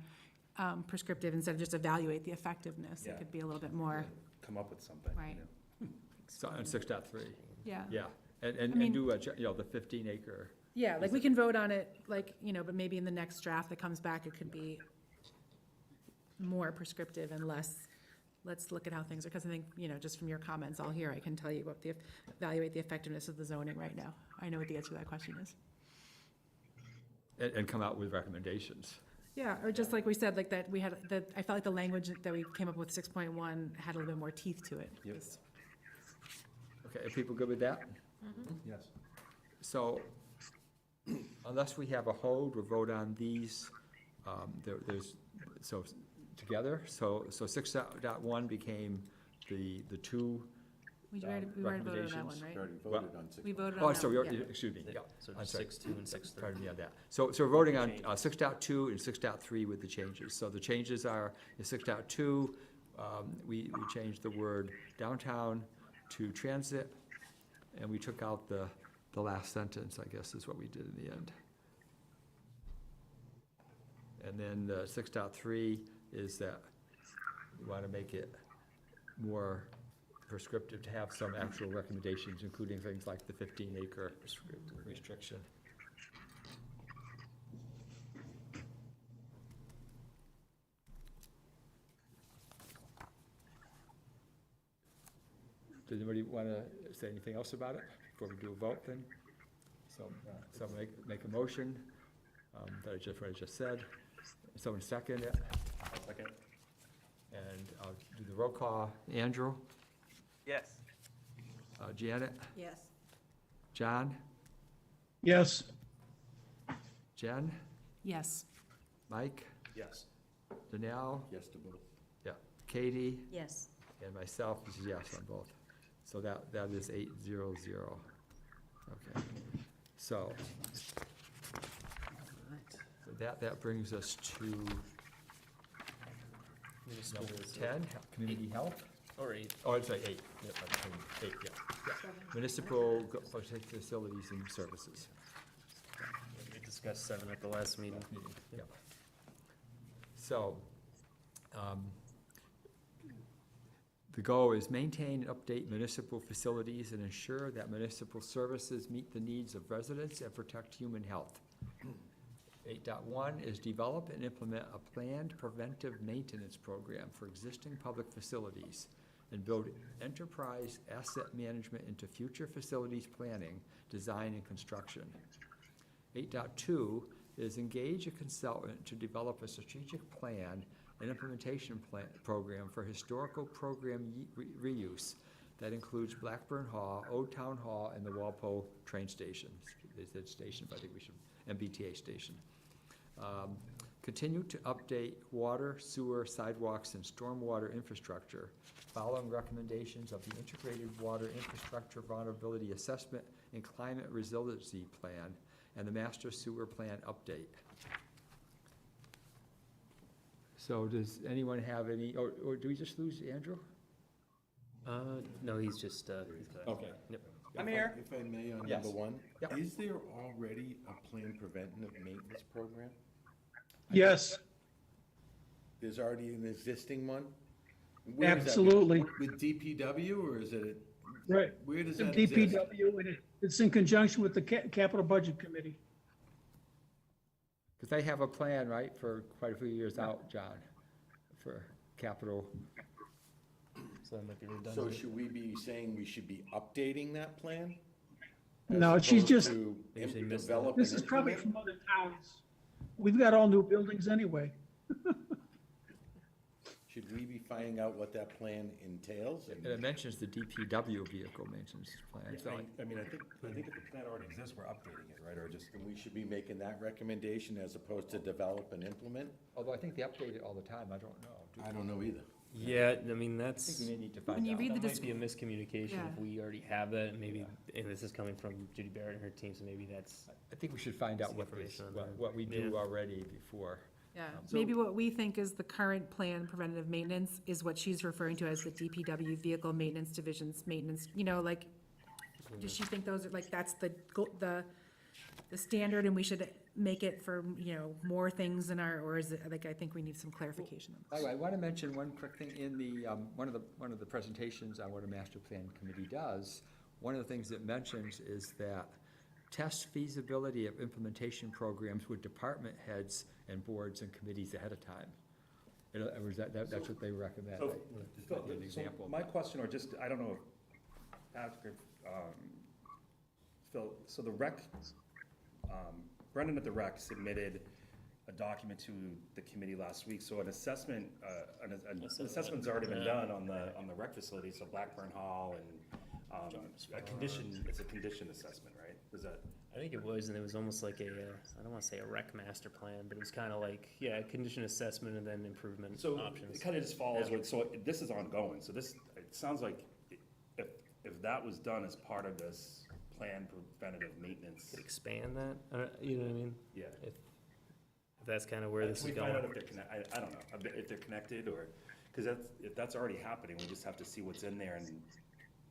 prescriptive instead of just evaluate the effectiveness. It Yeah. could be a little bit more, Come up with something. Right. So on 6.3, yeah. yeah, I and mean- do, the 15 acre. Yeah, like we can vote on it, but maybe in the next draft that comes back, it could be more prescriptive and less, let's look at how things are, because I think, just from your comments all here, I can tell you what evaluate the effectiveness of the zoning right now. I know what the answer to that question is. And come out with recommendations. Yeah, or just like we said, like that, I felt like the language that we came up with 6.1 had a little bit more teeth to it. Yep. Okay, are people good with that? Yes. So unless we have a hold, we'll vote on these, together. So 6.1 became the two, We already voted on that one, right? Already voted on 6. We voted on that sorry, one, yeah. excuse me, yeah. So I'm sorry. 6.2 and 6.3. Pardon me on that. So we're voting on 6.2 and 6.3 with the changes. So the changes are, in 6.2, we changed the word downtown to transit, and we took out the last sentence, I guess, is what we did in the end. And then 6.3 is that we want to make it more prescriptive to have some actual recommendations, including things like the 15-acre restriction. Does anybody want to say anything else about it before we do a vote then? So make a motion that what I just said. Someone second it, I'll second. and I'll do the roll call. Andrew? Yes. Janet? Yes. John? Yes, Jen? Yes. Mike? Yes. Danelle? Yes to both. Yeah. Katie? Yes. And myself is yes on both. So that is 8-0-0. Okay. So that brings us to number 10, community health. Or 8. Oh, it's like 8. Yep, I'm 8, yeah. Municipal facilities and services. We discussed 7 at the last meeting. Yeah. So, the goal is maintain and update municipal facilities and ensure that municipal services meet the needs of residents and protect human health. 8.1 is develop and implement a planned preventive maintenance program for existing public facilities and build enterprise asset management into future facilities planning, design, and construction. 8.2 is engage a consultant to develop a strategic plan and implementation program for historical program reuse that includes Blackburn Hall, Old Town Hall, and the Walpole train station. They said station, but I think we should, MBTA station. Continue to update water, sewer, sidewalks, and stormwater infrastructure, following recommendations of the Integrated Water Infrastructure Vulnerability Assessment and Climate Resiliency Plan and the Master Sewer Plan Update. So does anyone have any, or do we just lose Andrew? No, he's just, Okay. Yep. I'm here. If I may, on Yes. number 1, Yep. is there already a planned preventative maintenance program? yes, There's already an existing one? Where is that? absolutely, With DPW, or is it, right. where does The that exist? DPW, and it's in conjunction with the Capital Budget Committee. Because they have a plan, right, for quite a few years out, John, for capital. so that might be So redundant. should we be saying we should be updating that plan? No, As she's opposed just- to Maybe they missed that. develop This and is probably implement? from other towns. We've got all new buildings anyway. should we be finding out what that plan entails? And it mentions the DPW vehicle maintenance plan, so. I mean, I think if the plan already exists, we're updating it, right, or just, And we should be making that recommendation as opposed to develop and implement? Although I think they update it all the time, I don't know. Do I don't know either. Yeah, I mean, I think we may need to When find you out. read the that might be a miscommunication Yeah. if we already have that, and maybe, and this is coming from Judy Barrett and her team, so maybe that's, I think we should find out Some what information on that. what we do Yeah. already before. Yeah, So- maybe what we think is the current plan preventative maintenance is what she's referring to as the DPW vehicle maintenance division's maintenance, you know, like, does she think those are, like, that's the standard and we should make it for, you know, more things in our, or is it, like, I think we need some clarification on this. I want to mention one quick thing in the, one of the presentations on what a master plan committee does. One of the things it mentions is that test feasibility of implementation programs with department heads and boards and committees ahead of time. In other words, that's what they recommend. so, Just to give you an example. my question, or just, I don't know if Patrick, Phil, so the rec, Brendan at the rec submitted a document to the committee last week, so an assessment, an assessment's already been done on the rec facility, so Blackburn Hall and, a condition, it's a condition assessment, right? Is that? I think it was, and it was almost like a, I don't wanna say a rec master plan, but it was kinda like, yeah, condition assessment and then improvement So options. it kind of just follows Yeah. with, so this is ongoing, so this, it sounds like if that was done as part of this plan preventative maintenance. Could expand that, you know what I mean? Yeah. If that's kinda where this is We find going. out if they're I don't know, if they're connected or, because if that's already happening, we just have to see what's in there and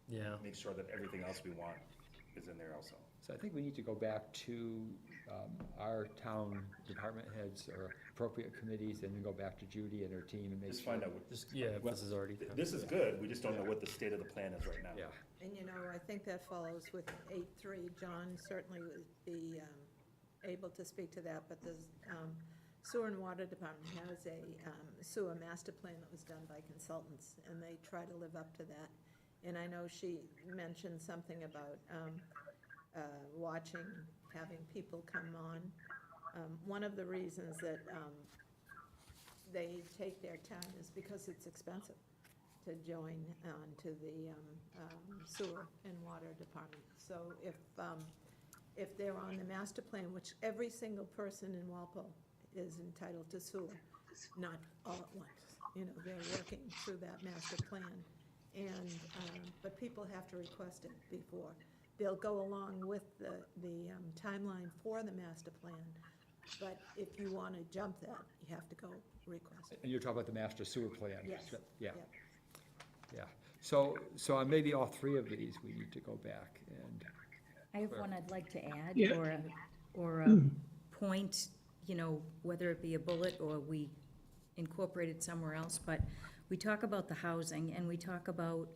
Yeah, make sure that everything else we want is in there also. So I think we need to go back to our town department heads or appropriate committees, and then go back to Judy and her team and make Just sure. find out, just, yeah, if this is already. this is good, we just don't know what the state of the plan is right now. Yeah, And you know, I think that follows with 8.3. John certainly would be able to speak to that, but the Sewer and Water Department has a sewer master plan that was done by consultants, and they try to live up to that. And I know she mentioned something about watching, having people come on. One of the reasons that they take their time is because it's expensive to join on to the sewer and water department. So if they're on the master plan, which every single person in Walpole is entitled to sewer, not all at once, you know, they're working through that master plan. And, but people have to request it before. They'll go along with the timeline for the master plan, but if you want to jump that, you have to go request it. and you're talking about the master sewer plan? Yes. Yeah, Yep. yeah. So on maybe all three of these, we need to go back and, I have one I'd like to add, Yeah. or a point, you know, whether it be a bullet or we incorporate it somewhere else, but we talk about the housing and we talk about,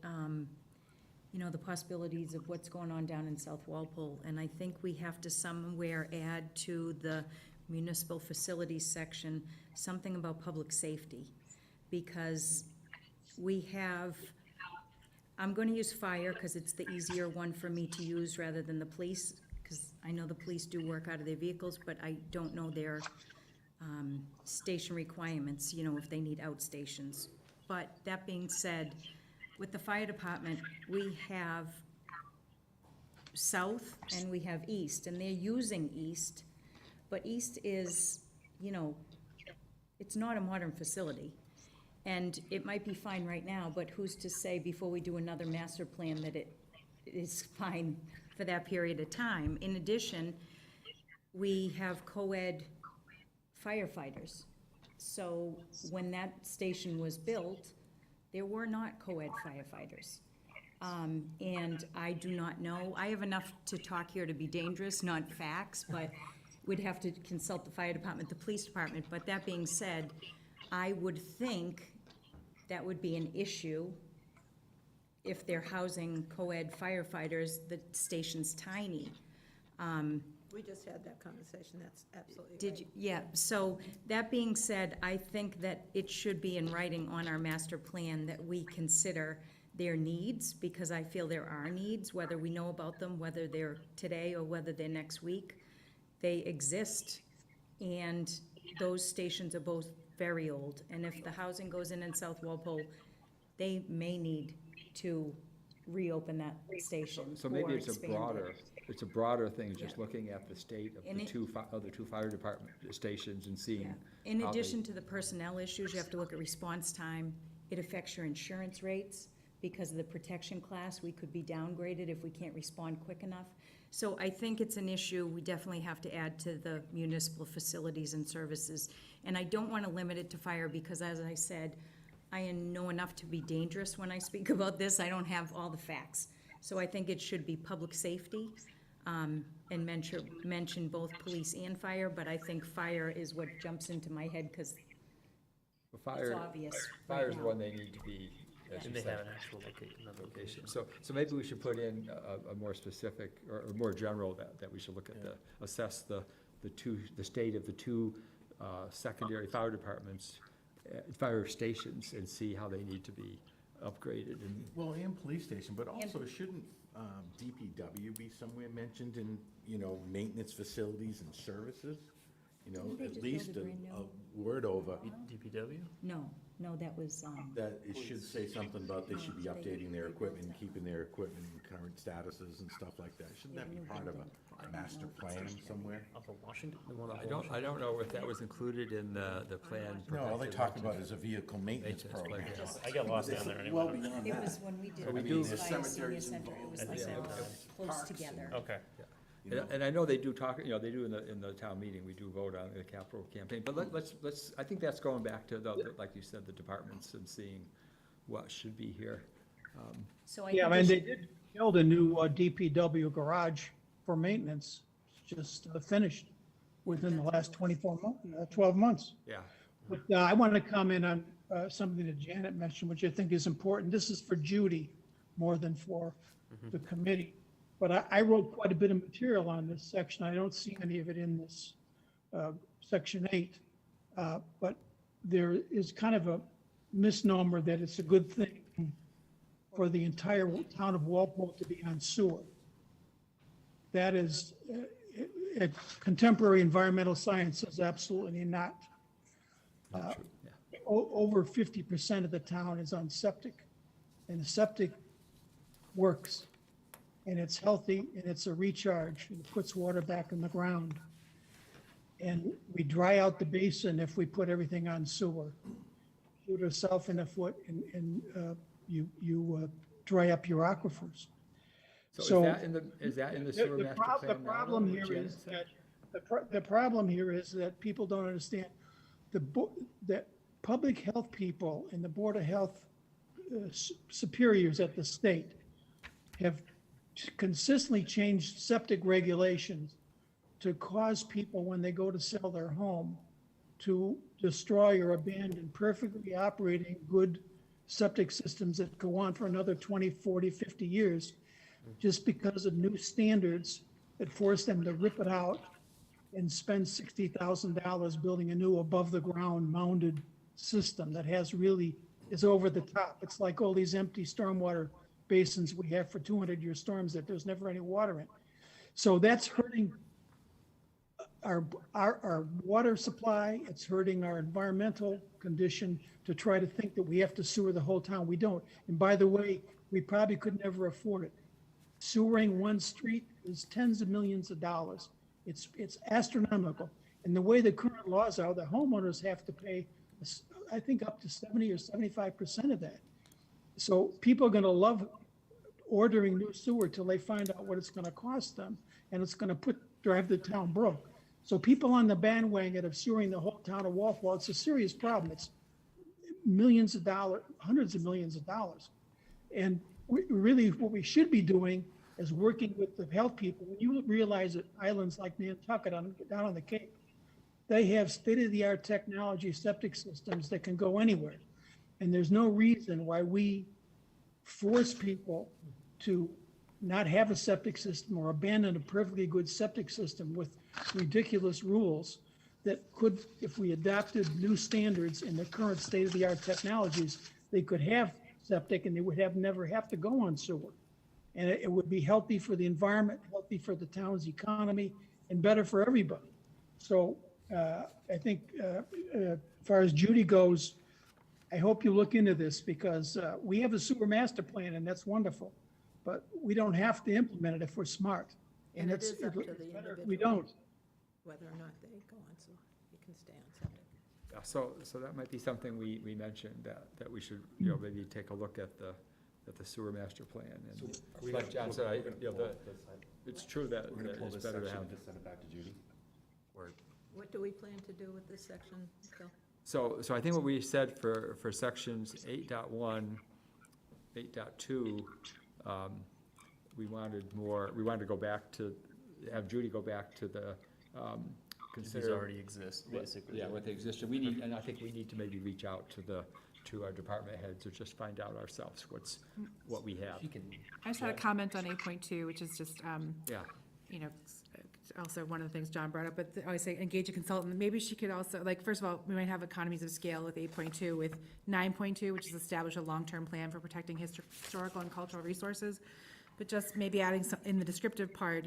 you know, the possibilities of what's going on down in South Walpole. And I think we have to somewhere add to the municipal facilities section, something about public safety. Because we have, I'm gonna use fire, cause it's the easier one for me to use rather than the police, cause I know the police do work out of their vehicles, but I don't know their, station requirements, you know, if they need outstations. But that being said, with the fire department, we have south and we have east, and they're using east, but east is, you know, it's not a modern facility. And it might be fine right now, but who's to say before we do another master plan that it is fine for that period of time? In addition, we have co-ed firefighters. So when that station was built, there were not co-ed firefighters. And I do not know, I have enough to talk here to be dangerous, not facts, but we'd have to consult the fire department, the police department. But that being said, I would think that would be an issue if they're housing co-ed firefighters, the station's tiny. We just had that conversation, that's absolutely right. Did you, yeah, so that being said, I think that it should be in writing on our master plan that we consider their needs, because I feel there are needs, whether we know about them, whether they're today or whether they're next week. They exist, and those stations are both very old. And if the housing goes in South Walpole, they may need to reopen that station So maybe or it's a expand it. broader thing, just Yeah. looking at the state of And the it- other two fire department stations and Yeah. seeing. In how they- addition to the personnel issues, you have to look at response time. It affects your insurance rates. Because of the protection class, we could be downgraded if we can't respond quick enough. So I think it's an issue we definitely have to add to the municipal facilities and services. And I don't want to limit it to fire because, as I said, I know enough to be dangerous when I speak about this. I don't have all the facts. So I think it should be public safety, and mention both police and fire, but I think fire is what jumps into my head because The it's Fire, obvious fire is right now. one they need to be, as And you they have said, an actual another location. So maybe we should put in a more specific, or more general, that we should look at assess the state of the two secondary fire departments, fire stations, and see how they need to be upgraded. And Well, and police station, but also shouldn't DPW be somewhere mentioned in, maintenance facilities and services? Didn't they At just least build a a brand new- word over DPW? No, that was, that it should say something about they should be They- updating their they equipment, built that. keeping their equipment in current statuses and stuff like that. Shouldn't that be part of a master plan somewhere? Off of Washington? The one off I of don't Washington? know if that was included in the plan. No, all they protected talk about maintenance. is a vehicle maintenance Maintenance program. plan. I get lost down there Well anyway. beyond it that. was when we did So we the do- Fire Senior Cemeteries Center, it was like involved, all close parks and- together. Okay. And I know they do talk, they do in the town meeting, we do vote on the capital campaign, but let's, I think that's going back to like you said, the departments and seeing what should be here. So I Yeah, think and we they did build a new DPW garage for maintenance, just finished within the last 12 months. Yeah, But I want to comment on something that Janet mentioned, which I think is important. This is for Judy more than for the committee. But I wrote quite a bit of material on this section. I don't see any of it in this section 8. But there is kind of a misnomer that it's a good thing for the entire town of Walpole to be on sewer. That is, contemporary environmental science says absolutely not. not true, yeah. Over 50% of the town is on septic, and the septic works, and it's healthy, and it's a recharge, and it puts water back in the ground. And we dry out the basin if we put everything on sewer. Shoot yourself in the foot, and you dry up your aquifers. So is that in the sewer The master plan now? problem what here Janet is said? that, the problem here is that people don't understand, that public health people and the Board of Health superiors at the state have consistently changed septic regulations to cause people, when they go to sell their home, to destroy or abandon perfectly operating good septic systems that go on for another 20, 40, 50 years, just because of new standards that force them to rip it out and spend $60,000 building a new above-the-ground mounded system that is over the top. It's like all these empty stormwater basins we have for 200-year storms that there's never any water in. So that's hurting our water supply, it's hurting our environmental condition to try to think that we have to sewer the whole town. We don't. And by the way, we probably could never afford it. Sewering one street is tens of millions of dollars. It's astronomical. And the way the current laws are, the homeowners have to pay, I think, up to 70 or 75% of that. So people are going to love ordering new sewer till they find out what it's going to cost them, and it's going to drive the town broke. So people on the bandwagon of sewering the whole town of Walpole, it's a serious problem. It's millions of dollars, hundreds of millions of dollars. And really what we should be doing is working with the health people. When you realize that islands like Nantucket down on the Cape, they have state-of-the-art technology septic systems that can go anywhere. And there's no reason why we force people to not have a septic system or abandon a perfectly good septic system with ridiculous rules that could, if we adopted new standards in the current state-of-the-art technologies, they could have septic and they would never have to go on sewer. And it would be healthy for the environment, healthy for the town's economy, and better for everybody. So I think far as Judy goes, I hope you look into this because we have a sewer master plan and that's wonderful. But we don't have to implement it if we're smart. And it it's is up to the better if individual. we don't. Whether or not they go on, so you can stay on subject. Yeah, so that might be something we mentioned, that we should, maybe take a look at the sewer master plan. And like John said, it's true that We're gonna pull it's this better to section have. and just send it back to Judy? Or, What do we plan to do with this section, Phil? So I think what we said for sections 8.1, 8.2, we wanted to go back to, have Judy go back to the, These consider. already exist, basically. Yeah, what they existed. And I think we need to maybe reach out to our department heads or just find out ourselves what we have. You can, I just had a comment on 8.2, which is just, Yeah, also one of the things John brought up, but I always say engage a consultant. Maybe she could also, like, first of all, we might have economies of scale with 8.2, with 9.2, which is establish a long-term plan for protecting historical and cultural resources. But just maybe adding some, in the descriptive part,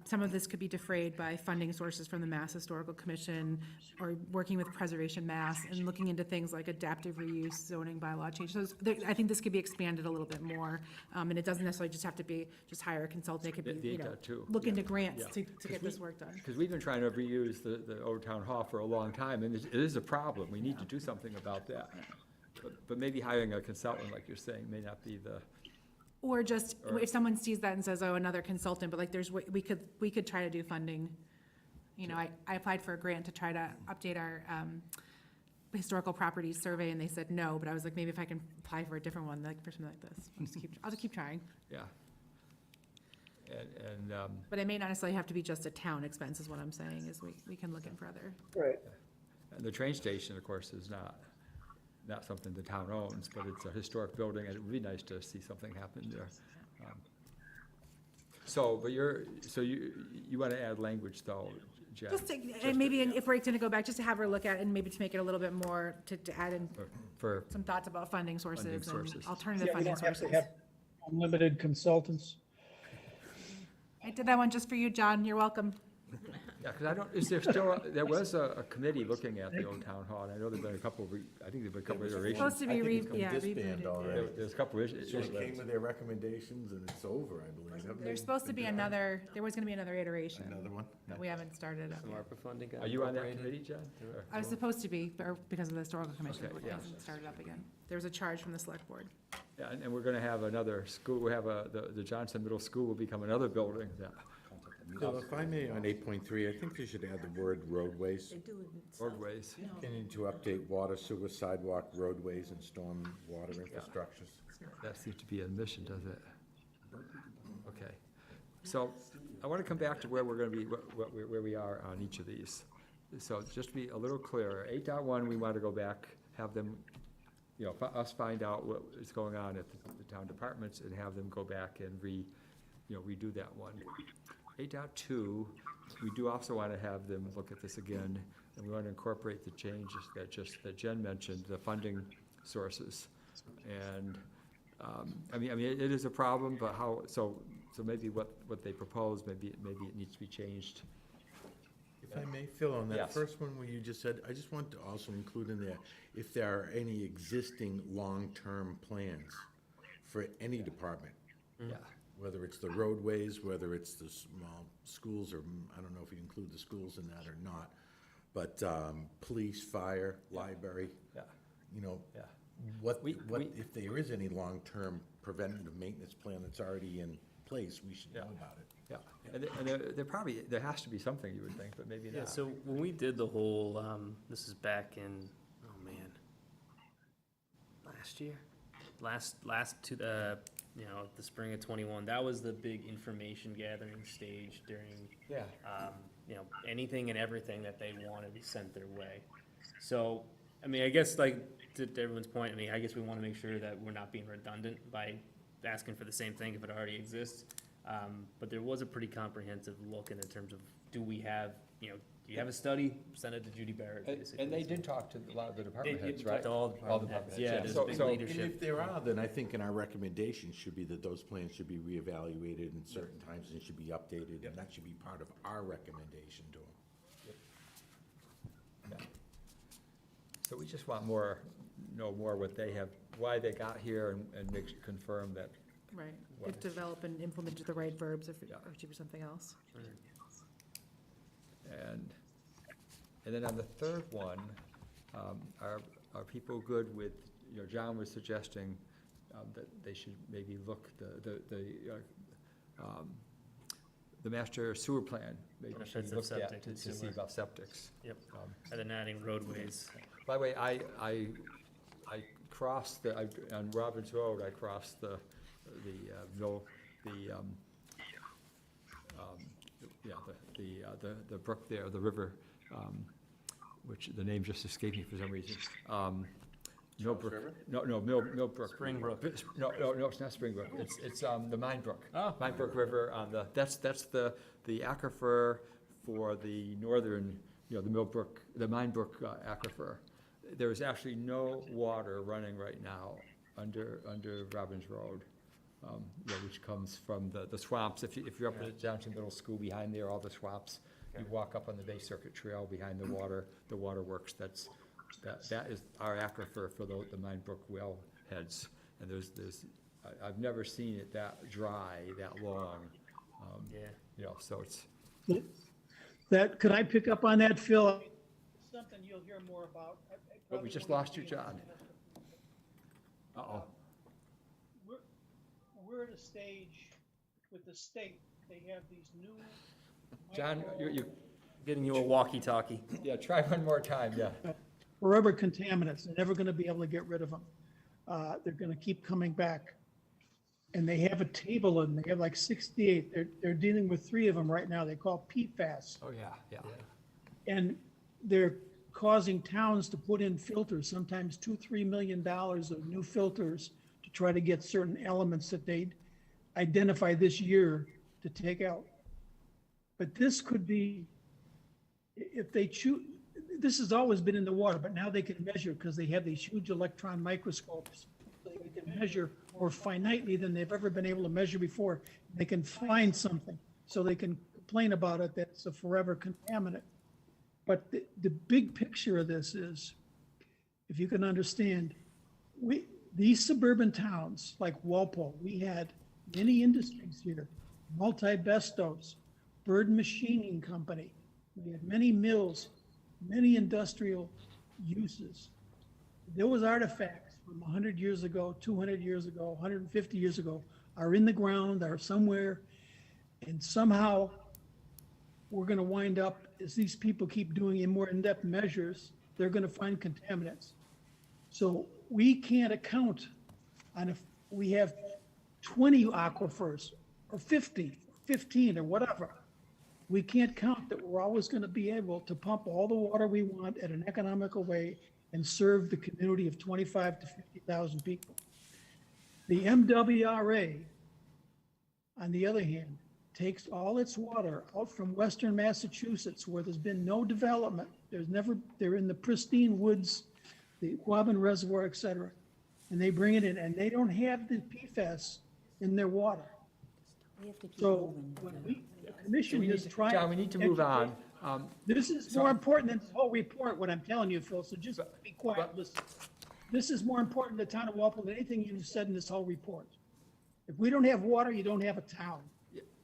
some of this could be defrayed by funding sources from the Mass Historical Commission or working with Preservation Mass and looking into things like adaptive reuse, zoning bylaw change. So I think this could be expanded a little bit more. And it doesn't necessarily just have to be, just hire a consultant. It could be, The 8.2. look into grants Yeah. to get this work done. because we've been trying to reuse the old town hall for a long time, and it is a problem. We need to do something about that. But maybe hiring a consultant, like you're saying, may not be the, Or just, Or- if someone sees that and says, oh, another consultant, but like we could try to do funding. I applied for a grant to try to update our historical properties survey and they said no, but I was like, maybe if I can apply for a different one, like for something like this. I'll just keep trying. yeah. And, But it may not necessarily have to be just a town expense is what I'm saying, is we can look in for other. Right. and the train station, of course, is not something the town owns, but it's a historic building, and it would be nice to see something happen there. But you want to add language though, Jen? Just to, and maybe if we're gonna go back, just to have her look at it and maybe to make it a little bit more, to add in For, some thoughts about funding sources and sources. alternative Yeah, we funding don't have to sources. have unlimited consultants. I did that one just for you, John. You're welcome. yeah, because is there still, there was a committee looking at the old town hall, and I know there've been a couple, I think there've been a couple It's iterations. supposed to be disbanded rebooted. already. There's a couple It just issues. came with their recommendations and it's over, I believe. Haven't There's they supposed to been be done? there was gonna be another iteration, Another one? but we haven't started up some yet. ARPA funding got Are you on that appropriated. committee, Jen? Or- I was supposed to be, but because of the historical commission, Okay, it yeah. hasn't started up again. There was a charge from the select board. Yeah, and we're gonna have another school, we have the Johnson Middle School will become another building that, Bill, if I may, on 8.3, I think you should add the word roadways. They do it in South. roadways. No, Continue to update water, sewer, sidewalk, roadways, and storm water infrastructures. That seems to be a mission, does it? Okay, so I want to come back to where we're going to be, where we are on each of these. So just to be a little clearer, 8.1, we want to go back, have them, us find out what is going on at the town departments and have them go back and redo that one. 8.2, we do also want to have them look at this again, and we want to incorporate the changes that Jen mentioned, the funding sources. And, I mean, it is a problem, but so maybe what they propose, maybe it needs to be changed. If I may, Phil, on that Yes. first one where you just said, I just want to also include in there, if there are any existing long-term plans for any department, Yeah, whether it's the roadways, whether it's the small schools, or I don't know if you include the schools in that or not, but police, fire, library, yeah, yeah. what We- if there is any long-term preventative maintenance plan that's already in place, we should know Yeah. about it. Yeah, and there has to be something, you would think, but maybe Yeah, not. so when we did the whole, this is back in, oh man, last year? The spring of '21, that was the big information gathering stage during, Yeah, anything and everything that they wanted sent their way. So, I mean, I guess like to everyone's point, I mean, I guess we want to make sure that we're not being redundant by asking for the same thing if it already exists. But there was a pretty comprehensive look in terms of, do we have, do you have a study? Send it to Judy Barrett, basically. and they did talk to a lot of the They- department heads, it right? talked to all the department heads. Yeah, there's a big So- And leadership. if there are, then I think in our recommendation should be that those plans should be reevaluated in certain times and should be updated, and that should be part of our recommendation to them. So we just want know more what they have, why they got here and confirm that. Right, What? if develop and implemented the right verbs, or Yeah. or for something else. And then on the third one, are people good with, John was suggesting that they should maybe look, the master sewer plan, maybe should be Benefits of looked at septic to and see sewer. about septics. Yep, and then adding roadways. By the way, I crossed on Robbins Road, I crossed the brook there, the river, which the name just escaped me for some reason. Millbrook, River? Millbrook. Springbrook. No, it's not Springbrook, it's the Minebrook. Oh. Minebrook River on that's the aquifer for the northern, the Millbrook, the Minebrook aquifer. There is actually no water running right now under Robbins Road, which comes from the swamps. If you're up at Downton Middle School, behind there, all the swamps, you walk up on the Bay Circuit Trail behind the waterworks, that is our aquifer for the Minebrook well heads. And I've never seen it that dry, that long. So it's, Could I pick up on that, Phil? Something you'll hear more about. but we just lost you, John. Uh-oh. We're at a stage with the state, they have these new. John, you Getting you a walkie-talkie. try one more time, yeah. Forever contaminants, they're never gonna be able to get rid of them. They're gonna keep coming back. And they have a table and they have like 68, they're dealing with 3 of them right now, they call PFAS. Oh, yeah. And they're causing towns to put in filters, sometimes $2-3 million of new filters to try to get certain elements that they'd identify this year to take out. But this could be, if they choose, this has always been in the water, but now they can measure because they have these huge electron microscopes. So they can measure more finitely than they've ever been able to measure before. They can find something, so they can complain about it, that's a forever contaminant. But the big picture of this is, if you can understand, these suburban towns like Walpole, we had many industries here, multi-bestos, Bird Machining Company. We had many mills, many industrial uses. Those artifacts from 100 years ago, 200 years ago, 150 years ago are in the ground, are somewhere, and somehow we're going to wind up, as these people keep doing more in-depth measures, they're going to find contaminants. So we can't account on if we have 20 aquifers or 50, 15 or whatever. We can't count that we're always going to be able to pump all the water we want at an economical way and serve the community of 25 to 50,000 people. The MWRA, on the other hand, takes all its water out from western Massachusetts where there's been no development. They're in the pristine woods, the Quabbin Reservoir, et cetera. And they bring it in and they don't have the PFAS in their water. So when the commission is trying. John, we need to move on. This is more important than this whole report, what I'm telling you, Phil, so just be quiet, listen. This is more important to the town of Walpole than anything you've said in this whole report. If we don't have water, you don't have a town.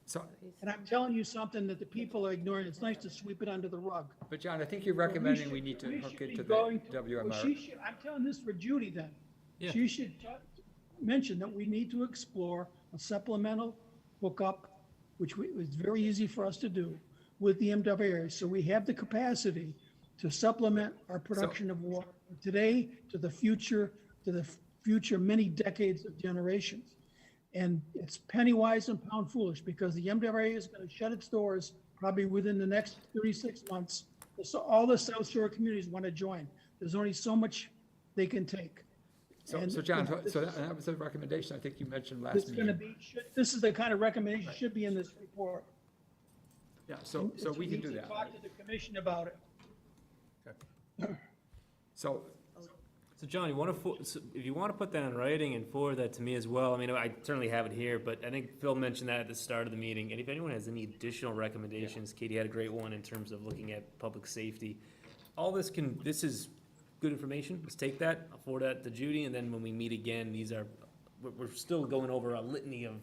So, And I'm telling you something that the people are ignoring. It's nice to sweep it under the rug. but John, I think you're recommending we need to We hook should be into the going to- well, WMR. I'm telling this for Judy then. Yeah. She should mention that we need to explore a supplemental hookup, which was very easy for us to do with the MWA. So we have the capacity to supplement our production of water today to the future many decades of generations. And it's penny wise and pound foolish because the MWA is going to shut its doors probably within the next 36 months. So all the South Shore communities want to join. There's only so much they can take. So And, John, you know, so that was a recommendation I think you mentioned last It's going to meeting. be, this is the kind of recommendation should be in this report. Yeah, so we can do need to that. talk to the commission about it. So, So John, if you want to put that in writing and forward that to me as well, I mean, I certainly have it here, but I think Phil mentioned that at the start of the meeting. And if anyone has any additional recommendations, Katie had a great one in terms of looking at public safety. All this is good information, let's take that, I'll forward that to Judy, and then when we meet again, we're still going over a litany of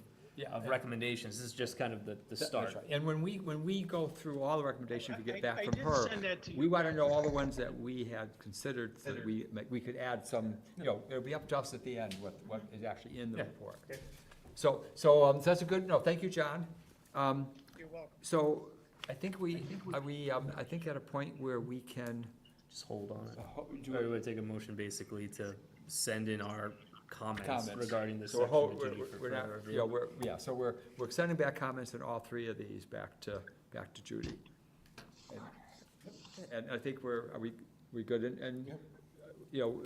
recommendations, this is just kind of the That's start. right. And when we go through all the recommendations we get back I from did her, send that to you. we want to know all the ones that we had considered, so that we could add some, it'll be up to us at the end what is actually in the Yeah. report. So that's a good, no, thank you, John. You're welcome. So I think I think at a point where we can, Just hold on it. do Or we would take a motion basically to send in our comments Comments. regarding this so we're, section to Judy for we're not, further you know, review. so we're sending back comments on all three of these back to Judy. And I think are we good, and, you know,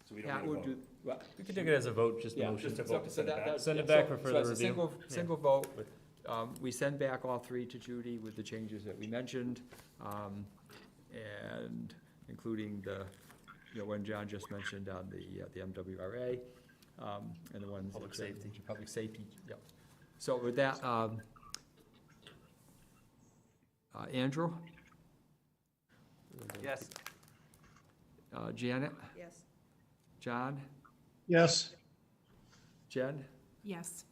So we don't Pat need a would vote. do, well, We could take it as a vote, just a yeah, motion. Just a vote to so send it that- back? that- Send it yeah, back so- for so further that's a review. Single vote. We send back all three to Judy with the changes that we mentioned, and including one John just mentioned on the MWRA, and the ones. Public that- safety. Public safety, yeah. So with that, Andrew, Yes. Janet, Yes. John, Yes, Jen, Yes.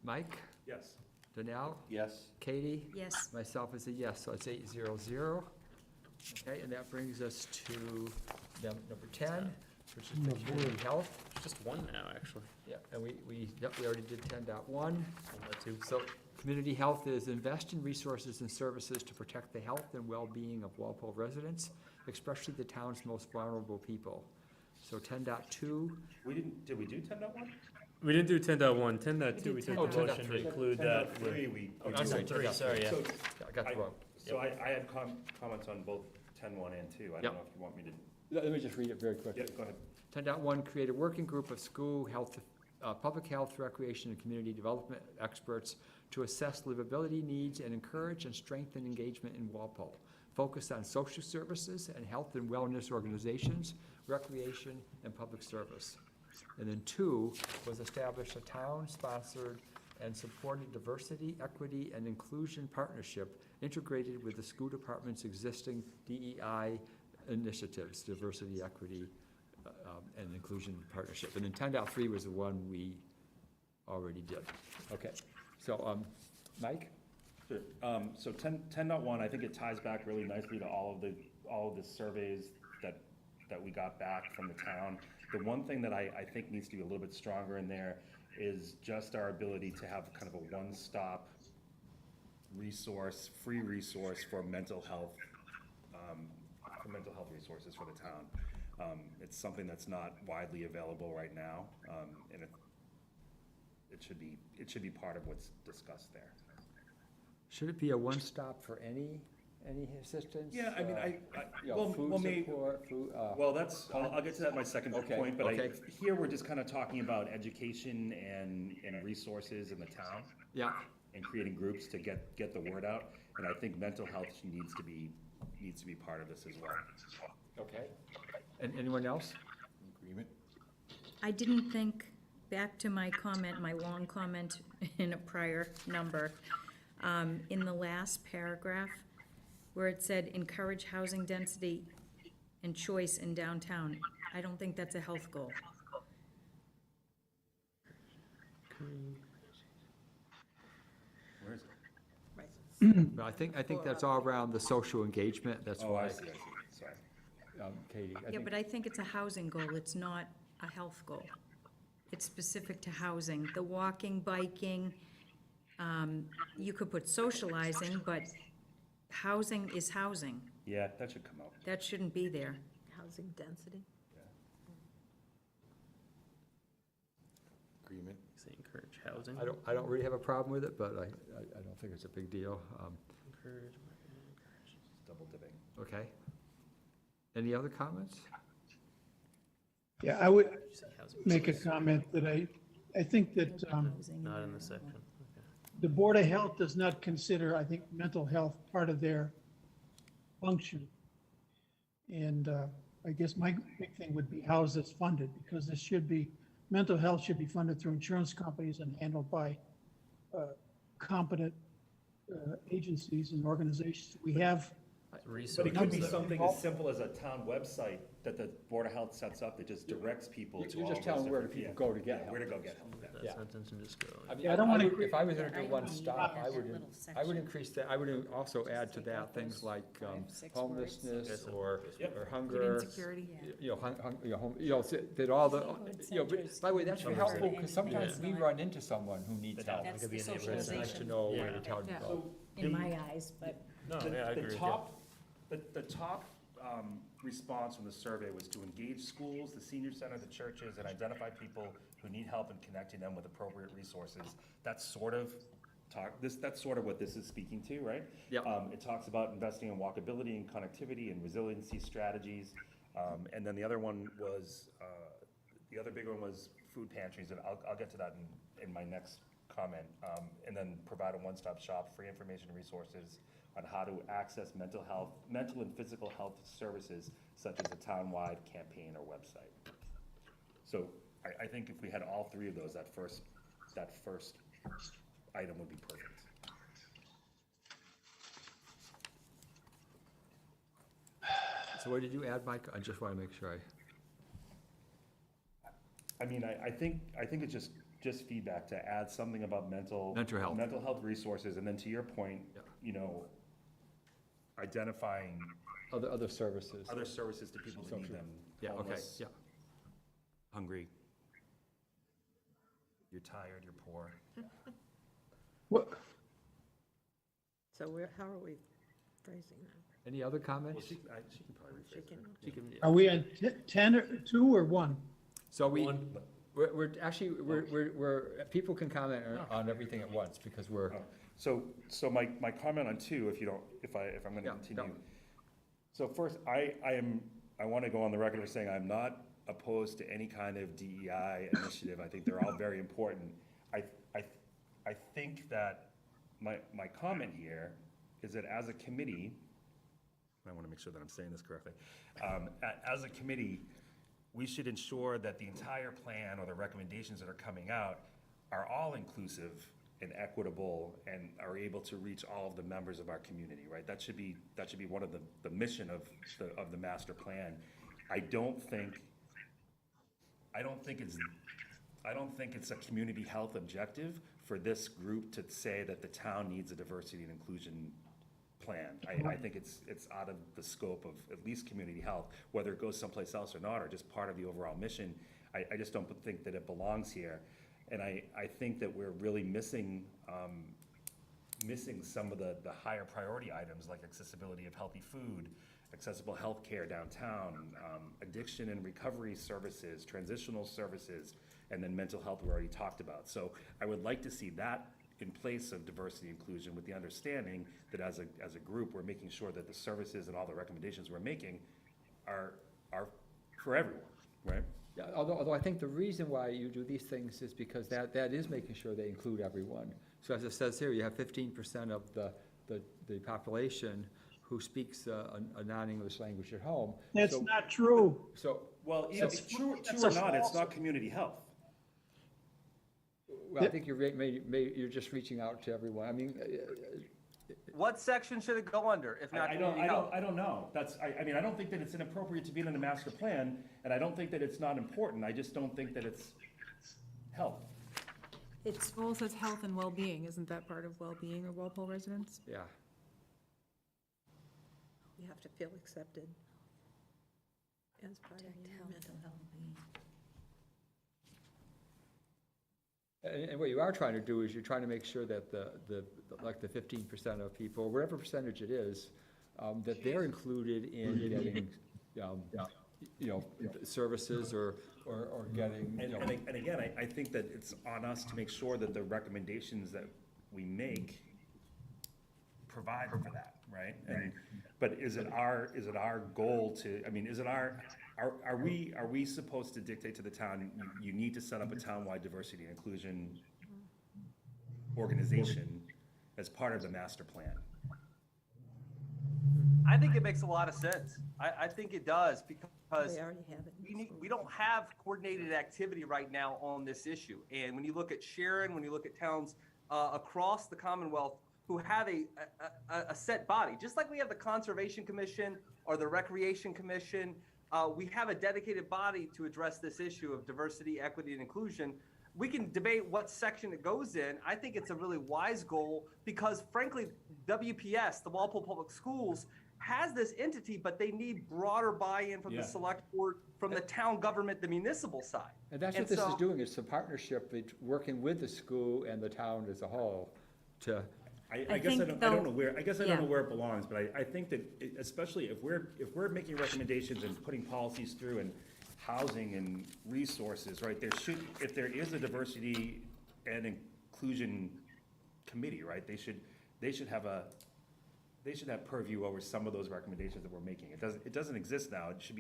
Mike, Yes. Danelle, Yes. Katie? Yes, Myself is a yes, so it's 800. Okay, and that brings us to number 10, which is the community health. There's just one now, actually. Yeah, and we already did 10.1. One or two. So, community health is invest in resources and services to protect the health and well-being of Walpole residents, especially the town's most vulnerable people. So 10.2, Did we do 10.1? We didn't do 10.1, 10.2, we took Oh, the motion to 10.3. include that with. 10.3, we. Oh, I'm sorry, 10.3, sorry, yeah. So I got the wrong. So I had comments on both 10.1 and 2. I Yep. don't know if you want me to, Let me just read it very quickly. yeah, go ahead. 10.1, create a working group of school health, public health, recreation, and community development experts to assess livability needs and encourage and strengthen engagement in Walpole. Focus on social services and health and wellness organizations, recreation, and public service. And then 2 was establish a town-sponsored and supported diversity, equity, and inclusion partnership integrated with the school department's existing DEI initiatives, diversity, equity, and inclusion partnership. And then 10.3 was the one we already did. Okay, so, Mike? Sure. So 10.1, I think it ties back really nicely to all of the surveys that we got back from the town. The one thing that I think needs to be a little bit stronger in there is just our ability to have kind of a one-stop free resource for mental health resources for the town. It's something that's not widely available right now, and it should be part of what's discussed there. Should it be a one-stop for any assistance? Yeah, I mean, Food maybe. support, food, Well, I'll get to that in my second Okay, point, but okay. here we're just kind of talking about education and resources in the town yeah, and creating groups to get the word out. And I think mental health needs to be part of this as well. okay. And anyone else? Agreement? I didn't think, back to my comment, my long comment in a prior number, in the last paragraph, where it said encourage housing density and choice in downtown. I don't think that's a health goal. Where is it? Right. No, I think that's all around the social engagement, that's Oh, why, I see, sorry. Katie. Yeah, but I think it's a housing goal, it's not a health goal. It's specific to housing. The walking, biking, you could put socializing, but housing is housing. Yeah, that should come out. That shouldn't be there. Housing density. Agreement? Say encourage housing. I don't really have a problem with it, but I don't think it's a big deal. Encourage. It's double dipping. Okay. Any other comments? yeah, I would Say housing make a choice. comment that I think that Housing. Not in the section, okay. the Board of Health does not consider, I think, mental health part of their function. And I guess my big thing would be how is this funded? Because this should be, mental health should be funded through insurance companies and handled by competent agencies and organizations. We have But resource. it could be that- something as simple as a town website that the Board of Health sets up that just directs people to You all just those tell them where different- people go to yeah, get help. where to go get help. That Yeah. sentence and just go. I mean, Yeah, I don't wanna if I was gonna Yeah, I do one don't need stop, that I would, little I would section. increase that, I would also add to take out that things those like 5-6 homelessness words. or Yep. or Food hunger. insecurity. You know, that all the, you know, but, by the way, that's Centers helpful, to because anything sometimes that's we not- run into someone who needs help. That's could be the a neighborhood. It's nice to socialization know where Yeah. to tell them to Yeah. go. in my eyes, but No, The- yeah, I the agree with you. top- The top response from the survey was to engage schools, the senior center, the churches, and identify people who need help in connecting them with appropriate resources. That's sort of that's sort of what this is speaking to, right? Yep. It talks about investing in walkability and connectivity and resiliency strategies. And then the other one was, the other big one was food pantries, and I'll get to that in my next comment. And then provide a one-stop shop, free information and resources on how to access mental and physical health services such as a town-wide campaign or website. So I think if we had all three of those, that first item would be perfect. So what did you add, Mike? I just want to make sure I mean, I think it's just feedback to add something about mental health. mental health resources, and then to your point, Yeah. you know, identifying other services. other services to people who need Social. them. Yeah, okay, Homeless, yeah. hungry, you're tired, you're poor. What, So how are we phrasing that? Any other Well, comments? she can probably rephrase it. You can- are we on 10 or 2 or 1? So One. we're actually, people can comment on everything at once, because we're, So my comment on two, if I'm gonna Yeah, continue. go. So first, I wanna go on the record of saying I'm not opposed to any kind of DEI initiative. I think they're all very important. I think that my comment here is that as a committee, I wanna make sure that I'm saying this correctly. As a committee, we should ensure that the entire plan or the recommendations that are coming out are all inclusive and equitable and are able to reach all of the members of our community, right? That should be one of the mission of the master plan. I don't think it's a community health objective for this group to say that the town needs a diversity and inclusion plan. I think it's out of the scope of at least community health, whether it goes someplace else or not, or just part of the overall mission. I just don't think that it belongs here. And I think that we're really missing some of the higher priority items like accessibility of healthy food, accessible healthcare downtown, addiction and recovery services, transitional services, and then mental health we already talked about. So I would like to see that in place of diversity and inclusion, with the understanding that as a group, we're making sure that the services and all the recommendations we're making are for everyone, right? yeah, although I think the reason why you do these things is because that is making sure they include everyone. So as it says here, you have 15% of the population who speaks a non-English language at home. That's So- not true. So, Well, it's true That's or a not, it's false- not community health. well, I think you're just reaching out to everyone. I mean, What section should it go under, if not community health? I don't know. I mean, I don't think that it's inappropriate to be in the master plan, and I don't think that it's not important. I just don't think that it's health. it's, Well, it says health and well-being, isn't that part of well-being of Walpole residents? yeah. You have to feel accepted as part of protect your health mental and health. well-being. And what you are trying to do is you're trying to make sure that like the 15% of people, whatever percentage it is, that they're included in getting, you know, services or getting, you know. And again, I think that it's on us to make sure that the recommendations that we make provide for that, right? But is it our goal to, I mean, are we supposed to dictate to the town, you need to set up a townwide diversity and inclusion organization as part of the master plan? I think it makes a lot of sense. I think it does, because They already have it. in we don't have coordinated activity right now on this issue. And when you look at Sharon, when you look at towns across the Commonwealth who have a set body, just like we have the Conservation Commission or the Recreation Commission. We have a dedicated body to address this issue of diversity, equity, and inclusion. We can debate what section it goes in. I think it's a really wise goal because frankly, WPS, the Walpole Public Schools, has this entity, but they need broader buy-in from the Yeah. select board, from the town government, the municipal side. And that's And what this is so- doing, it's a partnership, working with the school and the town as a whole to, I guess think I don't though- know where, I guess I yeah. don't know where it belongs, but I think that especially if we're making recommendations and putting policies through and housing and resources, right, if there is a diversity and inclusion committee, right, they should have purview over some of those recommendations that we're making. It doesn't exist now, it should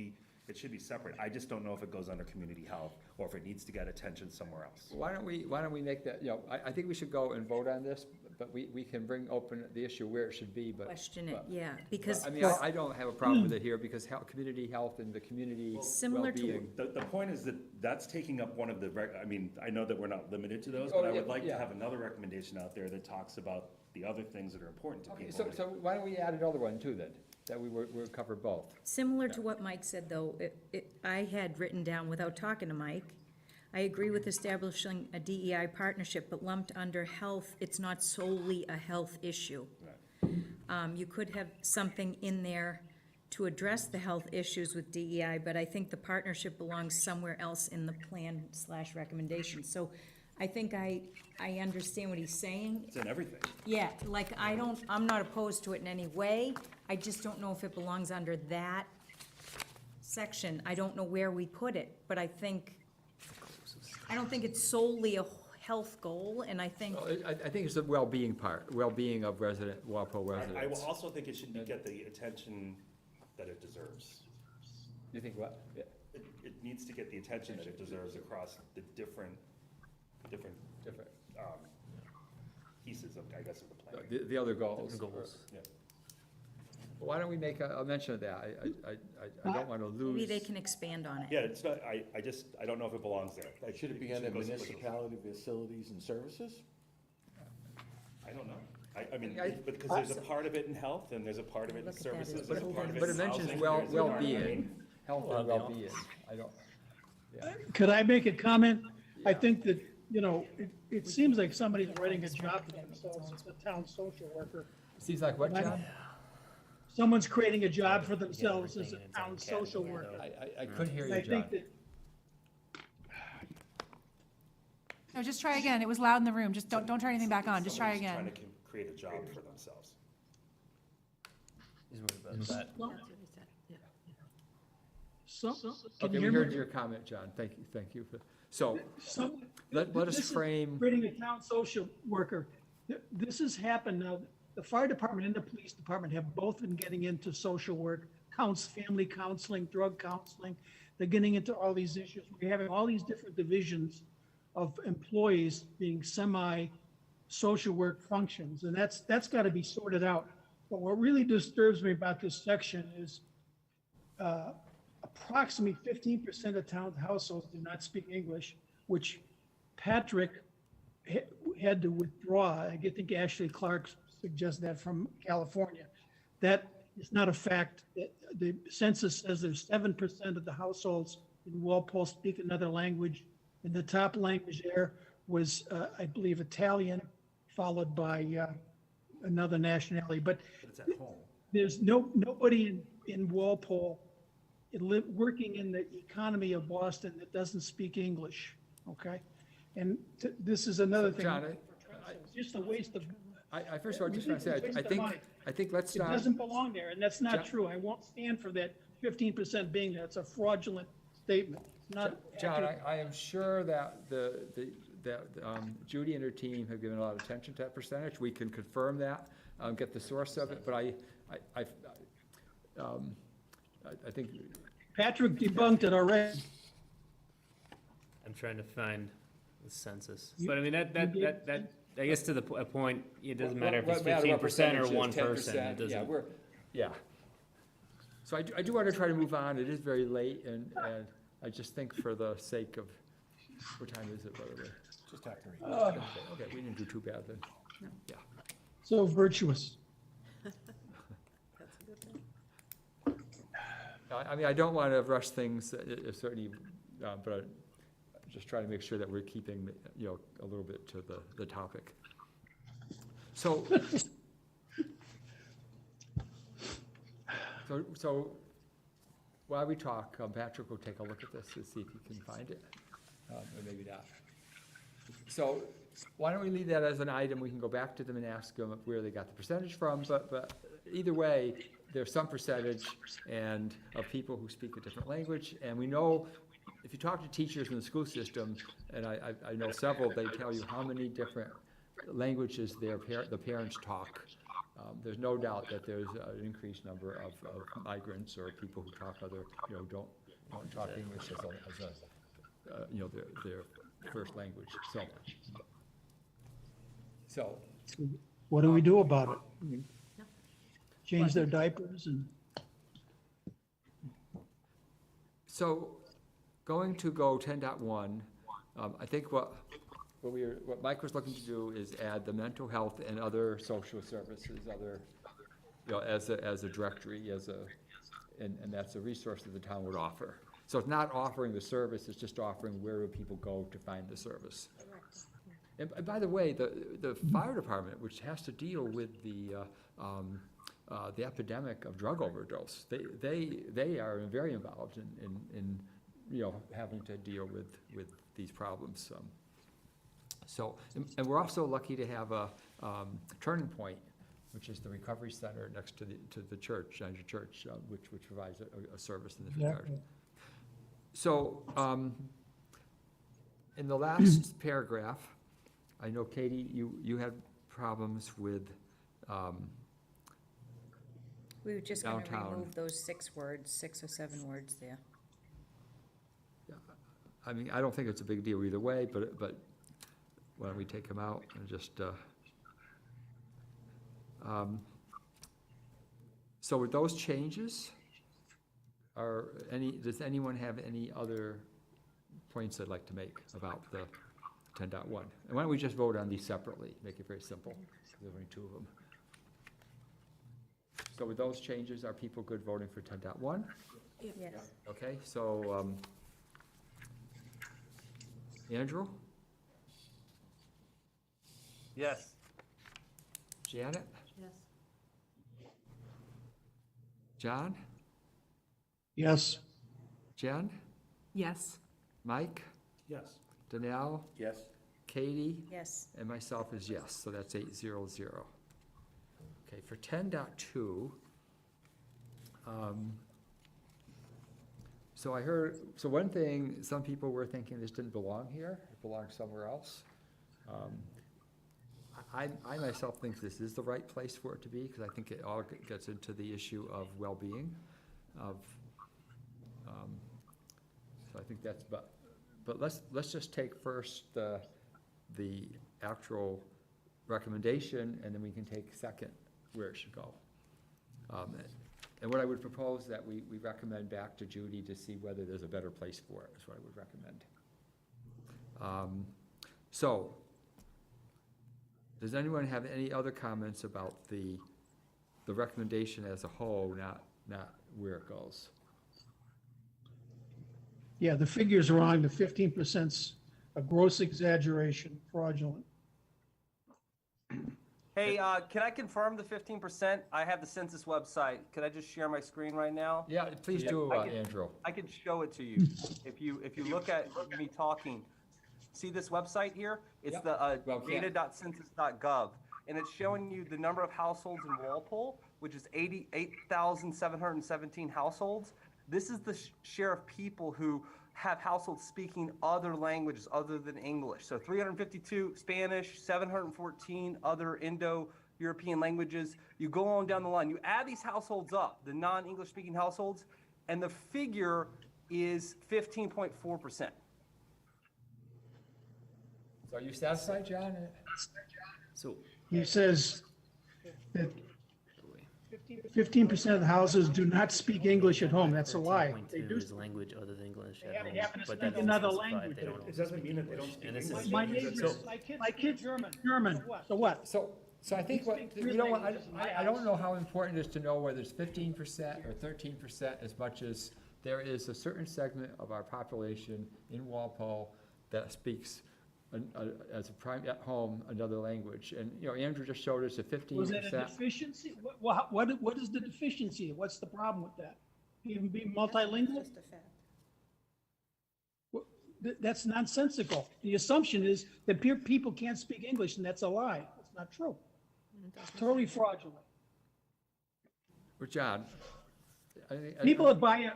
be separate. I just don't know if it goes under community health or if it needs to get attention somewhere else. why don't we make that, I think we should go and vote on this, but we can bring open the issue where it should be, but. Question it, but- yeah, because I mean, I don't have a problem with it here, because community health and the community Similar to- well-being. The point is that that's taking up one of the, I mean, I know that we're not limited to those, Oh, but I yeah, would like to yeah. have another recommendation out there that talks about the other things that are important to Okay, people. so why don't we add another one too then, that we'll cover both? similar to what Mike said, though, I had written down, without talking to Mike, I agree with establishing a DEI partnership, but lumped under health, it's not solely a health issue. You could have something in there to address the health issues with DEI, but I think the partnership belongs somewhere else in the plan/recommendation. So I think I understand what he's saying. It's in everything. Yeah, like, I'm not opposed to it in any way. I just don't know if it belongs under that section. I don't know where we put it, but I don't think it's solely a health goal, and I think, Well, I think it's the well-being part, well-being of Walpole I residents. will also think it should get the attention that it deserves. You think what? Yeah, It needs to get the attention that it deserves across the different different, pieces of, I guess, of the plan. the other goals. Goals. Yeah. Why don't we make a mention of that? I don't want to lose. maybe they can expand on it. Yeah, it's not, I don't know if it belongs there. Should it be under go split it. municipality facilities and services? I don't know. I mean, I- because there's a part of it in health, and there's a part of it in Look at that as services, But there's a part of it but in it mentions housing, there's a part of it- well-being, health and well-being. I don't, yeah. Could I make a comment? I think that, it seems like somebody's writing a job for themselves as a town social worker. Seems like what, John? Someone's creating a job for themselves as a town social worker. I couldn't hear And you, I John. think that, No, just try again. It was loud in the room. Just don't turn anything back on. Just try Somebody's again. trying to create a job for themselves. He's worried about that. some, can Okay, you we hear heard me? your comment, John. Thank you. So, Some- let us this is frame, Creating a town social worker. This has happened now. The fire department and the police department have both been getting into social work, family counseling, drug counseling. They're getting into all these issues. We're having all these different divisions of employees being semi-social work functions, and that's got to be sorted out. But what really disturbs me about this section is approximately 15% of town households do not speak English, which Patrick had to withdraw. I think Ashley Clark suggested that from California. That is not a fact. The census says there's 7% of the households in Walpole speak another language. And the top language there was, I believe, Italian, followed by another nationality. But But it's at home. there's nobody in Walpole working in the economy of Boston that doesn't speak English, okay? And this is another thing. John, It's just a waste of, I first of all, just want to say, It's a waste of money. I think let's it not, doesn't belong there, and that's not John- true. I won't stand for that 15% being there. It's a fraudulent statement. It's not John, accurate. I am sure that Judy and her team have given a lot of attention to that percentage. We can confirm that, get the source of it, but I think, Patrick debunked it already. I'm trying to find the census. You- But I mean, that, I guess to the point, it doesn't matter if it's what matter what 15% or percentage is, one person, 10%, it yeah, doesn't. yeah. So I do want to try to move on. It is very late, and I just think for the sake of, what time is it, by the way? Just after. Okay, we didn't do too bad then. Yeah. So virtuous. That's a good thing. I mean, I don't want to rush things, certainly, but I'm just trying to make sure that we're keeping, you know, a little bit to the topic. So, so while we talk, Patrick will take a look at this to see if he can find it, or maybe not. So why don't we leave that as an item? We can go back to them and ask them where they got the percentage from, but either way, there's some percentage and of people who speak a different language, and we know, if you talk to teachers in the school system, and I know several, they tell you how many different languages the parents talk. There's no doubt that there's an increased number of migrants or people who talk other, you know, don't talk English as a you know, their first language, so. What do we do about it? I mean, change their diapers and, So, going to go 10.1, I think what Mike was looking to do is add the mental health and other social services, you know, as a directory, and that's a resource that the town would offer. So it's not offering the service, it's just offering where do people go to find the service. And by the way, the fire department, which has to deal with the epidemic of drug overdose, they are very involved in you know, having to deal with these problems. So, and we're also lucky to have a Turning Point, which is the recovery center next to the church, Andrew Church, which provides a service in this regard. So, in the last paragraph, I know, Katie, you had problems with We were just gonna downtown. remove those 6 or 7 words there. I mean, I don't think it's a big deal either way, but why don't we take them out and just, so with those changes, does anyone have any other points they'd like to make about the 10.1? And why don't we just vote on these separately, make it very simple, because there's only 2 of them. So with those changes, are people good voting for 10.1? Yes. Okay, so, Andrew, Yes. Janet, Yes. John, yes, Jen, Yes. Mike, Yes. Danelle, Yes? Katie, Yes. and myself is yes, so that's 800. Okay, for 10.2, so I heard, so one thing, some people were thinking this didn't belong here, it belongs somewhere else. I myself think this is the right place for it to be, because I think it all gets into the issue of well-being, so I think that's, but let's just take first the actual recommendation, and then we can take second where it should go. And what I would propose that we recommend back to Judy to see whether there's a better place for it, is what I would recommend. So, does anyone have any other comments about the recommendation as a whole, not where it goes? yeah, the figure's wrong, the 15%'s a gross exaggeration, fraudulent. Hey, can I confirm the 15%? I have the census website. Could I just share my screen right now? Yeah, please do, I can- Andrew. I can show it to you. If you look at me talking, see this website here? It's Yep. the Well, yeah. data.census.gov, and it's showing you the number of households in Walpole, which is 88,717 households. This is the share of people who have households speaking other languages other than English. So 352 Spanish, 714 other Indo-European languages. You go on down the line, you add these households up, the non-English speaking households, and the figure is 15.4%. So are you satisfied, John? So, He says that 15% of the houses do not speak English at home. That's a lie. They 13.2 do. is language other than English at They home, happen to but speak that doesn't another specify if language. they don't It doesn't mean that they don't speak And this English. is- My It means that neighbors, they're- my kids, German. So what? So, So I think We what, speak three you know what, languages in my I don't house. know how important it is to know whether it's 15% or 13%, as much as there is a certain segment of our population in Walpole that speaks as a at home, another language. And, you know, Andrew just showed us a 15%. Was that a deficiency? What is the deficiency? What's the problem with that? Even being multilingual? Just a fact. That's nonsensical. The assumption is that people can't speak English, and that's a lie. That's not true. It doesn't Totally say- fraudulent. Well, John, I think. People that buy a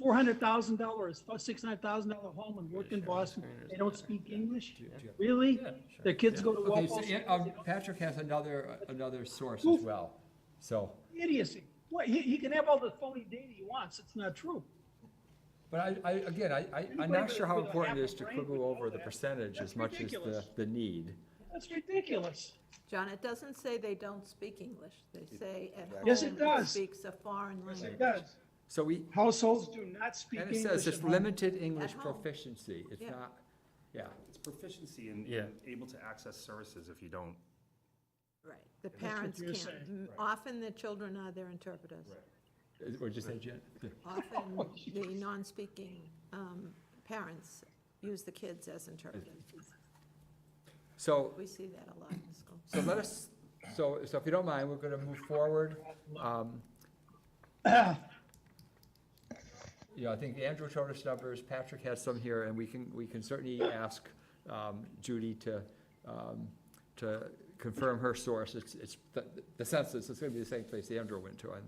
$400,000, $600,000 home and work in Boston, they don't speak English? Really? Their kids go to Okay, so, Walpole? Patrick has another source as Oof. well, so. Idiocy. What, he can have all the phony data he wants. It's not true. But I'm not sure how with a important it is half to a brain would quibble know over the that. percentage That's as much as ridiculous. the need. That's ridiculous. John, it doesn't say they don't speak English. They say at home. Yes, it does. Speaks a foreign Yes, language. it does. So we, Households do not speak and it English says at it's home. limited English At home. proficiency, it's Yeah. not, yeah. It's proficiency in Yeah. able to access services if you don't. Right. The what parents you're can't. saying. Often the children are their interpreters. What'd you say, Jen? Often the non-speaking parents use the kids as interpreters. So, We see that a lot in school. so let us, so if you don't mind, we're gonna move forward. You know, I think Andrew showed us numbers, Patrick has some here, and we can certainly ask Judy to confirm her source. It's the census, it's gonna be the same place Andrew went to, and,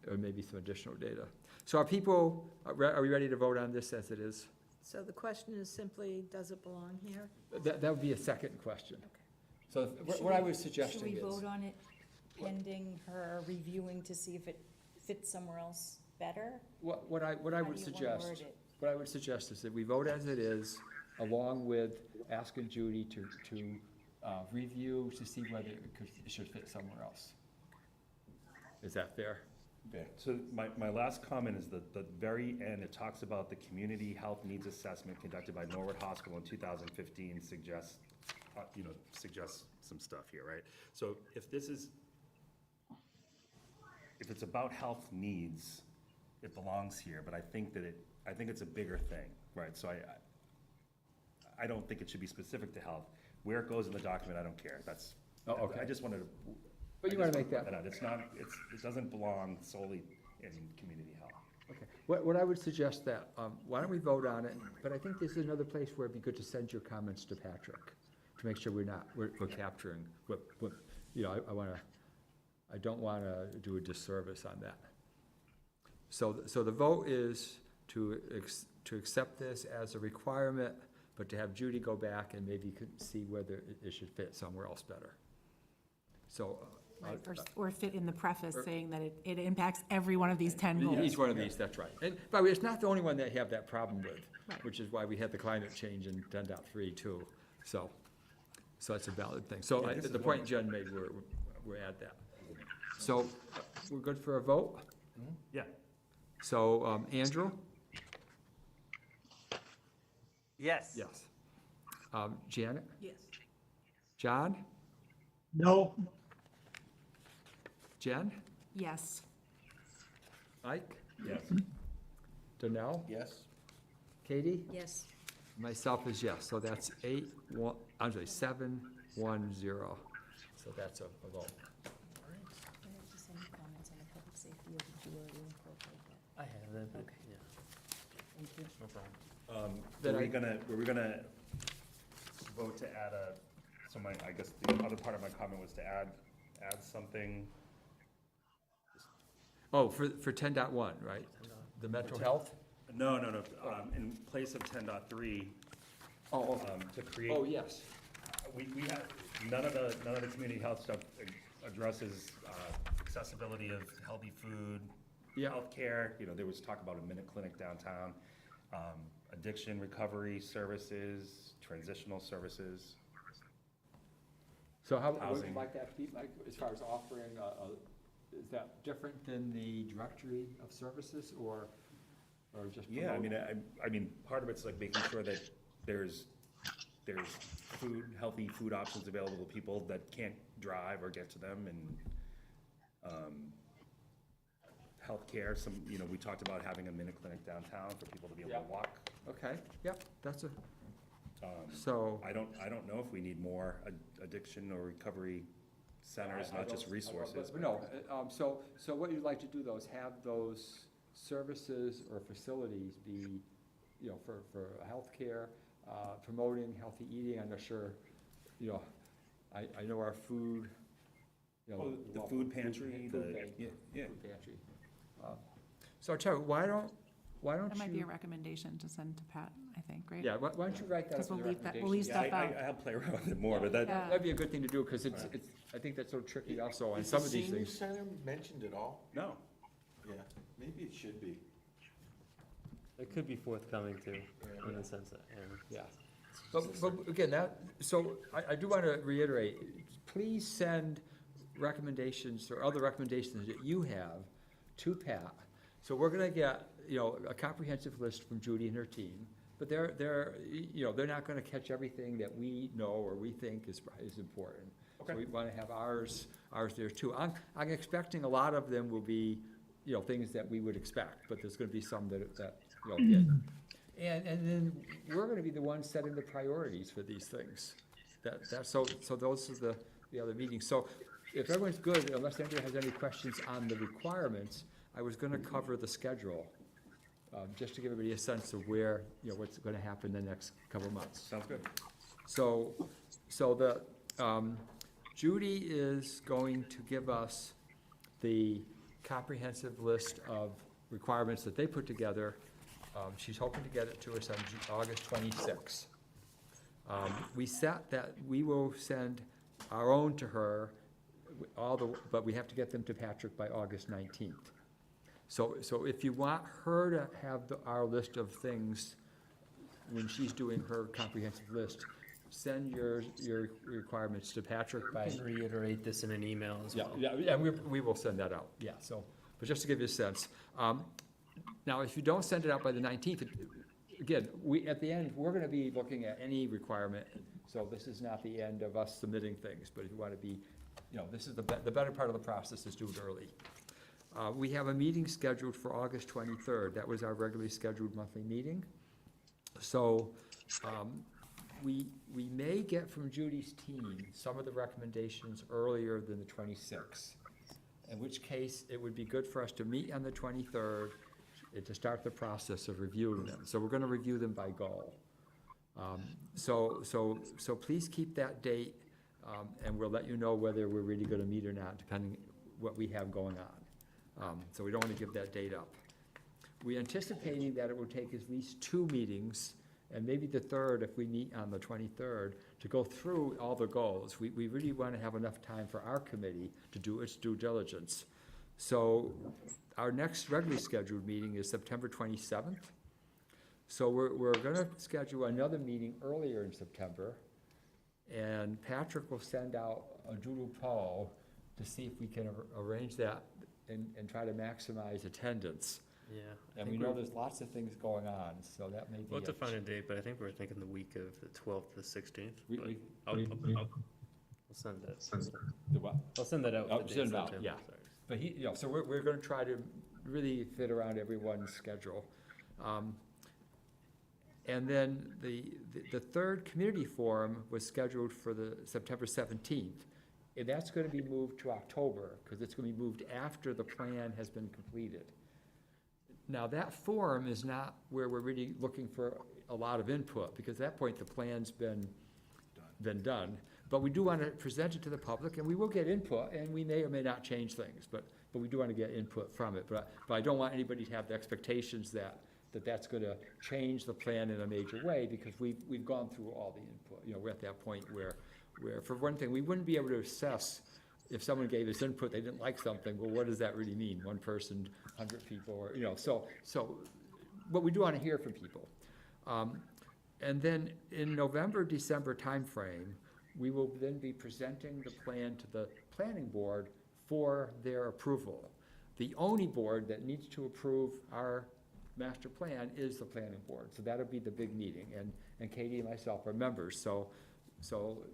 or maybe some additional data. So are people, are we ready to vote on this as it is? So the question is simply, does it belong here? That would be a second question. So what I was suggesting Should we is, vote on it pending her reviewing to see if it fits somewhere else better? what I How would do you wanna suggest. word it? What I would suggest is that we vote as it is, along with asking Judy to review to see whether it should fit somewhere else. Is that fair? So my last comment is the very end, it talks about the community health needs assessment conducted by Norwood Hospital in 2015 suggests some stuff here, right? So if it's about health needs, it belongs here, but I think it's a bigger thing, right? So I don't think it should be specific to health. Where it goes in the document, I don't care. Oh, okay. I just wanted to. But you I wanna just make that- point out. It's not, it doesn't belong solely in community health. Okay. What I would suggest that, why don't we vote on it, but I think there's another place where it'd be good to send your comments to Patrick, to make sure we're capturing what, you know, I don't wanna do a disservice on that. So the vote is to accept this as a requirement, but to have Judy go back and maybe see whether it should fit somewhere else better. So. Right, or fit in the preface saying that it impacts every one of these 10 goals. Each one of these, that's right. And, by the way, it's not the only one that have that problem with, Right. which is why we had the climate change in 10.3 too. So that's a valid thing. So Yeah, this the is point one- Jen made, we're at that. So we're good for a vote? Yeah. So, Andrew? Yes. Yes. Janet? Yes. John? No, Jen? Yes. Mike? Yes. Donnell? Yes? Katie? Yes. Myself is yes, so that's 7-1-0. So that's a vote. Just any comments on the public safety, or did you already incorporate that? I have that, but, yeah, Thank you. no problem. Then Were I- we gonna vote to add I guess the other part of my comment was to add something. Oh, for 10.1, right? The mental health? No, in place of 10.3, Oh, to create. oh, yes. We have, none of the community health stuff addresses accessibility of healthy food, Yeah. healthcare, there was talk about a minute clinic downtown, addiction recovery services, transitional services. So how, what would you Housing. like that to be, like, as far as offering, is that different than the directory of services, or just? Yeah, promote? I mean, part of it's like making sure that there's there's food, healthy food options available to people that can't drive or get to them, and, healthcare, we talked about having a minute clinic downtown for people to be able to Yeah. walk. Okay, yep, that's a, Um, so. I don't know if we need more addiction or recovery centers, I not just don't- resources. but No, so what you'd like to do though is have those services or facilities be, for healthcare, promoting healthy eating. I'm not sure, I know our food, Oh, the food pantry, food bank, yeah. food pantry. So Terry, why don't That might be a you, recommendation to send to Pat, I think, right? yeah, why don't you write that Because up in we'll the leave that- we'll leave recommendations? stuff Yeah, out. I'll play around with it more, but that, Yeah. That'd be a good thing to do, because it's, I think that's so tricky also on some of these Is the things. senior center mentioned at all? no. Yeah, maybe it should be. It could be forthcoming too, in the sense that, Yeah, but again, I do want to reiterate, please send recommendations or other recommendations that you have to Pat. So we're gonna get, a comprehensive list from Judy and her team, but they're not gonna catch everything that we know or we think is important. So Okay. we want to have ours there too. I'm expecting a lot of them will be, things that we would expect, but there's gonna be some that didn't. And then we're gonna be the ones setting the priorities for these things. So those are the other meetings. So if everyone's good, unless anybody has any questions on the requirements, I was gonna cover the schedule, just to give everybody a sense of where, what's gonna happen the next couple of months. Sounds good. So Judy is going to give us the comprehensive list of requirements that they put together. She's hoping to get it to us on August 26th. We set that we will send our own to her, but we have to get them to Patrick by August 19th. So if you want her to have our list of things when she's doing her comprehensive list, send your requirements to Patrick by. I can reiterate this in an email as well. Yeah, we will send that out, yeah, but just to give you a sense. Now, if you don't send it out by the 19th, again, at the end, we're gonna be looking at any requirement, so this is not the end of us submitting things, but if you wanna be, this is the better part of the process is do it early. We have a meeting scheduled for August 23rd, that was our regularly scheduled monthly meeting. So, we may get from Judy's team some of the recommendations earlier than the 26th. In which case, it would be good for us to meet on the 23rd to start the process of reviewing them. So we're gonna review them by goal. So please keep that date, and we'll let you know whether we're really gonna meet or not, depending what we have going on. So we don't wanna give that date up. We're anticipating that it will take at least 2 meetings, and maybe the third, if we meet on the 23rd, to go through all the goals. We really want to have enough time for our committee to do its due diligence. So our next regularly scheduled meeting is September 27th. So we're going to schedule another meeting earlier in September, and Patrick will send out a doodle poll to see if we can arrange that and try to maximize attendance. Yeah. I And we think know we're- there's lots of things going on, so that may be. We'll have to find a date, but I think we're thinking the week of the 12th to the 16th. We- but we- I'll we- send that. The what? I'll send that out. Oh, the send it dates out, Tim, yeah. sorry. But so we're gonna try to really fit around everyone's schedule. And then the third community forum was scheduled for the September 17th. And that's gonna be moved to October, because it's gonna be moved after the plan has been completed. Now, that forum is not where we're really looking for a lot of input, because at that point, the plan's been done. But we do want to present it to the public, and we will get input, and we may or may not change things, but we do want to get input from it. But I don't want anybody to have the expectations that's gonna change the plan in a major way, because we've gone through all the input. We're at that point where, for one thing, we wouldn't be able to assess if someone gave us input, they didn't like something, well, what does that really mean? 1 person, 100 people, or, so, but we do want to hear from people. And then in November, December timeframe, we will then be presenting the plan to the planning board for their approval. The only board that needs to approve our master plan is the planning board, so that'll be the big meeting, and Katie and myself are members, so,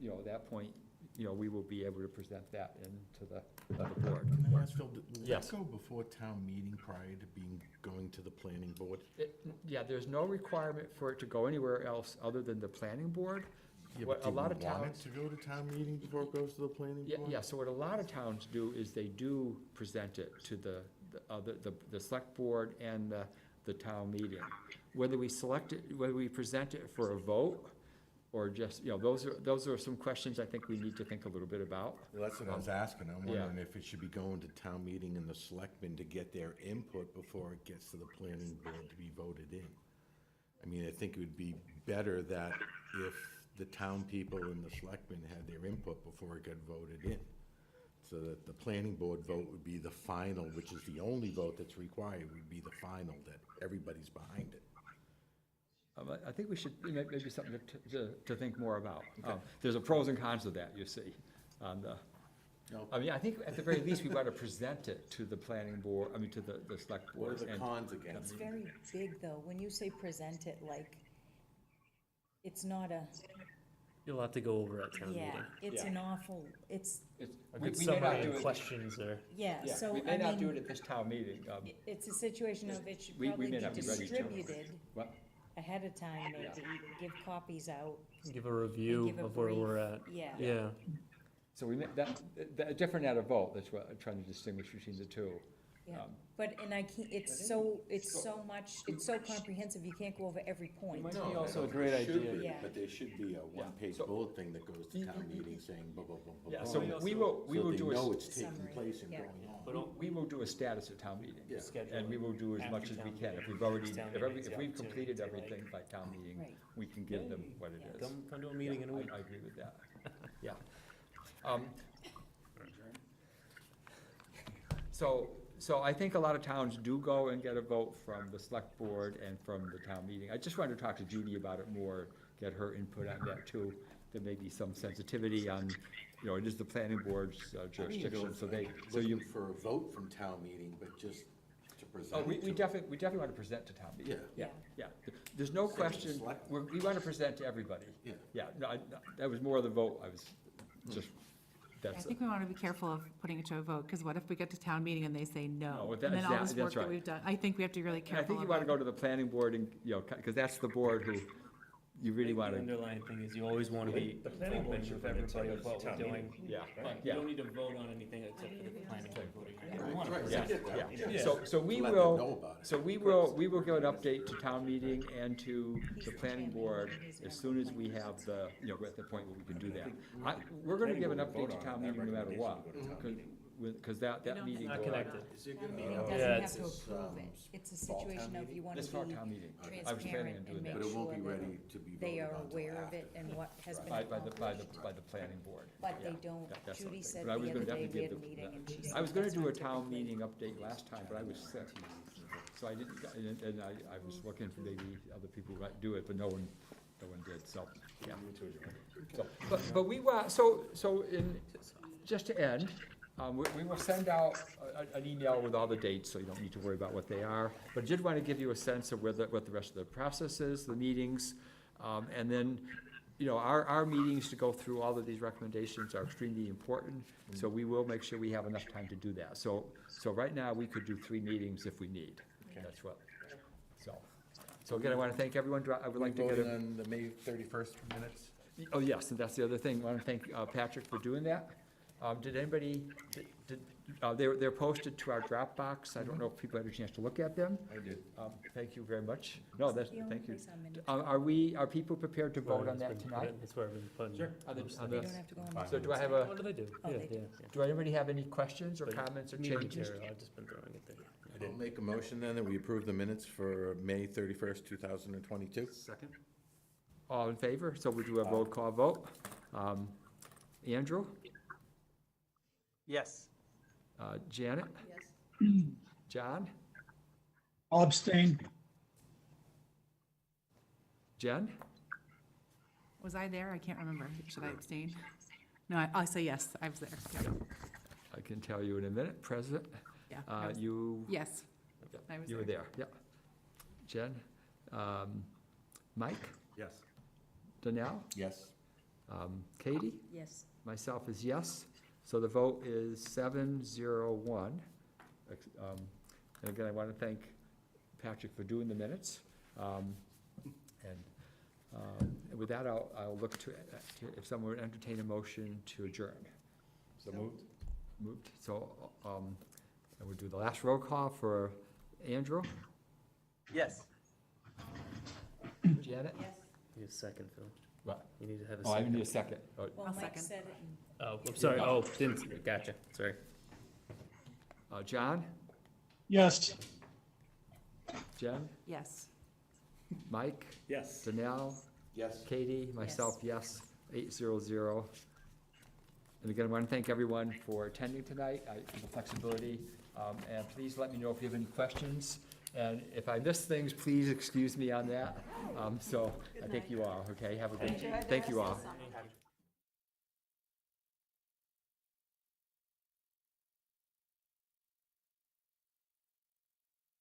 you know, at that point, you know, we will be able to present that into the board. Can I ask Phil, will Yes. that go before town meeting prior to going to the planning board? Yeah, there's no requirement for it to go anywhere else other than the planning board. Yeah, What but a do lot we of want it towns- to go to town meeting before it goes to the planning Yeah, board? yeah, so what a lot of towns do is they do present it to the select board and the town meeting. Whether we select it, whether we present it for a vote, or just, you know, those are some questions I think we need to think a little bit about. Well, that's what I was asking. I'm Yeah. wondering if it should be going to town meeting and the selectmen to get their input before it gets to the planning board to be voted in. I mean, I think it would be better that if the town people and the selectmen had their input before it got voted in. So that the planning board vote would be the final, which is the only vote that's required, would be the final, that everybody's behind it. I think we should, maybe something to think more about. There's a pros and cons of that, you see, on the, I mean, I think at the very least, we want to present it to the planning board, I mean, to the select What board. are the and- cons again? It's very big, though. When you say present it, like, it's not a, You'll have to go over at town yeah, meeting. it's Yeah. an awful, it's, It's- A we- good we may not summary do and it- questions or. yeah, Yeah, so, we I may not do it mean, at this town meeting. it's a situation of it should we probably may be not be ready to. distributed What? ahead of time, maybe, give copies out, Give a review give a of where brief. we're at. yeah. Yeah. So we, that, different at a vote, that's what I'm trying to distinguish between the two. Yeah, Um, but, and I can't, it's so much, it's so comprehensive, you can't go over every point. might No, be no, also a there great should idea. be, Yeah. But there should be a one-page so- bullet thing that goes to town meeting saying blah, blah, blah, blah. Yeah, blah. so we will So they do know a, it's taking Summary, place and yeah. going on. But we will do a status at town meeting. Yeah. schedule And we will do as after much as we town can. meeting. If we've already, Town if meeting is the we've opportunity completed to, like- everything by town meeting, Right. we can give them what it is. Come to a meeting in a week. I agree with that, yeah. So I think a lot of towns do go and get a vote from the select board and from the town meeting. I just wanted to talk to Judy about it more, get her input on that too. There may be some sensitivity on, you know, it is the planning board's jurisdiction, so you. Looking for a vote from town meeting, but just to present. Oh, we to- definitely want to present to town meeting. Yeah. Yeah. There's no Same question, select- we want to present to everybody. Yeah. Yeah, no, that was more of the vote, I was just, I that's, think we want to be careful of putting it to a vote, because what if we get to town meeting and they say No, no? well, And then that's- all this that's work that right. we've done, I think we have to be really I careful think you want to about. go to the planning board and, you know, because that's the board who you really The want to, underlying thing is you always want to be The planning board open should with bring it to everybody of what we're town meeting. doing. yeah, But you yeah. don't need to vote on anything except for the planning board voting. You wanna Right, present right. it. Yeah, Yeah. so we To let them know will, about it. so we will give an update to town meeting and to the planning board as soon as we have the, you know, we're at the point where we can do that. We're gonna give an update to town meeting no matter what, because that meeting. Not will- connected. Town meeting Yeah, doesn't it's- have to approve it, it's a situation of you want This to for our be town meeting. I was planning transparent on doing and that. make But it won't sure be that ready to be they voted are on till aware of after. it and what has been By accomplished. the planning board. But Yeah, they don't, that's Judy something. said But I the was other gonna day definitely we had a give the- meeting and she said. I was gonna that's do a not town typically- meeting update last time, but I was sick. So I didn't, and I was looking for maybe other people who might do it, but no one did, so, yeah. So, but we want, so just to end, we will send out an email with all the dates, so you don't need to worry about what they are. But I did want to give you a sense of what the rest of the process is, the meetings, and then, you know, our meetings to go through all of these recommendations are extremely important, so we will make sure we have enough time to do that. So right now, we could do 3 meetings if we need. That's what, so again, I want to thank everyone. I would like to get Voting a. on the May 31st minutes? Oh, yes, and that's the other thing. I want to thank Patrick for doing that. Did anybody, they're posted to our Dropbox. I don't know if people had a chance to look at them. I did. Thank you very much. No, that's, The only thank you. place I'm in- Are people prepared to vote on that tonight? That's where I've been putting. Sure. On the- most on of They the- don't have to go on. So do I have What do they do? Oh, Yeah, they do. yeah. Do anybody have any questions or But comments or meeting changes? material, I've just been throwing it there. I'll make a motion then that we approve the minutes for May 31st, 2022. Second? All in favor? So we do a roll call vote. Andrew? Yes. Janet? Yes. John? I'll abstain. Jen? Was I there? I can't remember. Should I abstain? No, I'll say yes, I was there. Yeah. I can tell you in a minute. Present? Yeah, I was- You? Yes, Yeah, I was You were there, yeah. Jen. Mike, Yes. Donnell, Yes. Katie, Yes. myself is yes. So the vote is 7-0-1. And again, I want to thank Patrick for doing the minutes. And with that, I'll look to if someone would entertain a motion to adjourn. So moved? Moved. So I would do the last roll call for Andrew, Yes. Janet. Need a second, Phil. What? You need to have a Oh, I second. need a second. Oh, Well, I'll Mike second. said it, and Oh, I'm sorry. Oh, didn't, gotcha, sorry. John, Yes. Jen, Yes. Mike, Yes. Donnell, Yes. Katie, myself, yes, 8-0-0. And again, I want to thank everyone for attending tonight, for the flexibility. And please let me know if you have any questions. And if I miss things, please excuse me on that. So I thank you all, okay? Have a good, thank you all.